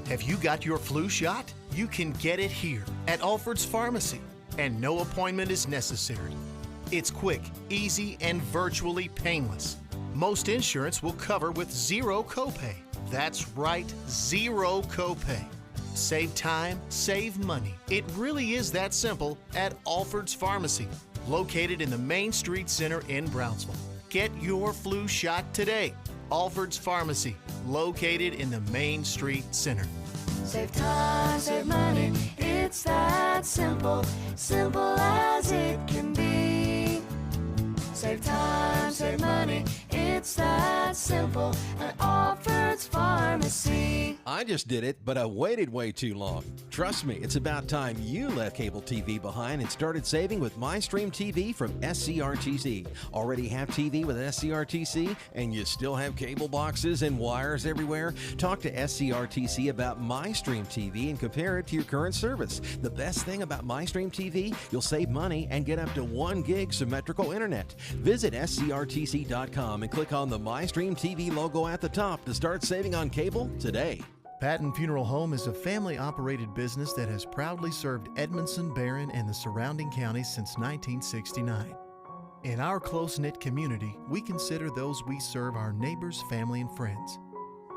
Have you got your flu shot? You can get it here at Alfred's Pharmacy, and no appointment is necessary. It's quick, easy, and virtually painless. Most insurance will cover with zero copay. That's right, zero copay. Save time, save money. It really is that simple at Alfred's Pharmacy, located in the Main Street Center in Brownsville. Get your flu shot today. Alfred's Pharmacy, located in the Main Street Center. Save time, save money, it's that simple, simple as it can be. Save time, save money, it's that simple at Alfred's Pharmacy. I just did it, but I waited way too long. Trust me, it's about time you left cable TV behind and started saving with MyStream TV from SCRTC. Already have TV with SCRTC and you still have cable boxes and wires everywhere? Talk to SCRTC about MyStream TV and compare it to your current service. The best thing about MyStream TV, you'll save money and get up to 1 gig symmetrical internet. Visit scrtc.com and click on the MyStream TV logo at the top to start saving on cable today. Patton Funeral Home is a family-operated business that has proudly served Edmondson, Barron, and the surrounding counties since 1969. In our close-knit community, we consider those we serve our neighbors, family, and friends.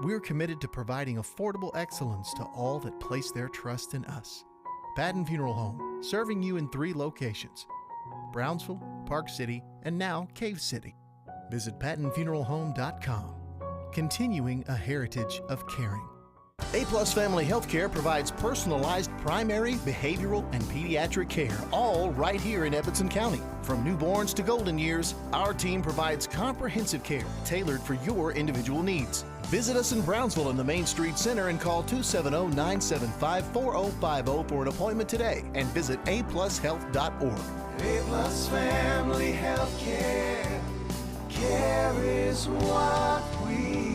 We're committed to providing affordable excellence to all that place their trust in us. Patton Funeral Home, serving you in 3 locations: Brownsville, Park City, and now Cave City. Visit PattonFuneralHome.com, continuing a heritage of caring. A-Plus Family Healthcare provides personalized primary, behavioral, and pediatric care, all right here in Edmonson County. From newborns to golden years, our team provides comprehensive care tailored for your individual needs. Visit us in Brownsville in the Main Street Center and call 270-975-4050 for an appointment today, and visit aplushealth.org. A-Plus Family Healthcare. Care is what we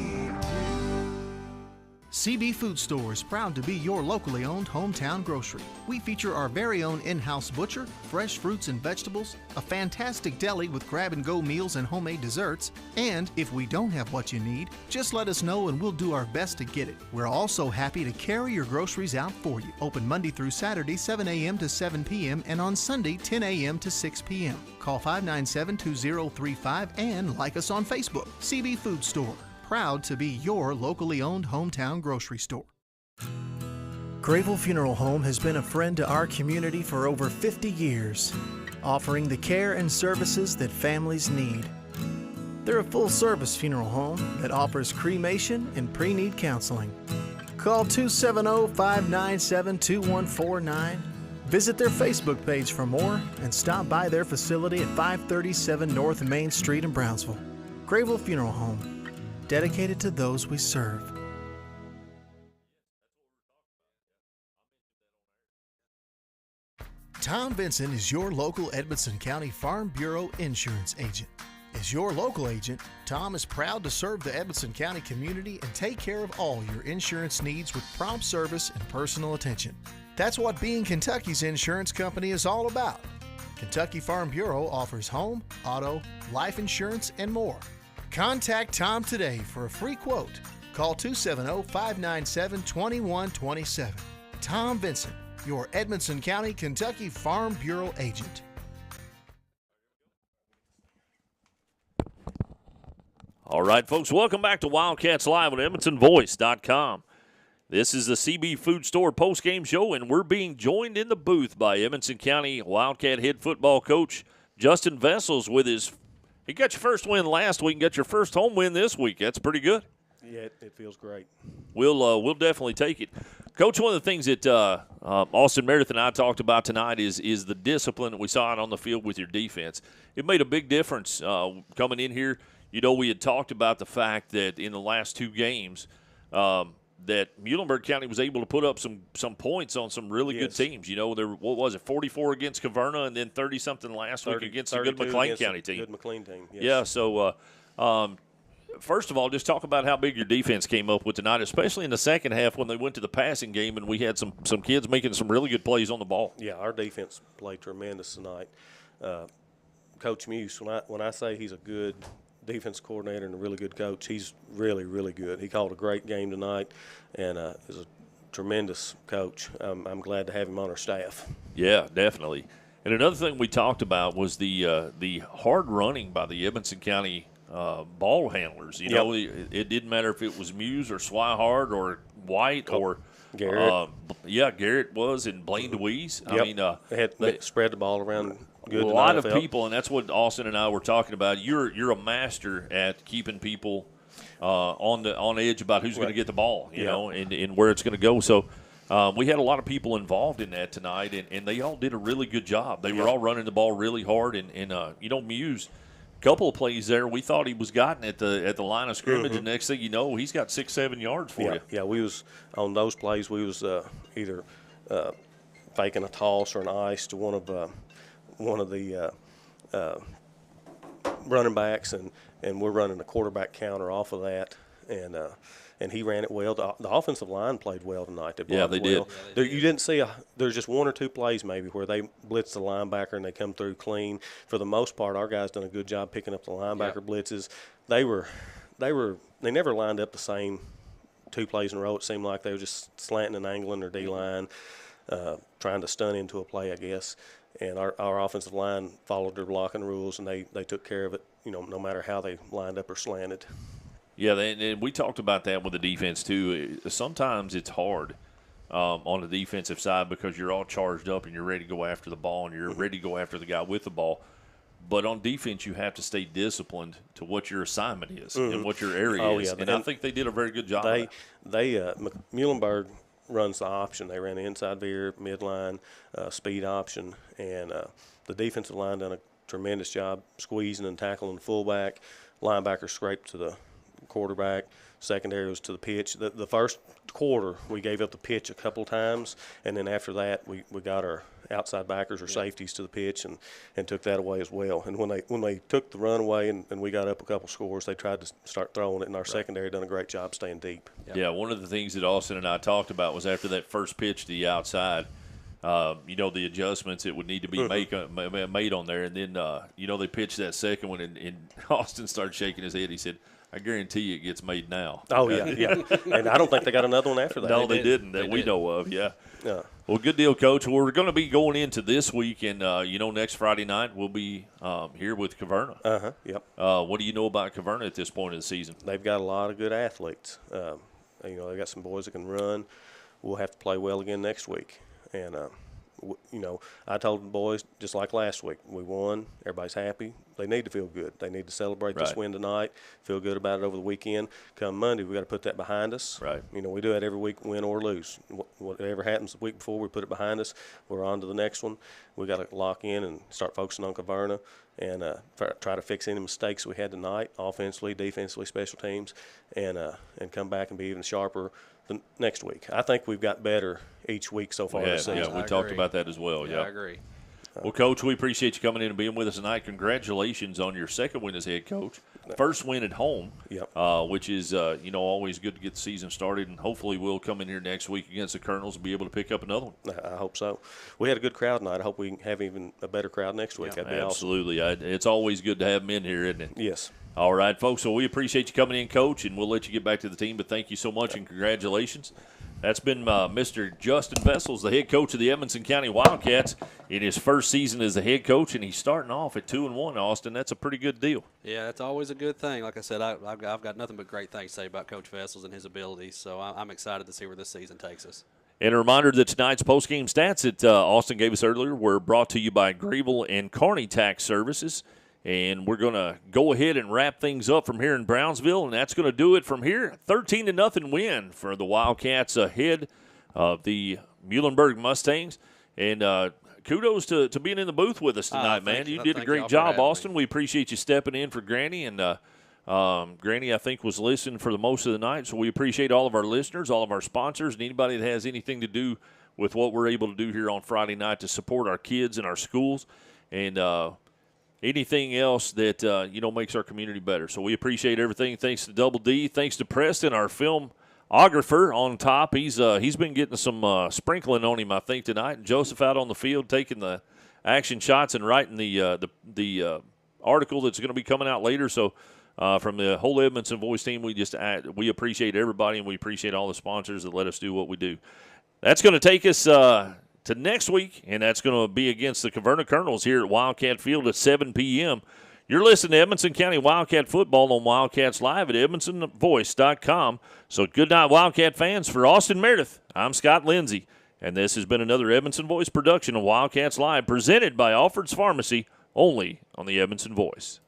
CB Food Store is proud to be your locally owned hometown grocery. We feature our very own in-house butcher, fresh fruits and vegetables, a fantastic deli with grab-and-go meals and homemade desserts, and if we don't have what you need, just let us know and we'll do our best to get it. We're also happy to carry your groceries out for you. Open Monday through Saturday, 7 a.m. to 7 p.m. and on Sunday, 10 a.m. to 6 p.m. Call 597-2035 and like us on Facebook. CB Food Store. Proud to be your locally owned hometown grocery store. Gravel Funeral Home has been a friend to our community for over 50 years, offering the care and services that families need. They're a full-service funeral home that offers cremation and pre-need counseling. Call 270-597-2149. Visit their Facebook page for more and stop by their facility at 537 North Main Street in Brownsville. Gravel Funeral Home. Dedicated to those we serve. Tom Vinson is your local Edmonson County Farm Bureau insurance agent. As your local agent, Tom is proud to serve the Edmonson County community and take care of all your insurance needs with prompt service and personal attention. That's what being Kentucky's insurance company is all about. Kentucky Farm Bureau offers home, auto, life insurance, and more. Contact Tom today for a free quote. Call 270-597-2127. Tom Vinson, your Edmonson County, Kentucky Farm Bureau agent. All right, folks, welcome back to Wildcats Live on EdmontonVoice.com. This is the CB Food Store postgame show, and we're being joined in the booth by Edmonson County Wildcat head football coach Justin Vessels with his – he got your first win last week and got your first home win this week. That's pretty good. Yeah, it feels great. We'll definitely take it. Coach, one of the things that Austin Meredith and I talked about tonight is the discipline that we saw out on the field with your defense. It made a big difference coming in here. You know, we had talked about the fact that in the last 2 games that Muhlenberg County was able to put up some points on some really good teams. You know, what was it, 44 against Caverna and then 30-something last week against a good McLean County team. Good McLean team, yes. Yeah, so first of all, just talk about how big your defense came up with tonight, especially in the second half when they went to the passing game and we had some kids making some really good plays on the ball. Yeah, our defense played tremendous tonight. Coach Muse. When I say he's a good defense coordinator and a really good coach, he's really, really good. He called a great game tonight, and is a tremendous coach. I'm glad to have him on our staff. Yeah, definitely. And another thing we talked about was the hard running by the Edmonson County ball handlers. You know, it didn't matter if it was Muse or Swihard or White or Garrett. Garrett was, and Blaine DeWeese. Yep. I mean, they spread the ball around good. A lot of people, and that's what Austin and I were talking about. You're a master at keeping people on edge about who's going to get the ball, you know, and where it's going to go. So we had a lot of people involved in that tonight, and they all did a really good job. They were all running the ball really hard, and you know, Muse, a couple of plays there, we thought he was gotten at the line of scrimmage, and next thing you know, he's got 6-7 yards for you. Yeah, we was on those plays. We was either faking a toss or an ice to one of the running backs, and we're running a quarterback counter off of that, and he ran it well. The offensive line played well tonight. They did. You didn't see there's just one or two plays maybe where they blitz the linebacker and they come through clean. For the most part, our guys done a good job picking up the linebacker blitzes. They never lined up the same 2 plays in a row. It seemed like they were just slanting and angling their D-line, trying to stun into a play, I guess. And our offensive line followed their blocking rules, and they took care of it, you know, no matter how they lined up or slanted. Yeah, and we talked about that with the defense too. Sometimes it's hard on the defensive side because you're all charged up and you're ready to go after the ball and you're ready to go after the guy with the ball. But on defense, you have to stay disciplined to what your assignment is and what your area is. And I think they did a very good job. Muhlenberg runs the option. They ran the inside veer, midline, speed option, and the defensive line done a tremendous job squeezing and tackling the fullback. Linebacker scraped to the quarterback. Secondary was to the pitch. The first quarter, we gave up the pitch a couple times, and then after that, we got our outside backers or safeties to the pitch and took that away as well. And when they took the run away and we got up a couple scores, they tried to start throwing it, and our secondary done a great job staying deep. Yeah, one of the things that Austin and I talked about was after that first pitch to the outside, you know, the adjustments that would need to be made on there. And then, you know, they pitched that second one, and Austin started shaking his head. He said, I guarantee you it gets made now. Oh, yeah. And I don't think they got another one after that. No, they didn't that we know of, yeah. Well, good deal, Coach. We're going to be going into this week, and, you know, next Friday night we'll be here with Caverna. Yep. What do you know about Caverna at this point of the season? They've got a lot of good athletes. You know, they got some boys that can run. We'll have to play well again next week. And, you know, I told the boys, just like last week, we won. Everybody's happy. They need to feel good. They need to celebrate this win tonight, feel good about it over the weekend. Come Monday, we got to put that behind us. Right. You know, we do that every week, win or lose. Whatever happens the week before, we put it behind us. We're on to the next one. We got to lock in and start focusing on Caverna and try to fix any mistakes we had tonight, offensively, defensively, special teams, and come back and be even sharper the next week. I think we've got better each week so far this season. Yeah, we talked about that as well. Yeah, I agree. Well, Coach, we appreciate you coming in and being with us tonight. Congratulations on your second win as head coach. First win at home, which is, you know, always good to get the season started. And hopefully we'll come in here next week against the Colonels and be able to pick up another one. I hope so. We had a good crowd tonight. I hope we can have even a better crowd next week. That'd be absolutely. Awesome. It's always good to have them in here, isn't it? Yes. All right, folks. So we appreciate you coming in, Coach, and we'll let you get back to the team. But thank you so much and congratulations. That's been Mr. Justin Vessels, the head coach of the Edmonson County Wildcats in his first season as the head coach, and he's starting off at 2-1, Austin. That's a pretty good deal. Yeah, that's always a good thing. Like I said, I've got nothing but great things to say about Coach Vessels and his abilities, so I'm excited to see where this season takes us. And a reminder that tonight's postgame stats that Austin gave us earlier were brought to you by Grable and Kearney Tax Services. And we're going to go ahead and wrap things up from here in Brownsville, and that's going to do it from here. 13-0 win for the Wildcats ahead of the Muhlenberg Mustangs. And kudos to being in the booth with us tonight, man. You did a great job, Austin. We appreciate you stepping in for Granny. And Granny, I think, was listening for the most of the night. So we appreciate all of our listeners, all of our sponsors, and anybody that has anything to do with what we're able to do here on Friday night to support our kids and our schools. And anything else that, you know, makes our community better. So we appreciate everything. Thanks to Double D. Thanks to Preston, our filmographer on top. He's been getting some sprinkling on him, I think, tonight. And Joseph out on the field taking the action shots and writing the article that's going to be coming out later. So from the whole Edmondson Voice team, we appreciate everybody, and we appreciate all the sponsors that let us do what we do. That's going to take us to next week, and that's going to be against the Caverna Colonels here at Wildcat Field at 7 p.m. You're listening to Edmonson County Wildcat Football on Wildcats Live at EdmondsonVoice.com. So good night, Wildcat fans. For Austin Meredith, I'm Scott Lindsay, and this has been another Edmonson Voice production of Wildcats Live, presented by Alfred's Pharmacy, only on the Edmonson Voice.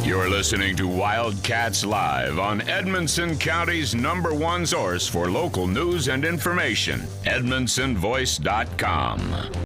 You're listening to Wildcats Live on Edmonson County's #1 source for local news and information, EdmondsonVoice.com.